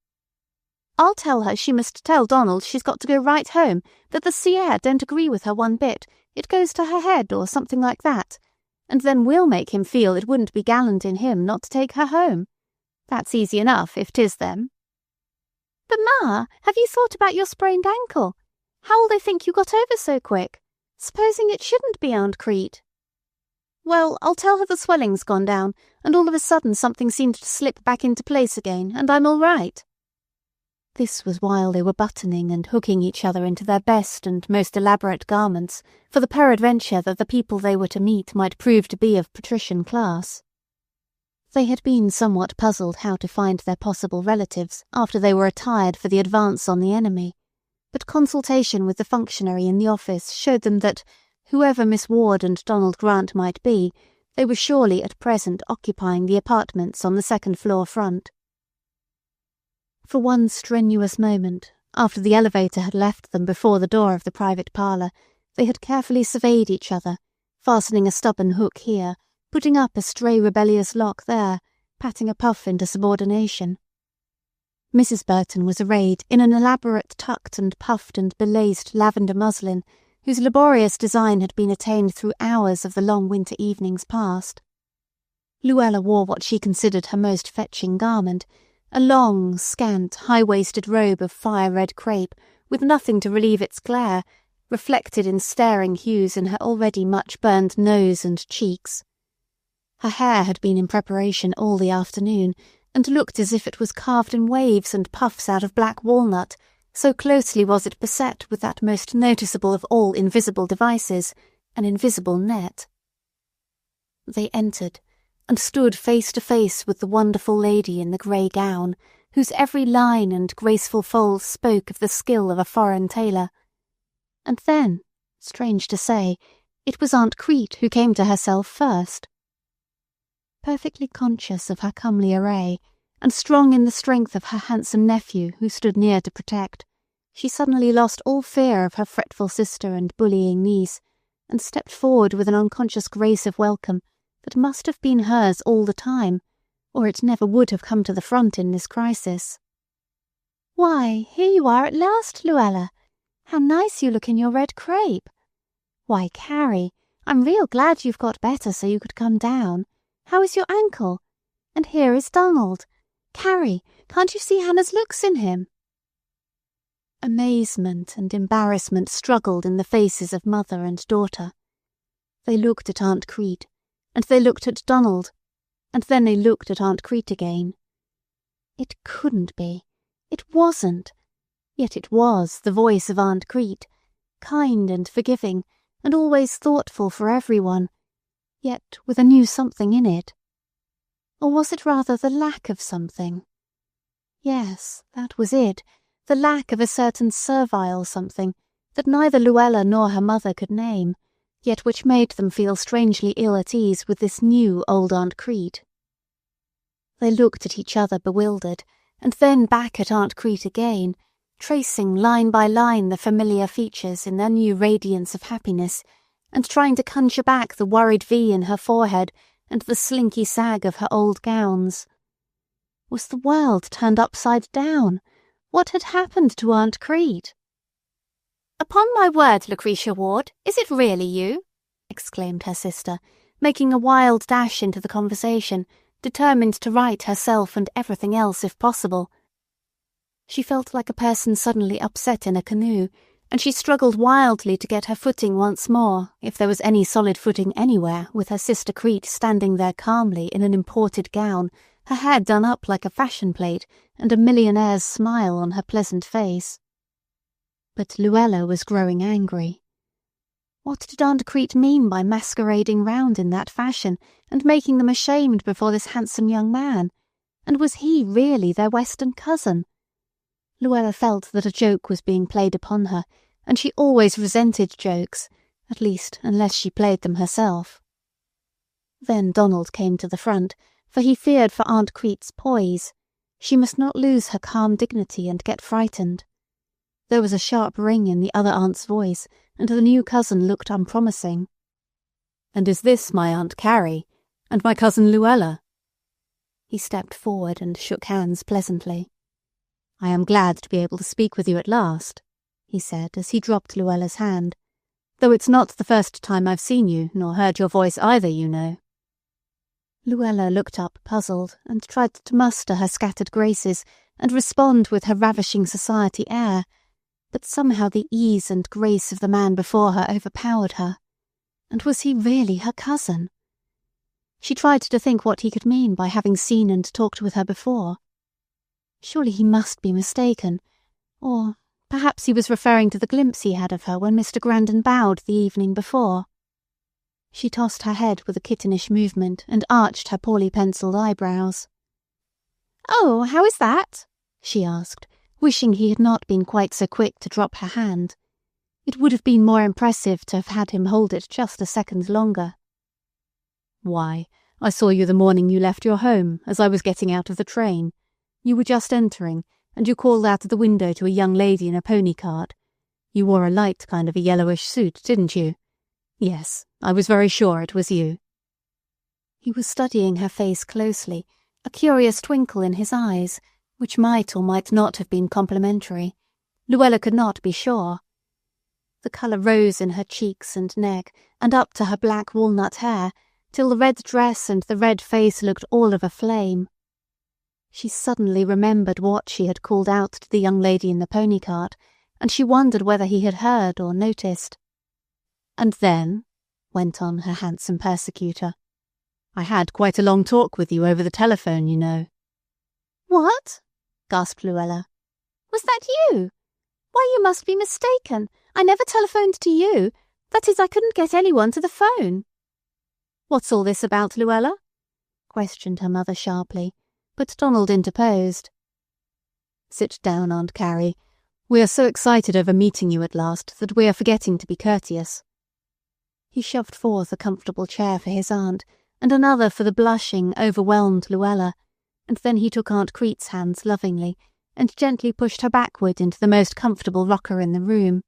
S1: "I'll tell her she must tell Donald she's got to go right home, that the sea air don't agree with her one bit, it goes to her head or something like that, and then we'll make him feel it wouldn't be gallant in him not to take her home. That's easy enough, if 'tis them."
S2: "But, Ma, have you thought about your sprained ankle? How'll they think you got over so quick? Supposing it shouldn't be Aunt Crete?"
S1: "Well, I'll tell her the swelling's gone down, and all of a sudden something seemed to slip back into place again, and I'm all right." This was while they were buttoning and hooking each other into their best and most elaborate garments, for the peradventure that the people they were to meet might prove to be of patrician class. They had been somewhat puzzled how to find their possible relatives after they were attired for the advance on the enemy, but consultation with the functionary in the office showed them that, whoever Miss Ward and Donald Grant might be, they were surely at present occupying the apartments on the second-floor front. For one strenuous moment, after the elevator had left them before the door of the private parlour, they had carefully surveyed each other, fastening a stubborn hook here, putting up a stray rebellious lock there, patting a puff into subordination. Mrs. Burton was arrayed in an elaborate tucked and puffed and belaced lavender muslin, whose laborious design had been attained through hours of the long winter evenings past. Luella wore what she considered her most fetching garment, a long, scant, high-waisted robe of fire-red crepe, with nothing to relieve its glare, reflected in staring hues in her already much burned nose and cheeks. Her hair had been in preparation all the afternoon, and looked as if it was carved in waves and puffs out of black walnut, so closely was it beset with that most noticeable of all invisible devices, an invisible net. They entered, and stood face to face with the wonderful lady in the grey gown, whose every line and graceful fold spoke of the skill of a foreign tailor. And then, strange to say, it was Aunt Crete who came to herself first. Perfectly conscious of her comely array, and strong in the strength of her handsome nephew who stood near to protect, she suddenly lost all fear of her fretful sister and bullying niece, and stepped forward with an unconscious grace of welcome that must have been hers all the time, or it never would have come to the front in this crisis.
S2: "Why, here you are at last, Luella. How nice you look in your red crepe. Why, Carrie, I'm real glad you've got better so you could come down. How is your ankle? And here is Donald. Carrie, can't you see Hannah's looks in him?"
S1: Amazement and embarrassment struggled in the faces of mother and daughter. They looked at Aunt Crete, and they looked at Donald, and then they looked at Aunt Crete again. It couldn't be. It wasn't. Yet it was the voice of Aunt Crete, kind and forgiving, and always thoughtful for everyone, yet with a new something in it. Or was it rather the lack of something? Yes, that was it, the lack of a certain servile something that neither Luella nor her mother could name, yet which made them feel strangely ill at ease with this new old Aunt Crete. They looked at each other bewildered, and then back at Aunt Crete again, tracing line by line the familiar features in their new radiance of happiness, and trying to conjure back the worried V in her forehead and the slinky sag of her old gowns. Was the world turned upside down? What had happened to Aunt Crete?
S2: "Upon my word, Lucretia Ward, is it really you?" exclaimed her sister, making a wild dash into the conversation, determined to right herself and everything else if possible. She felt like a person suddenly upset in a canoe, and she struggled wildly to get her footing once more, if there was any solid footing anywhere, with her sister Crete standing there calmly in an imported gown, her hair done up like a fashion plate, and a millionaire's smile on her pleasant face. But Luella was growing angry. What did Aunt Crete mean by masquerading round in that fashion, and making them ashamed before this handsome young man? And was he really their Western cousin? Luella felt that a joke was being played upon her, and she always resented jokes, at least unless she played them herself. Then Donald came to the front, for he feared for Aunt Crete's poise.
S1: She must not lose her calm dignity and get frightened. There was a sharp ring in the other aunt's voice, and the new cousin looked unpromising.
S3: "And is this my Aunt Carrie? And my cousin Luella?"
S1: He stepped forward and shook hands pleasantly. "I am glad to be able to speak with you at last," he said as he dropped Luella's hand. "Though it's not the first time I've seen you, nor heard your voice either, you know." Luella looked up puzzled, and tried to muster her scattered graces and respond with her ravishing society air, but somehow the ease and grace of the man before her overpowered her. And was he really her cousin? She tried to think what he could mean by having seen and talked with her before. Surely he must be mistaken, or perhaps he was referring to the glimpse he had of her when Mr. Grandon bowed the evening before. She tossed her head with a kittenish movement and arched her poorly pencilled eyebrows.
S2: "Oh, how is that?"
S1: she asked, wishing he had not been quite so quick to drop her hand. It would have been more impressive to have had him hold it just a second longer.
S3: "Why, I saw you the morning you left your home, as I was getting out of the train. You were just entering, and you called out of the window to a young lady in a pony cart. You wore a light kind of a yellowish suit, didn't you? Yes, I was very sure it was you."
S1: He was studying her face closely, a curious twinkle in his eyes, which might or might not have been complimentary. Luella could not be sure. The colour rose in her cheeks and neck, and up to her black walnut hair, till the red dress and the red face looked all of a flame. She suddenly remembered what she had called out to the young lady in the pony cart, and she wondered whether he had heard or noticed.
S3: "And then," went on her handsome persecutor, "I had quite a long talk with you over the telephone, you know."
S2: "What?"
S1: gasped Luella.
S2: "Was that you? Why, you must be mistaken. I never telephoned to you. That is, I couldn't get anyone to the phone."
S1: "What's all this about, Luella?" questioned her mother sharply, but Donald interposed.
S3: "Sit down, Aunt Carrie. We are so excited over meeting you at last that we are forgetting to be courteous."
S1: He shoved forth a comfortable chair for his aunt, and another for the blushing, overwhelmed Luella, and then he took Aunt Crete's hands lovingly, and gently pushed her backward into the most comfortable rocker in the room.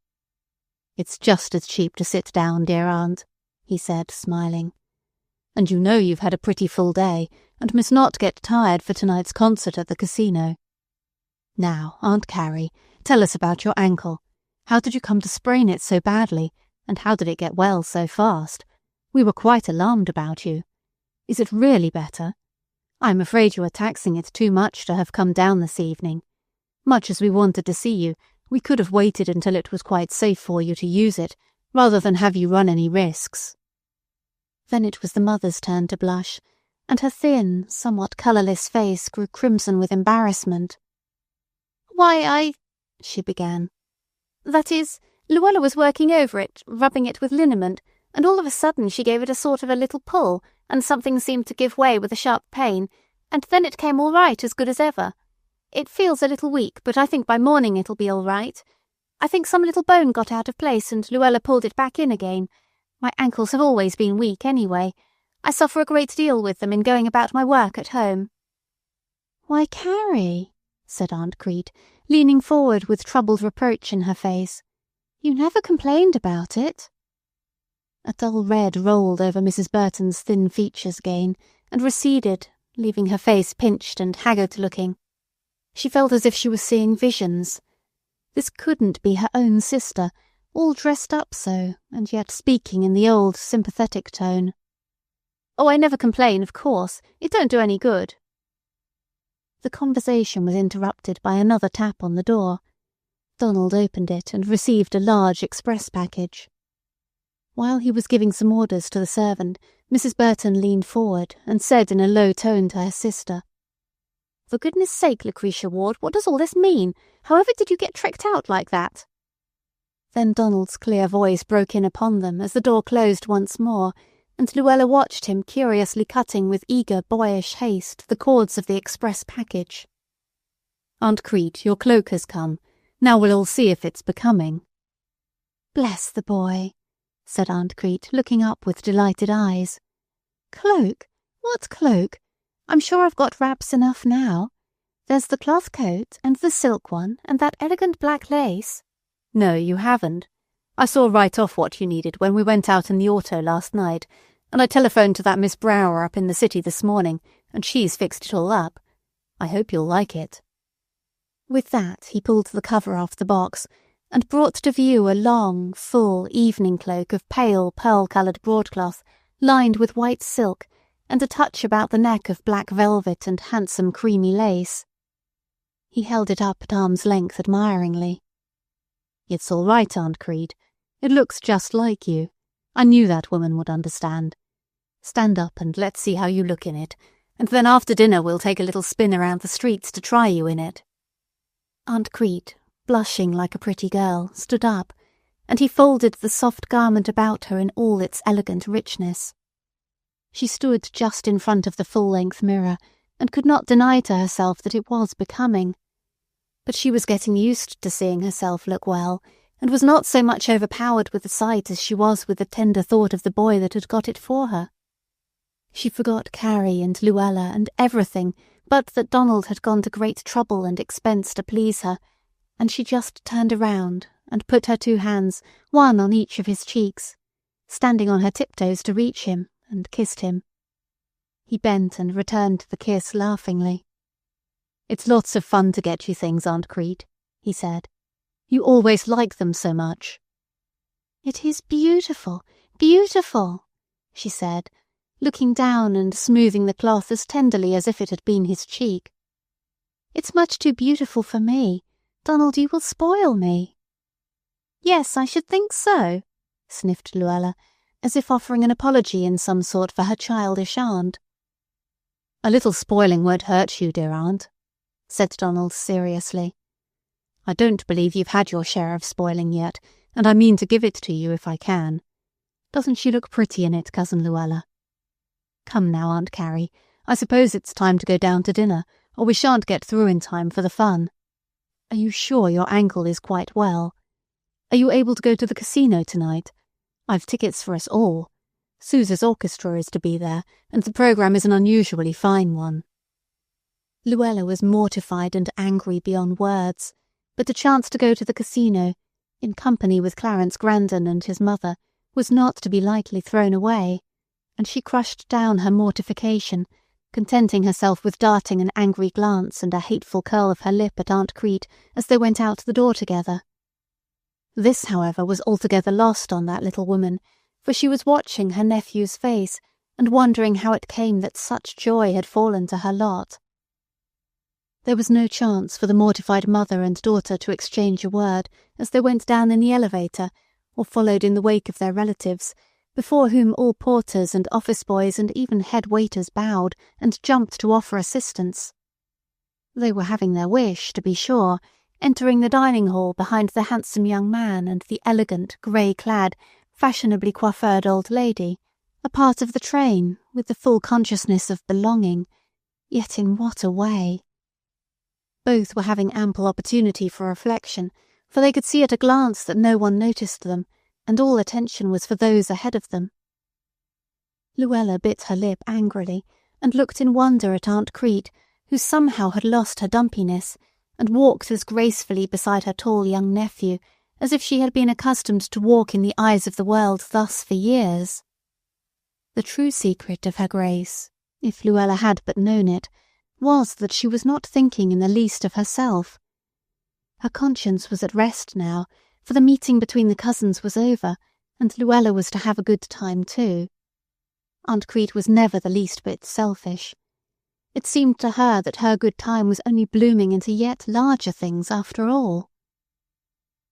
S3: "It's just as cheap to sit down, dear aunt," he said, smiling. "And you know you've had a pretty full day, and must not get tired for tonight's concert at the casino. Now, Aunt Carrie, tell us about your ankle. How did you come to sprain it so badly, and how did it get well so fast? We were quite alarmed about you. Is it really better? I am afraid you are taxing it too much to have come down this evening. Much as we wanted to see you, we could have waited until it was quite safe for you to use it, rather than have you run any risks."
S1: Then it was the mother's turn to blush, and her thin, somewhat colourless face grew crimson with embarrassment.
S2: "Why,
S1: she began.
S2: That is, Luella was working over it, rubbing it with liniment, and all of a sudden she gave it a sort of a little pull, and something seemed to give way with a sharp pain, and then it came all right, as good as ever. It feels a little weak, but I think by morning it'll be all right. I think some little bone got out of place, and Luella pulled it back in again. My ankles have always been weak anyway. I suffer a great deal with them in going about my work at home."
S1: "Why, Carrie," said Aunt Crete, leaning forward with troubled reproach in her face, "you never complained about it." A dull red rolled over Mrs. Burton's thin features again, and receded, leaving her face pinched and haggard-looking. She felt as if she was seeing visions. This couldn't be her own sister, all dressed up so, and yet speaking in the old sympathetic tone.
S2: "Oh, I never complain, of course. It don't do any good."
S1: The conversation was interrupted by another tap on the door. Donald opened it and received a large express package. While he was giving some orders to the servant, Mrs. Burton leaned forward and said in a low tone to her sister,
S2: "For goodness sake, Lucretia Ward, what does all this mean? However did you get tricked out like that?"
S1: Then Donald's clear voice broke in upon them as the door closed once more, and Luella watched him curiously cutting with eager, boyish haste the cords of the express package.
S3: "Aunt Crete, your cloak has come. Now we'll all see if it's becoming."
S1: "Bless the boy," said Aunt Crete, looking up with delighted eyes. "Cloak? What cloak? I'm sure I've got wraps enough now. There's the cloth coat, and the silk one, and that elegant black lace."
S3: "No, you haven't. I saw right off what you needed when we went out in the auto last night, and I telephoned to that Miss Brower up in the city this morning, and she's fixed it all up. I hope you'll like it."
S1: With that he pulled the cover off the box, and brought to view a long, full evening cloak of pale pearl-coloured broadcloth, lined with white silk, and a touch about the neck of black velvet and handsome creamy lace. He held it up at arm's length admiringly.
S3: "It's all right, Aunt Crete. It looks just like you. I knew that woman would understand. Stand up and let's see how you look in it, and then after dinner we'll take a little spin around the streets to try you in it."
S1: Aunt Crete, blushing like a pretty girl, stood up, and he folded the soft garment about her in all its elegant richness. She stood just in front of the full-length mirror, and could not deny to herself that it was becoming. But she was getting used to seeing herself look well, and was not so much overpowered with the sight as she was with the tender thought of the boy that had got it for her. She forgot Carrie and Luella and everything but that Donald had gone to great trouble and expense to please her, and she just turned around and put her 2 hands, one on each of his cheeks, standing on her tiptoes to reach him, and kissed him. He bent and returned the kiss laughingly.
S3: "It's lots of fun to get you things, Aunt Crete," he said. "You always like them so much."
S1: "It is beautiful, beautiful," she said, looking down and smoothing the cloth as tenderly as if it had been his cheek. "It's much too beautiful for me. Donald, you will spoil me." "Yes, I should think so," sniffed Luella, as if offering an apology in some sort for her childish aunt.
S3: "A little spoiling won't hurt you, dear aunt," said Donald seriously. "I don't believe you've had your share of spoiling yet, and I mean to give it to you if I can. Doesn't she look pretty in it, Cousin Luella? Come now, Aunt Carrie, I suppose it's time to go down to dinner, or we shan't get through in time for the fun. Are you sure your ankle is quite well? Are you able to go to the casino tonight? I've tickets for us all. Suze's orchestra is to be there, and the programme is an unusually fine one."
S1: Luella was mortified and angry beyond words, but a chance to go to the casino, in company with Clarence Grandon and his mother, was not to be lightly thrown away, and she crushed down her mortification, contenting herself with darting an angry glance and a hateful curl of her lip at Aunt Crete as they went out the door together. This, however, was altogether lost on that little woman, for she was watching her nephew's face and wondering how it came that such joy had fallen to her lot. There was no chance for the mortified mother and daughter to exchange a word as they went down in the elevator, or followed in the wake of their relatives, before whom all porters and office boys and even head waiters bowed and jumped to offer assistance. They were having their wish, to be sure, entering the dining hall behind the handsome young man and the elegant, grey-clad, fashionably coiffured old lady, a part of the train, with the full consciousness of belonging, yet in what a way! Both were having ample opportunity for reflection, for they could see at a glance that no one noticed them, and all attention was for those ahead of them. Luella bit her lip angrily, and looked in wonder at Aunt Crete, who somehow had lost her dumpiness, and walked as gracefully beside her tall young nephew as if she had been accustomed to walk in the eyes of the world thus for years. The true secret of her grace, if Luella had but known it, was that she was not thinking in the least of herself. Her conscience was at rest now, for the meeting between the cousins was over, and Luella was to have a good time too. Aunt Crete was never the least bit selfish. It seemed to her that her good time was only blooming into yet larger things after all.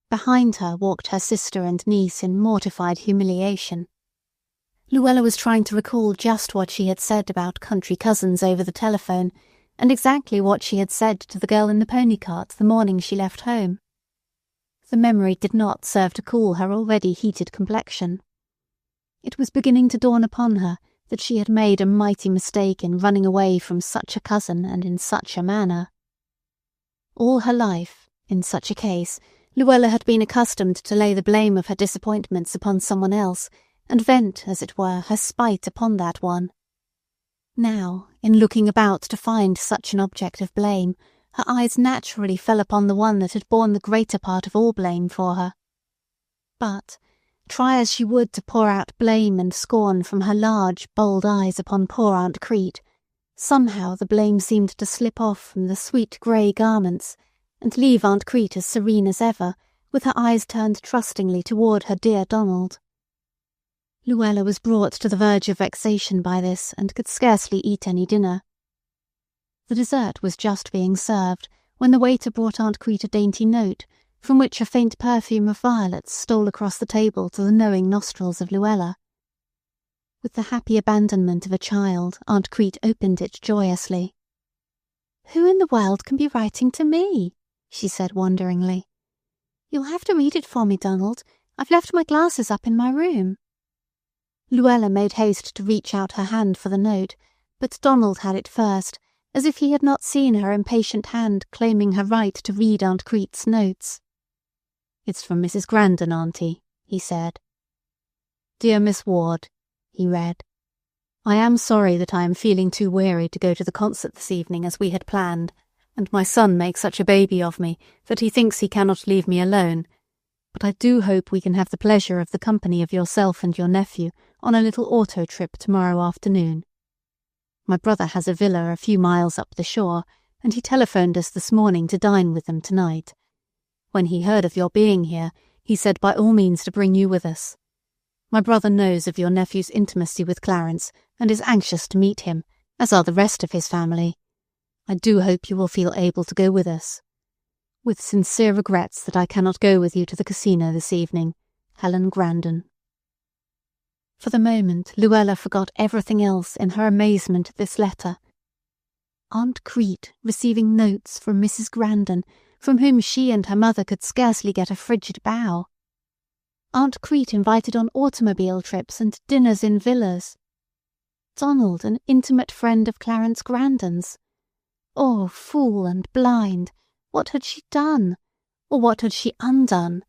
S1: Behind her walked her sister and niece in mortified humiliation. Luella was trying to recall just what she had said about country cousins over the telephone, and exactly what she had said to the girl in the pony cart the morning she left home. The memory did not serve to cool her already heated complexion. It was beginning to dawn upon her that she had made a mighty mistake in running away from such a cousin and in such a manner. All her life, in such a case, Luella had been accustomed to lay the blame of her disappointments upon someone else, and vent, as it were, her spite upon that one. Now, in looking about to find such an object of blame, her eyes naturally fell upon the one that had borne the greater part of all blame for her. But, try as she would to pour out blame and scorn from her large, bold eyes upon poor Aunt Crete, somehow the blame seemed to slip off from the sweet grey garments and leave Aunt Crete as serene as ever, with her eyes turned trustingly toward her dear Donald. Luella was brought to the verge of vexation by this and could scarcely eat any dinner. The dessert was just being served when the waiter brought Aunt Crete a dainty note, from which a faint perfume of violets stole across the table to the knowing nostrils of Luella. With the happy abandonment of a child, Aunt Crete opened it joyously. "Who in the world can be writing to me?" she said wonderingly. "You'll have to read it for me, Donald. I've left my glasses up in my room." Luella made haste to reach out her hand for the note, but Donald had it first, as if he had not seen her impatient hand claiming her right to read Aunt Crete's notes. "It's from Mrs. Grandon, Auntie," he said. "Dear Miss Ward," he read, "I am sorry that I am feeling too weary to go to the concert this evening as we had planned, and my son makes such a baby of me that he thinks he cannot leave me alone, but I do hope we can have the pleasure of the company of yourself and your nephew on a little auto trip tomorrow afternoon. My brother has a villa a few miles up the shore, and he telephoned us this morning to dine with them tonight. When he heard of your being here, he said by all means to bring you with us. My brother knows of your nephew's intimacy with Clarence and is anxious to meet him, as are the rest of his family. I do hope you will feel able to go with us. With sincere regrets that I cannot go with you to the casino this evening, Helen Grandon." For the moment Luella forgot everything else in her amazement at this letter. Aunt Crete receiving notes from Mrs. Grandon, from whom she and her mother could scarcely get a frigid bow. Aunt Crete invited on automobile trips and dinners in villas. Donald an intimate friend of Clarence Grandon's. Oh, fool and blind! What had she done? Or what had she undone?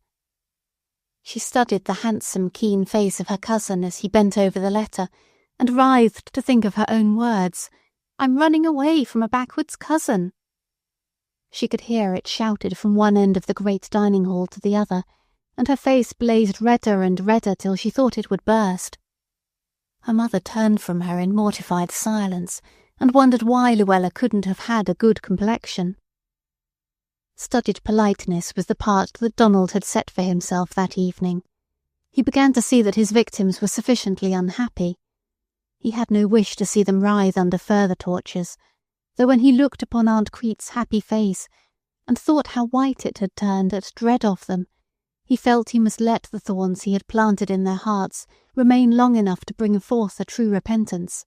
S1: She studied the handsome, keen face of her cousin as he bent over the letter, and writhed to think of her own words. "I'm running away from a backwoods cousin." She could hear it shouted from one end of the great dining hall to the other, and her face blazed redder and redder till she thought it would burst. Her mother turned from her in mortified silence, and wondered why Luella couldn't have had a good complexion. Studied politeness was the part that Donald had set for himself that evening. He began to see that his victims were sufficiently unhappy. He had no wish to see them writhe under further tortures, though when he looked upon Aunt Crete's happy face, and thought how white it had turned at dread of them, he felt he must let the thorns he had planted in their hearts remain long enough to bring forth a true repentance.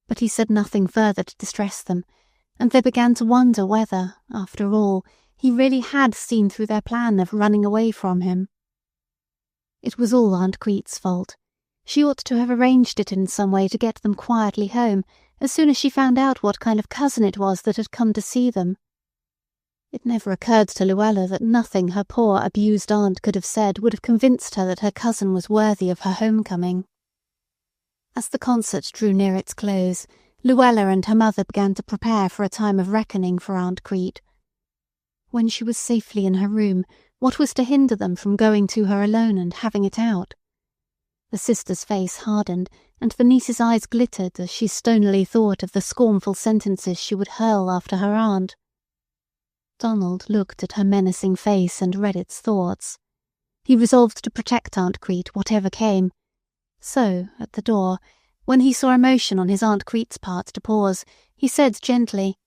S1: But he said nothing further to distress them, and they began to wonder whether, after all, he really had seen through their plan of running away from him. It was all Aunt Crete's fault. She ought to have arranged it in some way to get them quietly home as soon as she found out what kind of cousin it was that had come to see them. It never occurred to Luella that nothing her poor abused aunt could have said would have convinced her that her cousin was worthy of her homecoming. As the concert drew near its close, Luella and her mother began to prepare for a time of reckoning for Aunt Crete. When she was safely in her room, what was to hinder them from going to her alone and having it out? The sister's face hardened, and the niece's eyes glittered as she stonily thought of the scornful sentences she would hurl after her aunt. Donald looked at her menacing face and read its thoughts. He resolved to protect Aunt Crete whatever came. So, at the door, when he saw a motion on his Aunt Crete's part to pause, he said gently,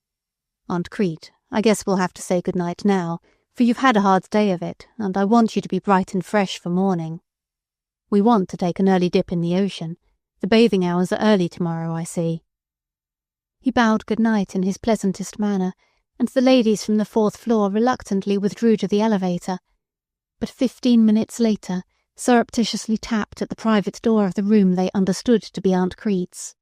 S1: "Aunt Crete, I guess we'll have to say good night now, for you've had a hard day of it, and I want you to be bright and fresh for morning. We want to take an early dip in the ocean. The bathing hours are early tomorrow, I see." He bowed good night in his pleasantest manner, and the ladies from the 4th floor reluctantly withdrew to the elevator. But 15 minutes later, surreptitiously tapped at the private door of the room they understood to be Aunt Crete's.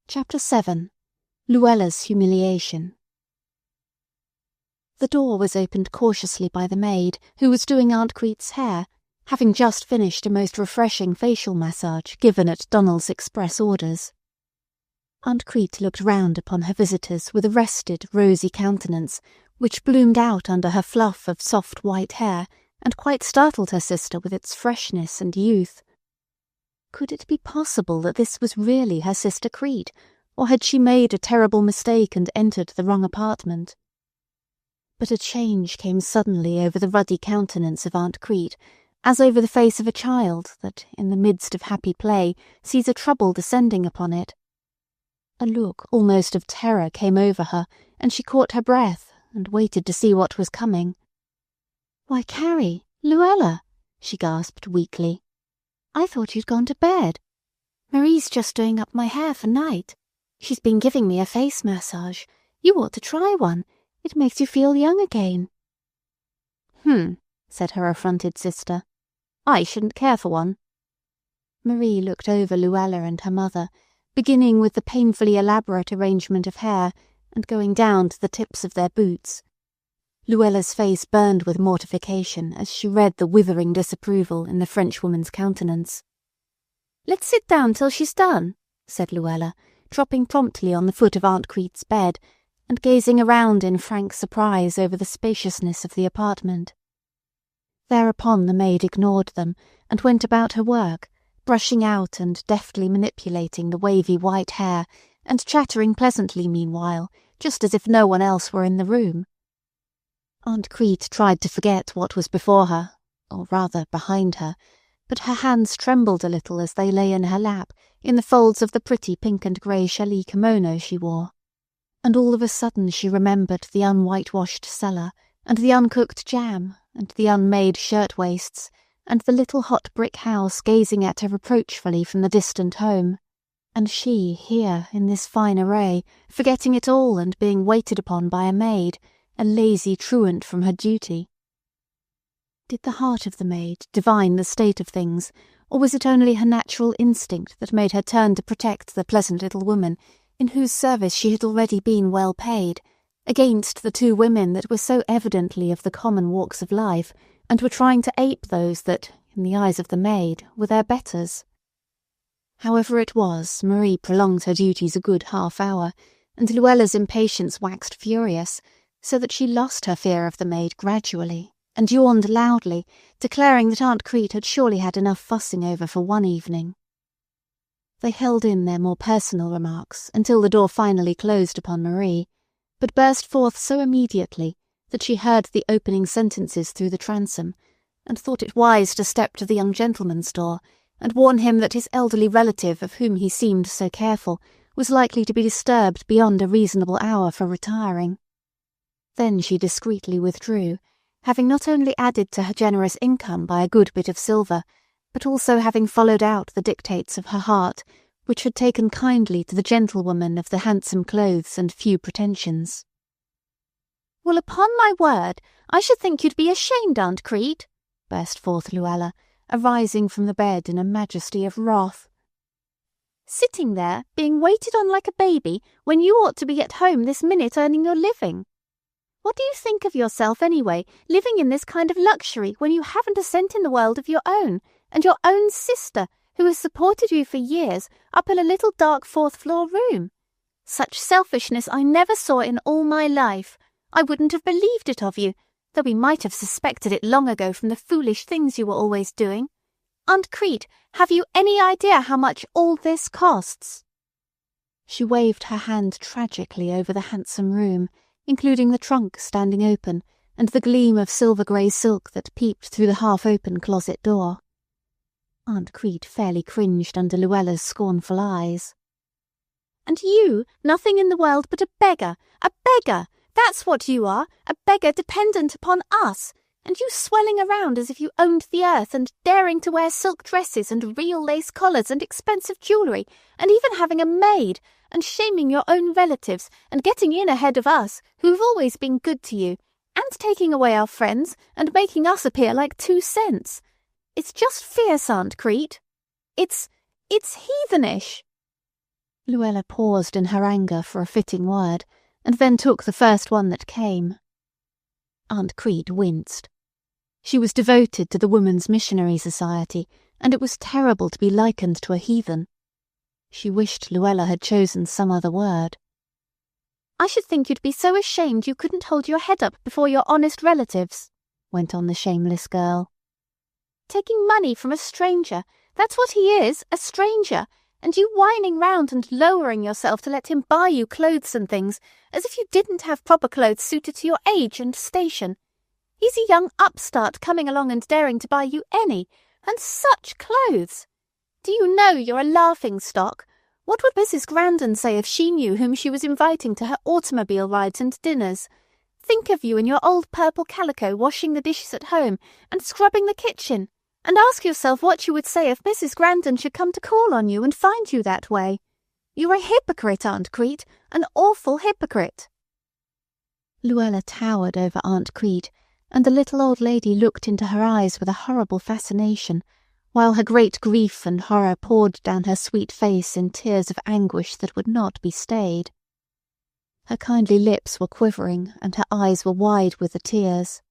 S1: Chapter 7. Luella's Humiliation. The door was opened cautiously by the maid, who was doing Aunt Crete's hair, having just finished a most refreshing facial massage given at Donald's express orders. Aunt Crete looked round upon her visitors with a rested, rosy countenance, which bloomed out under her fluff of soft white hair, and quite startled her sister with its freshness and youth. Could it be possible that this was really her sister Crete, or had she made a terrible mistake and entered the wrong apartment? But a change came suddenly over the ruddy countenance of Aunt Crete, as over the face of a child that, in the midst of happy play, sees a trouble descending upon it. A look almost of terror came over her, and she caught her breath, and waited to see what was coming. "Why, Carrie, Luella," she gasped weakly. "I thought you'd gone to bed. Marie's just doing up my hair for night. She's been giving me a face massage. You ought to try one. It makes you feel young again."
S3: Said her affronted sister. "I shouldn't care for one."
S1: Marie looked over Luella and her mother, beginning with the painfully elaborate arrangement of hair and going down to the tips of their boots. Luella's face burned with mortification as she read the withering disapproval in the Frenchwoman's countenance.
S3: "Let's sit down till she's done," said Luella, dropping promptly on the foot of Aunt Crete's bed, and gazing around in frank surprise over the spaciousness of the apartment. Thereupon the maid ignored them, and went about her work, brushing out and deftly manipulating the wavy white hair, and chattering pleasantly meanwhile, just as if no one else were in the room. Aunt Crete tried to forget what was before her, or rather behind her, but her hands trembled a little as they lay in her lap, in the folds of the pretty pink and grey challis kimono she wore. And all of a sudden she remembered the unwhitewashed cellar, and the uncooked jam, and the unmade shirt-waists, and the little hot brick house gazing at her reproachfully from the distant home. And she here in this fine array, forgetting it all and being waited upon by a maid, a lazy truant from her duty. Did the heart of the maid divine the state of things, or was it only her natural instinct that made her turn to protect the pleasant little woman, in whose service she had already been well paid, against the two women that were so evidently of the common walks of life, and were trying to ape those that, in the eyes of the maid, were their betters? However it was, Marie prolonged her duties a good half-hour, and Luella's impatience waxed furious, so that she lost her fear of the maid gradually, and yawned loudly, declaring that Aunt Crete had surely had enough fussing over for one evening. They held in their more personal remarks until the door finally closed upon Marie, but burst forth so immediately that she heard the opening sentences through the transom, and thought it wise to step to the young gentleman's door, and warn him that his elderly relative, of whom he seemed so careful, was likely to be disturbed beyond a reasonable hour for retiring. Then she discreetly withdrew, having not only added to her generous income by a good bit of silver, but also having followed out the dictates of her heart, which had taken kindly to the gentlewoman of the handsome clothes and few pretensions.
S2: "Well, upon my word, I should think you'd be ashamed, Aunt Crete," burst forth Luella, arising from the bed in a majesty of wrath. "Sitting there, being waited on like a baby, when you ought to be at home this minute earning your living. What do you think of yourself, anyway, living in this kind of luxury when you haven't a cent in the world of your own, and your own sister, who has supported you for years, up in a little dark fourth-floor room? Such selfishness I never saw in all my life. I wouldn't have believed it of you, though we might have suspected it long ago from the foolish things you were always doing. Aunt Crete, have you any idea how much all this costs?" She waved her hand tragically over the handsome room, including the trunk standing open, and the gleam of silver-grey silk that peeped through the half-open closet door. Aunt Crete fairly cringed under Luella's scornful eyes. "And you, nothing in the world but a beggar! A beggar! That's what you are! A beggar dependent upon us! And you swelling around as if you owned the earth, and daring to wear silk dresses and real lace collars and expensive jewellery, and even having a maid, and shaming your own relatives, and getting in ahead of us, who've always been good to you, and taking away our friends, and making us appear like 2 cents. It's just fierce, Aunt Crete. It's heathenish."
S1: Luella paused in her anger for a fitting word, and then took the first one that came. Aunt Crete winced. She was devoted to the Woman's Missionary Society, and it was terrible to be likened to a heathen. She wished Luella had chosen some other word.
S2: "I should think you'd be so ashamed you couldn't hold your head up before your honest relatives,"
S1: went on the shameless girl.
S2: "Taking money from a stranger, that's what he is, a stranger, and you whining round and lowering yourself to let him buy you clothes and things, as if you didn't have proper clothes suited to your age and station. He's a young upstart coming along and daring to buy you any, and such clothes! Do you know you're a laughing-stock? What would Mrs. Grandon say if she knew whom she was inviting to her automobile rides and dinners? Think of you in your old purple calico washing the dishes at home and scrubbing the kitchen, and ask yourself what you would say if Mrs. Grandon should come to call on you and find you that way. You're a hypocrite, Aunt Crete, an awful hypocrite."
S1: Luella towered over Aunt Crete, and the little old lady looked into her eyes with a horrible fascination, while her great grief and horror poured down her sweet face in tears of anguish that would not be stayed. Her kindly lips were quivering, and her eyes were wide with the tears.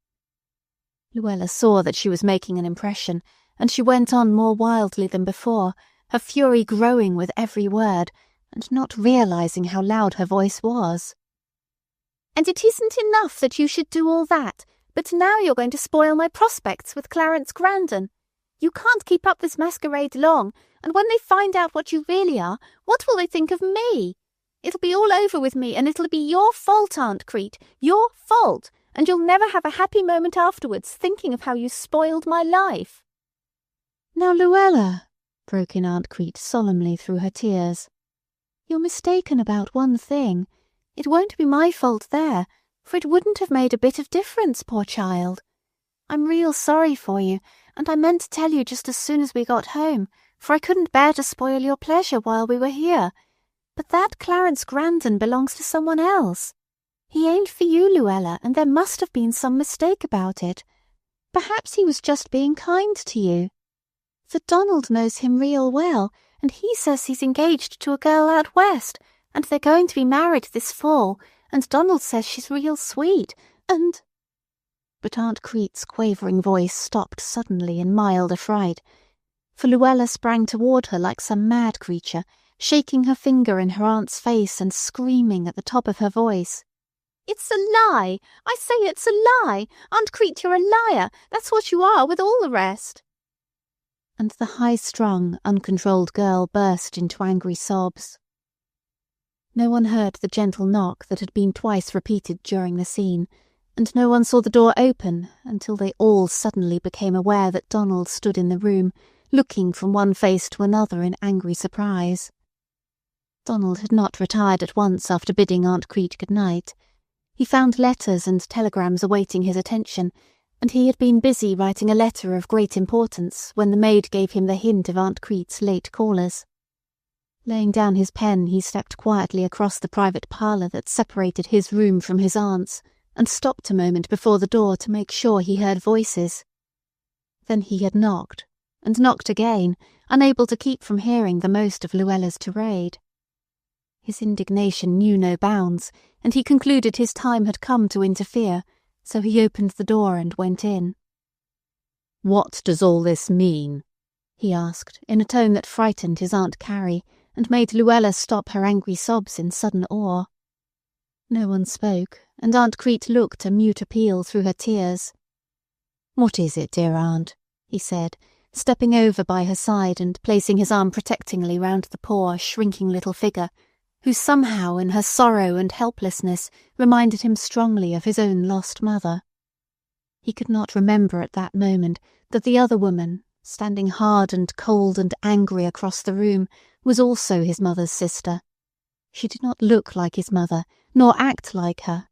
S1: Luella saw that she was making an impression, and she went on more wildly than before, her fury growing with every word, and not realizing how loud her voice was.
S2: "And it isn't enough that you should do all that, but now you're going to spoil my prospects with Clarence Grandon. You can't keep up this masquerade long, and when they find out what you really are, what will they think of me? It'll be all over with me, and it'll be your fault, Aunt Crete, your fault, and you'll never have a happy moment afterwards thinking of how you spoiled my life."
S1: "Now, Luella," broke in Aunt Crete solemnly through her tears, "you're mistaken about one thing. It won't be my fault there, for it wouldn't have made a bit of difference, poor child. I'm real sorry for you, and I meant to tell you just as soon as we got home, for I couldn't bear to spoil your pleasure while we were here. But that Clarence Grandon belongs to someone else. He ain't for you, Luella, and there must have been some mistake about it. Perhaps he was just being kind to you. For Donald knows him real well, and he says he's engaged to a girl out west, and they're going to be married this fall, and Donald says she's real sweet, and—" But Aunt Crete's quavering voice stopped suddenly in mild affright, for Luella sprang toward her like some mad creature, shaking her finger in her aunt's face and screaming at the top of her voice.
S2: "It's a lie! I say it's a lie! Aunt Crete, you're a liar! That's what you are with all the rest!"
S1: And the high-strung, uncontrolled girl burst into angry sobs. No one heard the gentle knock that had been twice repeated during the scene, and no one saw the door open until they all suddenly became aware that Donald stood in the room, looking from one face to another in angry surprise. Donald had not retired at once after bidding Aunt Crete good night. He found letters and telegrams awaiting his attention, and he had been busy writing a letter of great importance when the maid gave him the hint of Aunt Crete's late callers. Laying down his pen, he stepped quietly across the private parlour that separated his room from his aunt's, and stopped a moment before the door to make sure he heard voices. Then he had knocked, and knocked again, unable to keep from hearing the most of Luella's tirade. His indignation knew no bounds, and he concluded his time had come to interfere, so he opened the door and went in. "What does all this mean?" he asked, in a tone that frightened his Aunt Carrie, and made Luella stop her angry sobs in sudden awe. No one spoke, and Aunt Crete looked a mute appeal through her tears. "What is it, dear aunt?" he said, stepping over by her side and placing his arm protectingly round the poor, shrinking little figure, who somehow in her sorrow and helplessness reminded him strongly of his own lost mother. He could not remember at that moment that the other woman, standing hard and cold and angry across the room, was also his mother's sister. She did not look like his mother, nor act like her.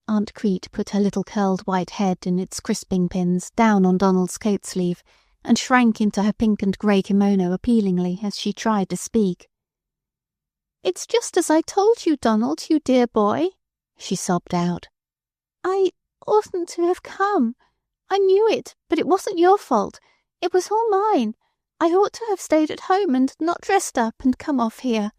S1: Aunt Crete put her little curled white head in its crisping pins down on Donald's coat sleeve, and shrank into her pink and grey kimono appealingly as she tried to speak.
S2: "It's just as I told you, Donald, you dear boy," she sobbed out. "I oughtn't to have come. I knew it, but it wasn't your fault. It was all mine. I ought to have stayed at home and not dressed up and come off here.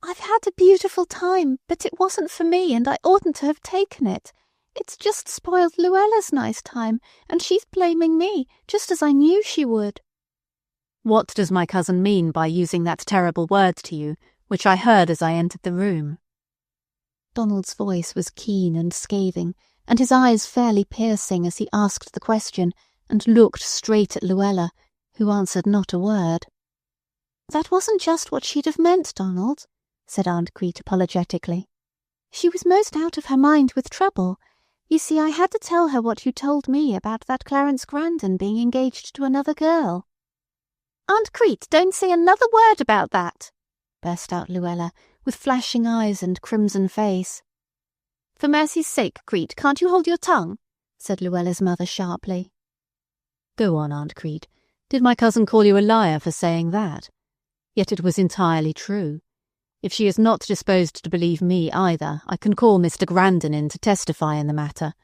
S2: I've had a beautiful time, but it wasn't for me, and I oughtn't to have taken it. It's just spoiled Luella's nice time, and she's blaming me, just as I knew she would."
S3: What does my cousin mean by using that terrible word to you, which I heard as I entered the room?"
S1: Donald's voice was keen and scathing, and his eyes fairly piercing as he asked the question and looked straight at Luella, who answered not a word. "That wasn't just what she'd have meant, Donald," said Aunt Crete apologetically. "She was most out of her mind with trouble. You see, I had to tell her what you told me about that Clarence Grandon being engaged to another girl."
S2: "Aunt Crete, don't say another word about that!"
S1: burst out Luella, with flashing eyes and crimson face.
S2: "For mercy's sake, Crete, can't you hold your tongue?"
S1: said Luella's mother sharply.
S3: "Go on, Aunt Crete. Did my cousin call you a liar for saying that? Yet it was entirely true. If she is not disposed to believe me either, I can call Mr. Grandon in to testify in the matter.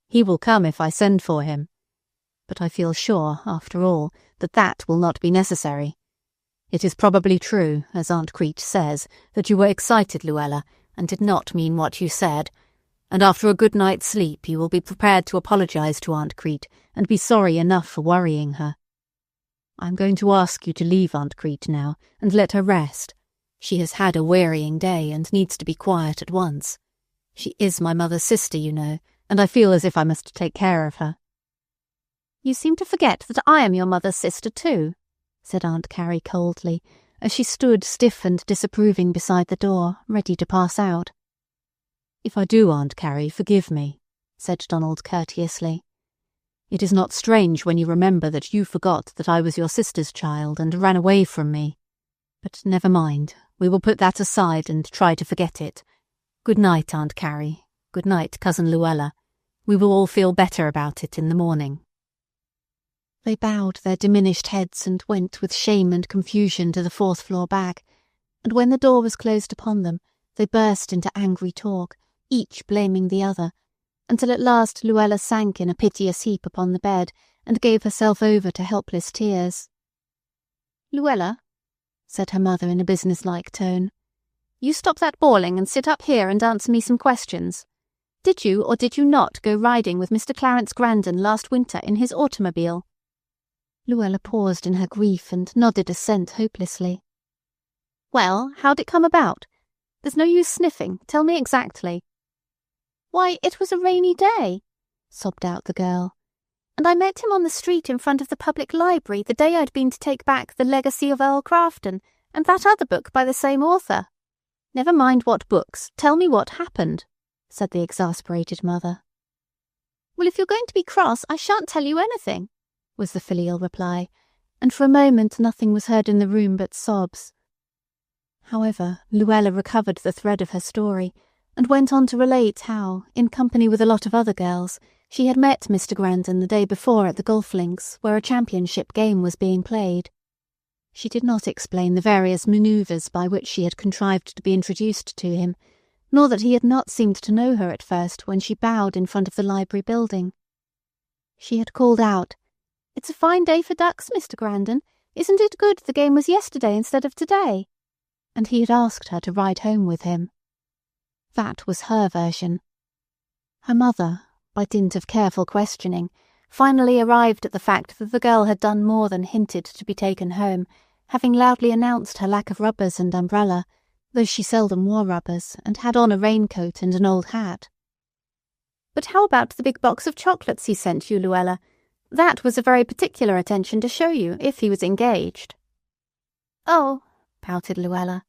S3: He will come if I send for him. But I feel sure, after all, that will not be necessary. It is probably true, as Aunt Crete says, that you were excited, Luella, and did not mean what you said. And after a good night's sleep you will be prepared to apologize to Aunt Crete and be sorry enough for worrying her. I am going to ask you to leave Aunt Crete now and let her rest. She has had a wearying day and needs to be quiet at once. She is my mother's sister, you know, and I feel as if I must take care of her."
S2: "You seem to forget that I am your mother's sister too,"
S1: said Aunt Carrie coldly, as she stood stiff and disapproving beside the door, ready to pass out.
S3: "If I do, Aunt Carrie, forgive me," said Donald courteously. "It is not strange when you remember that you forgot that I was your sister's child and ran away from me. But never mind, we will put that aside and try to forget it. Good night, Aunt Carrie. Good night, Cousin Luella. We will all feel better about it in the morning."
S1: They bowed their diminished heads and went with shame and confusion to the fourth-floor back, and when the door was closed upon them, they burst into angry talk, each blaming the other, until at last Luella sank in a piteous heap upon the bed and gave herself over to helpless tears.
S2: "Luella,"
S1: said her mother in a businesslike tone,
S2: "you stop that bawling and sit up here and answer me some questions. Did you or did you not go riding with Mr. Clarence Grandon last winter in his automobile?"
S1: Luella paused in her grief and nodded assent hopelessly.
S2: "Well, how'd it come about? There's no use sniffing. Tell me exactly." "Why, it was a rainy day,"
S1: sobbed out the girl.
S2: "And I met him on the street in front of the public library the day I'd been to take back The Legacy of Earl Crafton and that other book by the same author."
S1: "Never mind what books. Tell me what happened," said the exasperated mother.
S2: "Well, if you're going to be cross, I shan't tell you anything,"
S1: was the filial reply, and for a moment nothing was heard in the room but sobs. However, Luella recovered the thread of her story, and went on to relate how, in company with a lot of other girls, she had met Mr. Grandon the day before at the golf links, where a championship game was being played. She did not explain the various manoeuvres by which she had contrived to be introduced to him, nor that he had not seemed to know her at first when she bowed in front of the library building. She had called out, "It's a fine day for ducks, Mr. Grandon. Isn't it good the game was yesterday instead of today?" And he had asked her to ride home with him. That was her version. Her mother, by dint of careful questioning, finally arrived at the fact that the girl had done more than hinted to be taken home, having loudly announced her lack of rubbers and umbrella, though she seldom wore rubbers, and had on a raincoat and an old hat.
S2: "But how about the big box of chocolates he sent you, Luella? That was a very particular attention to show you, if he was engaged." "Oh," pouted Luella,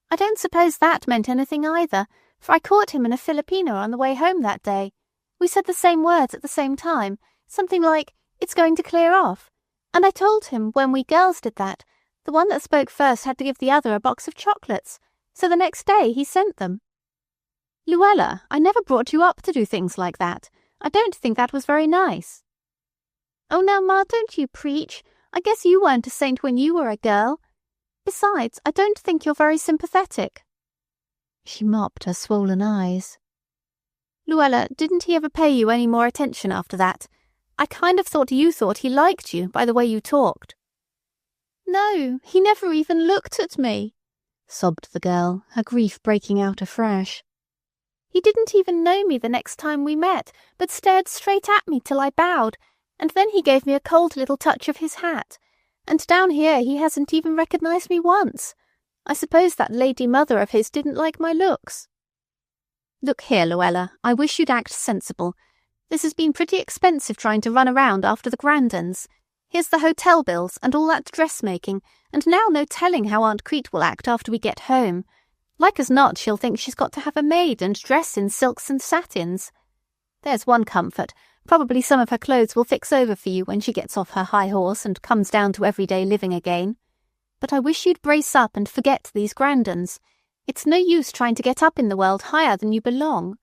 S2: "I don't suppose that meant anything either, for I caught him in a Filipino on the way home that day. We said the same words at the same time, something like, 'It's going to clear off.' And I told him when we girls did that, the one that spoke first had to give the other a box of chocolates, so the next day he sent them." "Luella, I never brought you up to do things like that. I don't think that was very nice." "Oh, now, Ma, don't you preach. I guess you weren't a saint when you were a girl. Besides, I don't think you're very sympathetic."
S1: She mopped her swollen eyes.
S2: "Luella, didn't he ever pay you any more attention after that? I kind of thought you thought he liked you by the way you talked." "No, he never even looked at me," sobbed the girl, her grief breaking out afresh. "He didn't even know me the next time we met, but stared straight at me till I bowed, and then he gave me a cold little touch of his hat, And down here he hasn't even recognised me once. I suppose that lady mother of his didn't like my looks.
S1: Look here, Luella, I wish you'd act sensible. This has been pretty expensive trying to run around after the Grandons. Here's the hotel bills and all that dressmaking, and now no telling how Aunt Crete will act after we get home. Like as not, she'll think she's got to have a maid and dress in silks and satins. There's one comfort. Probably some of her clothes will fix over for you when she gets off her high horse and comes down to everyday living again. But I wish you'd brace up and forget these Grandons. It's no use trying to get up in the world higher than you belong.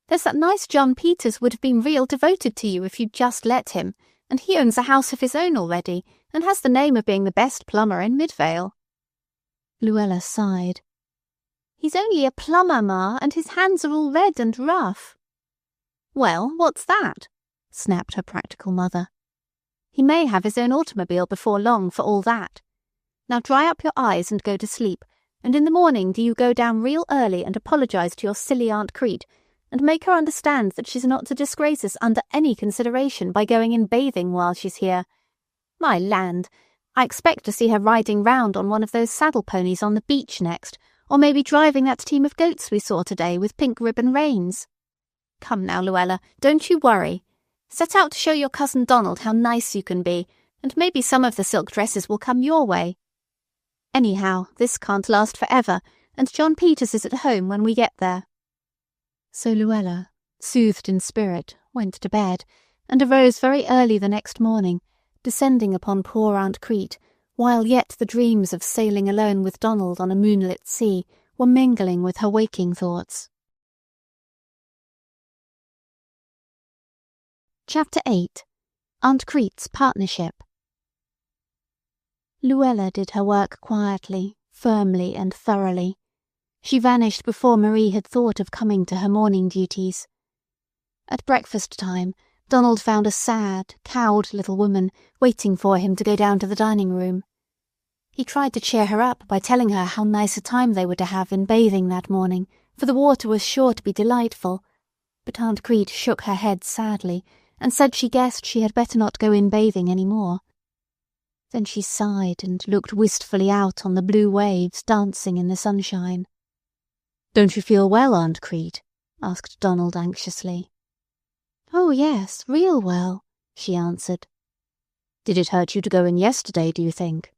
S1: There's that nice John Peters would have been real devoted to you if you'd just let him, and he owns a house of his own already, and has the name of being the best plumber in Midvale.
S3: Luella sighed.
S2: He's only a plumber, Ma, and his hands are all red and rough.
S1: Well, what's that? Snapped her practical mother. He may have his own automobile before long, for all that. Now dry up your eyes and go to sleep, and in the morning do you go down real early and apologize to your silly Aunt Crete, and make her understand that she's not to disgrace us under any consideration by going in bathing while she's here. My land, I expect to see her riding round on one of those saddle ponies on the beach next, or maybe driving that team of goats we saw today with pink ribbon reins. Come now, Luella, don't you worry. Set out to show your cousin Donald how nice you can be, and maybe some of the silk dresses will come your way. Anyhow, this can't last forever, and John Peters is at home when we get there.
S3: So Luella, soothed in spirit, went to bed, and arose very early the next morning, descending upon poor Aunt Crete, while yet the dreams of sailing alone with Donald on a moonlit sea were mingling with her waking thoughts. Chapter 8. Aunt Crete's Partnership. Luella did her work quietly, firmly, and thoroughly. She vanished before Marie had thought of coming to her morning duties. At breakfast time, Donald found a sad, cowed little woman waiting for him to go down to the dining room. He tried to cheer her up by telling her how nice a time they were to have in bathing that morning, for the water was sure to be delightful. But Aunt Crete shook her head sadly, and said she guessed she had better not go in bathing any more. Then she sighed and looked wistfully out on the blue waves dancing in the sunshine.
S1: "Don't you feel well, Aunt Crete?" asked Donald anxiously.
S3: "Oh, yes, real well," she answered.
S1: "Did it hurt you to go in yesterday, do you think?"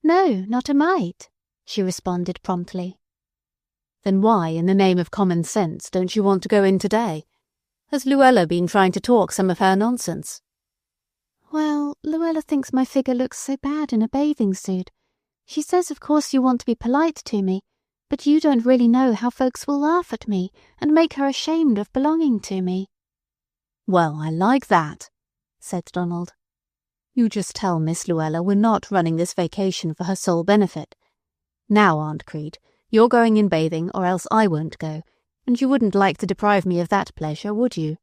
S3: "No, not a mite," she responded promptly.
S1: "Then why, in the name of common sense, don't you want to go in today? Has Luella been trying to talk some of her nonsense?"
S3: "Well, Luella thinks my figure looks so bad in a bathing suit. She says of course you want to be polite to me, but you don't really know how folks will laugh at me and make her ashamed of belonging to me."
S1: "Well, I like that," said Donald. "You just tell Miss Luella we're not running this vacation for her sole benefit. Now, Aunt Crete, you're going in bathing or else I won't go, and you wouldn't like to deprive me of that pleasure, would you?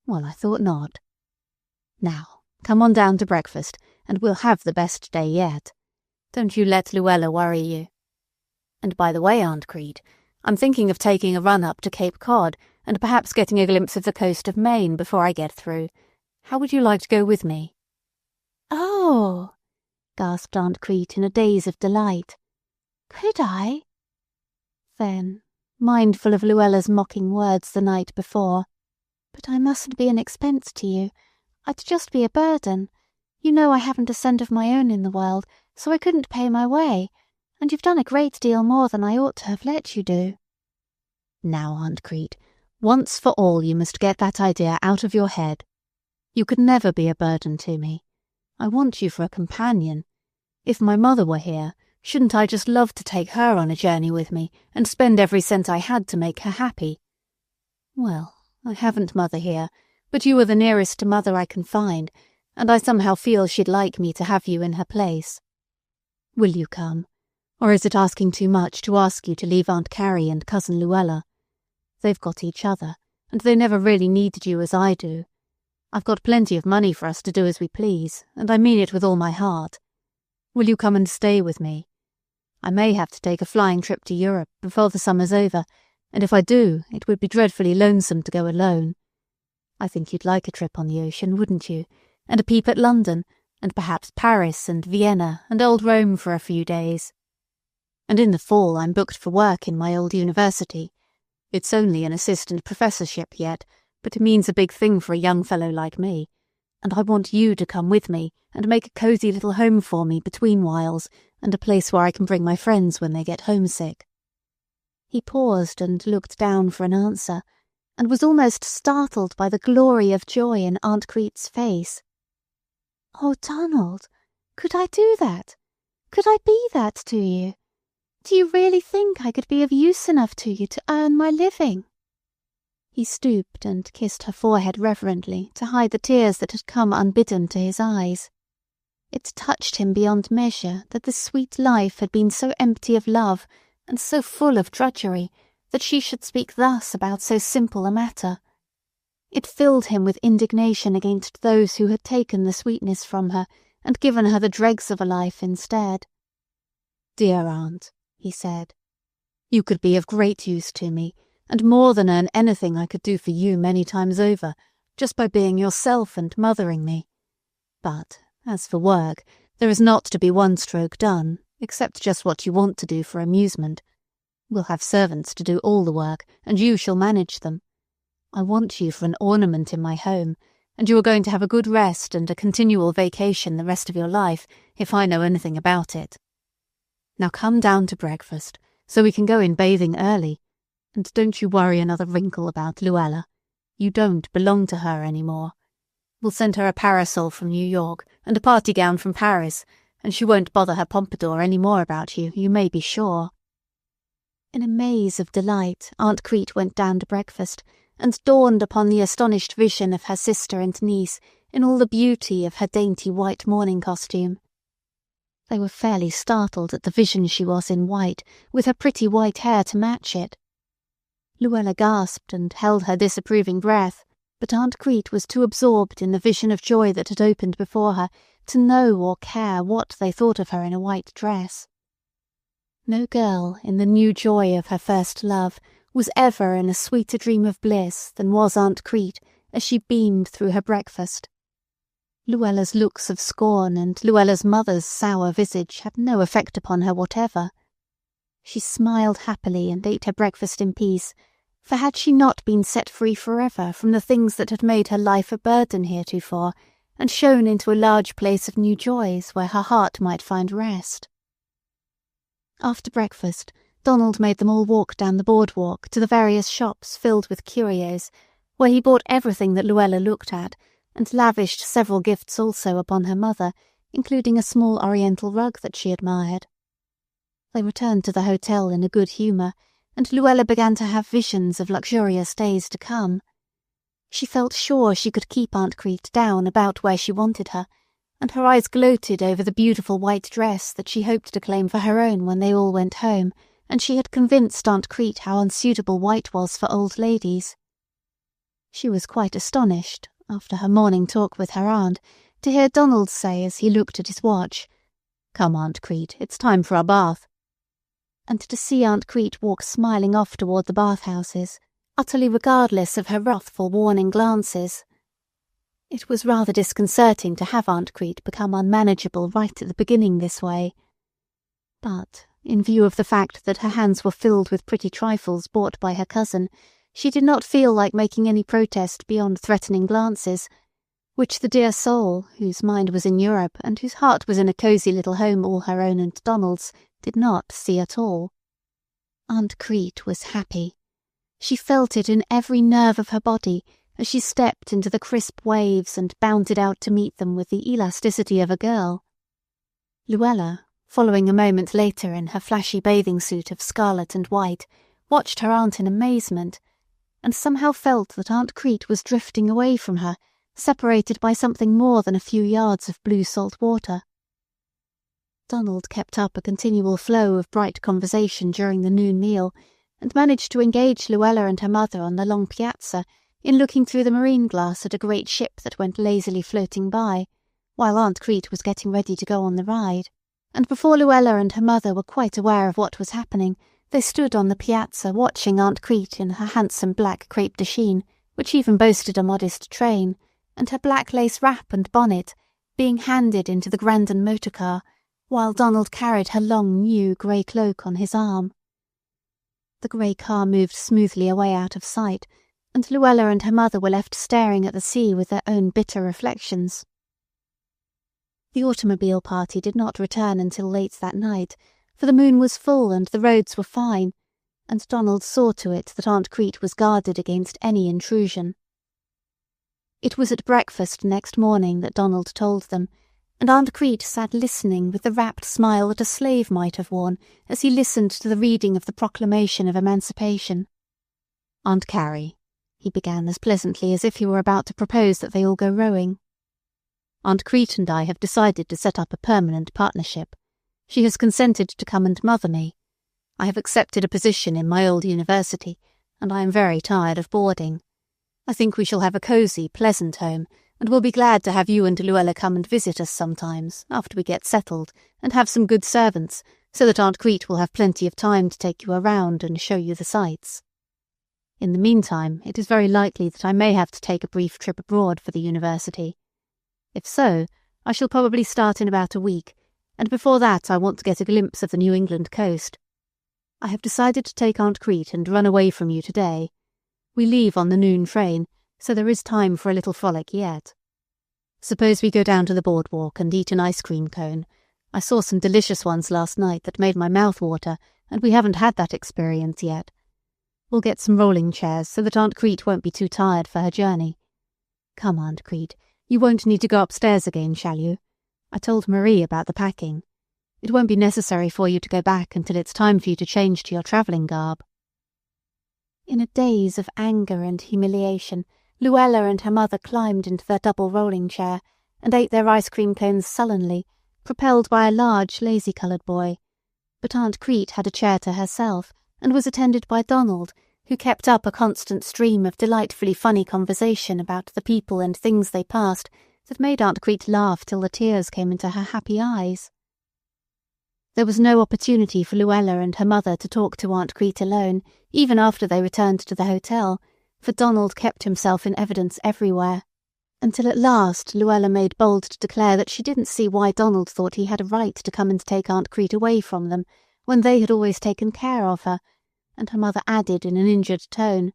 S1: Well, I thought not. Now, come on down to breakfast, and we'll have the best day yet. Don't you let Luella worry you. And by the way, Aunt Crete, I'm thinking of taking a run up to Cape Cod, and perhaps getting a glimpse of the coast of Maine before I get through. How would you like to go with me?"
S3: "Oh!" gasped Aunt Crete in a daze of delight. "Could I?" Then, mindful of Luella's mocking words the night before, "But I mustn't be an expense to you. I'd just be a burden. You know I haven't a cent of my own in the world, so I couldn't pay my way, and you've done a great deal more than I ought to have let you do."
S1: "Now, Aunt Crete, once for all you must get that idea out of your head. You could never be a burden to me. I want you for a companion. If my mother were here, shouldn't I just love to take her on a journey with me and spend every cent I had to make her happy? Well, I haven't Mother here, but you are the nearest to Mother I can find, and I somehow feel she'd like me to have you in her place. Will you come? Or is it asking too much to ask you to leave Aunt Carrie and Cousin Luella? They've got each other, and they never really needed you as I do. I've got plenty of money for us to do as we please, and I mean it with all my heart. Will you come and stay with me? I may have to take a flying trip to Europe before the summer's over, and if I do, it would be dreadfully lonesome to go alone. I think you'd like a trip on the ocean, wouldn't you? And a peep at London,
S3: and perhaps Paris and Vienna and old Rome for a few days. And in the fall I'm booked for work in my old university. It's only an assistant professorship yet, but it means a big thing for a young fellow like me, and I want you to come with me and make a cosy little home for me between whiles, and a place where I can bring my friends when they get homesick." He paused and looked down for an answer, and was almost startled by the glory of joy in Aunt Crete's face.
S2: "Oh, Donald, could I do that? Could I be that to you? Do you really think I could be of use enough to you to earn my living?"
S1: He stooped and kissed her forehead reverently to hide the tears that had come unbidden to his eyes. It touched him beyond measure that this sweet life had been so empty of love and so full of drudgery that she should speak thus about so simple a matter. It filled him with indignation against those who had taken the sweetness from her and given her the dregs of a life instead.
S3: "Dear aunt," he said, "you could be of great use to me, and more than earn anything I could do for you many times over, just by being yourself and mothering me. But, as for work, there is not to be one stroke done, except just what you want to do for amusement. We'll have servants to do all the work, and you shall manage them. I want you for an ornament in my home, and you are going to have a good rest and a continual vacation the rest of your life, if I know anything about it. Now come down to breakfast, so we can go in bathing early, and don't you worry another wrinkle about Luella. You don't belong to her any more. We'll send her a parasol from New York and a party gown from Paris, and she won't bother her pompadour any more about you, you may be sure."
S1: In a maze of delight, Aunt Crete went down to breakfast, and dawned upon the astonished vision of her sister and niece in all the beauty of her dainty white morning costume. They were fairly startled at the vision she was in white, with her pretty white hair to match it. Luella gasped and held her disapproving breath, but Aunt Crete was too absorbed in the vision of joy that had opened before her to know or care what they thought of her in a white dress. No girl, in the new joy of her first love, was ever in a sweeter dream of bliss than was Aunt Crete as she beamed through her breakfast. Luella's looks of scorn and Luella's mother's sour visage had no effect upon her whatever. She smiled happily and ate her breakfast in peace, for had she not been set free forever from the things that had made her life a burden heretofore, and shown into a large place of new joys where her heart might find rest? After breakfast, Donald made them all walk down the boardwalk to the various shops filled with curios, where he bought everything that Luella looked at, and lavished several gifts also upon her mother, including a small oriental rug that she admired. They returned to the hotel in a good humour, and Luella began to have visions of luxurious days to come. She felt sure she could keep Aunt Crete down about where she wanted her, and her eyes gloated over the beautiful white dress that she hoped to claim for her own when they all went home, and she had convinced Aunt Crete how unsuitable white was for old ladies. She was quite astonished, after her morning talk with her aunt, to hear Donald say as he looked at his watch, "Come, Aunt Crete, it's time for our bath," and to see Aunt Crete walk smiling off toward the bath-houses, utterly regardless of her wrathful warning glances. It was rather disconcerting to have Aunt Crete become unmanageable right at the beginning this way. But, in view of the fact that her hands were filled with pretty trifles bought by her cousin, she did not feel like making any protest beyond threatening glances, which the dear soul, whose mind was in Europe and whose heart was in a cosy little home all her own and Donald's, did not see at all. Aunt Crete was happy. She felt it in every nerve of her body as she stepped into the crisp waves and bounded out to meet them with the elasticity of a girl. Luella, following a moment later in her flashy bathing suit of scarlet and white, watched her aunt in amazement, and somehow felt that Aunt Crete was drifting away from her, separated by something more than a few yards of blue salt water. Donald kept up a continual flow of bright conversation during the noon meal, and managed to engage Luella and her mother on the long piazza in looking through the marine glass at a great ship that went lazily floating by, while Aunt Crete was getting ready to go on the ride. And before Luella and her mother were quite aware of what was happening, they stood on the piazza watching Aunt Crete in her handsome black crepe de chine, which even boasted a modest train, and her black lace wrap and bonnet, being handed into the Grandon motor car, while Donald carried her long new grey cloak on his arm. The grey car moved smoothly away out of sight, and Luella and her mother were left staring at the sea with their own bitter reflections. The automobile party did not return until late that night, for the moon was full and the roads were fine, and Donald saw to it that Aunt Crete was guarded against any intrusion. It was at breakfast next morning that Donald told them, and Aunt Crete sat listening with the rapt smile that a slave might have worn as he listened to the reading of the Proclamation of Emancipation. "Aunt Carrie," he began as pleasantly as if he were about to propose that they all go rowing. "Aunt Crete and I have decided to set up a permanent partnership. She has consented to come and mother me. I have accepted a position in my old university, and I am very tired of boarding. I think we shall have a cosy, pleasant home, and we'll be glad to have you and Luella come and visit us sometimes, after we get settled, and have some good servants, so that Aunt Crete will have plenty of time to take you around and show you the sights. In the meantime, it is very likely that I may have to take a brief trip abroad for the university. If so, I shall probably start in about a week, and before that I want to get a glimpse of the New England coast. I have decided to take Aunt Crete and run away from you today. We leave on the noon train, so there is time for a little frolic yet. Suppose we go down to the boardwalk and eat an ice cream cone. I saw some delicious ones last night that made my mouth water, and we haven't had that experience yet. We'll get some rolling chairs so that Aunt Crete won't be too tired for her journey. Come, Aunt Crete, you won't need to go upstairs again, shall you? I told Marie about the packing. It won't be necessary for you to go back until it's time for you to change to your travelling garb." In a daze of anger and humiliation, Luella and her mother climbed into their double rolling chair and ate their ice cream cones sullenly, propelled by a large, lazy-coloured boy. But Aunt Crete had a chair to herself, and was attended by Donald, who kept up a constant stream of delightfully funny conversation about the people and things they passed that made Aunt Crete laugh till the tears came into her happy eyes. There was no opportunity for Luella and her mother to talk to Aunt Crete alone, even after they returned to the hotel, for Donald kept himself in evidence everywhere, until at last Luella made bold to declare that she didn't see why Donald thought he had a right to come and take Aunt Crete away from them, when they had always taken care of her, and her mother added in an injured tone,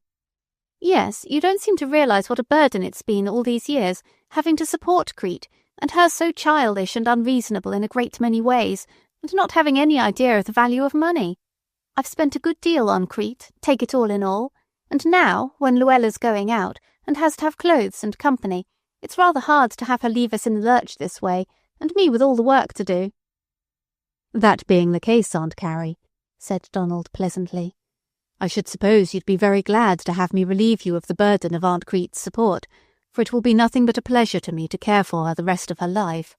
S2: "Yes, you don't seem to realize what a burden it's been all these years, having to support Crete, and her so childish and unreasonable in a great many ways, and not having any idea of the value of money. I've spent a good deal on Crete, take it all in all, and now, when Luella's going out, and has to have clothes and company, it's rather hard to have her leave us in the lurch this way, and me with all the work to do."
S3: "That being the case, Aunt Carrie," said Donald pleasantly, "I should suppose you'd be very glad to have me relieve you of the burden of Aunt Crete's support, for it will be nothing but a pleasure to me to care for her the rest of her life.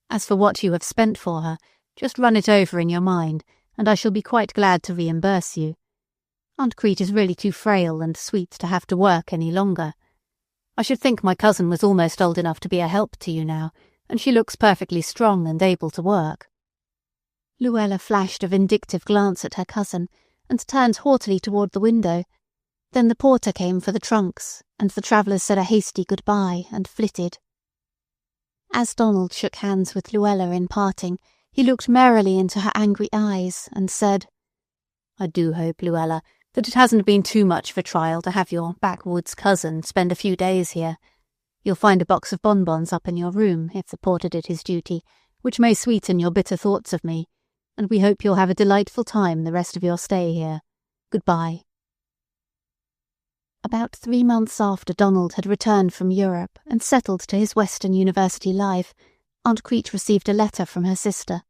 S3: As for what you have spent for her, just run it over in your mind, and I shall be quite glad to reimburse you. Aunt Crete is really too frail and sweet to have to work any longer. I should think my cousin was almost old enough to be a help to you now, and she looks perfectly strong and able to work." Luella flashed a vindictive glance at her cousin, and turned haughtily toward the window. Then the porter came for the trunks, and the travellers said a hasty good-bye and flitted. As Donald shook hands with Luella in parting, he looked merrily into her angry eyes and said, "I do hope, Luella, that it hasn't been too much of a trial to have your backwoods cousin spend a few days here. You'll find a box of bonbons up in your room, if the porter did his duty, which may sweeten your bitter thoughts of me, and we hope you'll have a delightful time the rest of your stay here. Goodbye." About 3 months after Donald had returned from Europe and settled to his Western university life, Aunt Crete received a letter from her sister.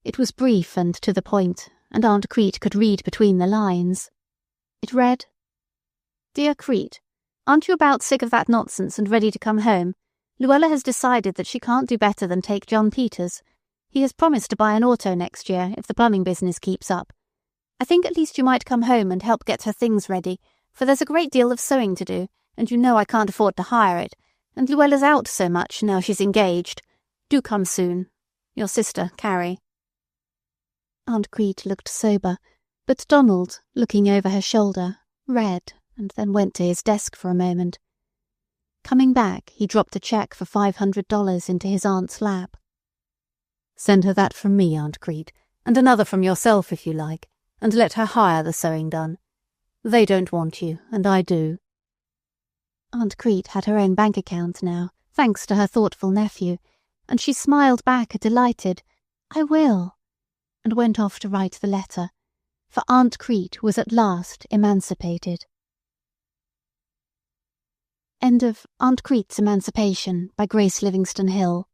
S3: It was brief and to the point, and Aunt Crete could read between the lines. It read, "Dear Crete, aren't you about sick of that nonsense and ready to come home? Luella has decided that she can't do better than take John Peters. He has promised to buy an auto next year if the plumbing business keeps up. I think at least you might come home and help get her things ready, for there's a great deal of sewing to do, and you know I can't afford to hire it, and Luella's out so much now she's engaged. Do come soon. Your sister, Carrie." Aunt Crete looked sober, but Donald, looking over her shoulder, read, and then went to his desk for a moment.
S1: Coming back, he dropped a cheque for $500 into his aunt's lap.
S3: "Send her that from me, Aunt Crete, and another from yourself if you like, and let her hire the sewing done. They don't want you, and I do."
S1: Aunt Crete had her own bank account now, thanks to her thoughtful nephew, and she smiled back a delighted, "I will," and went off to write the letter, for Aunt Crete was at last emancipated. End of Aunt Crete's Emancipation by Grace Livingston Hill.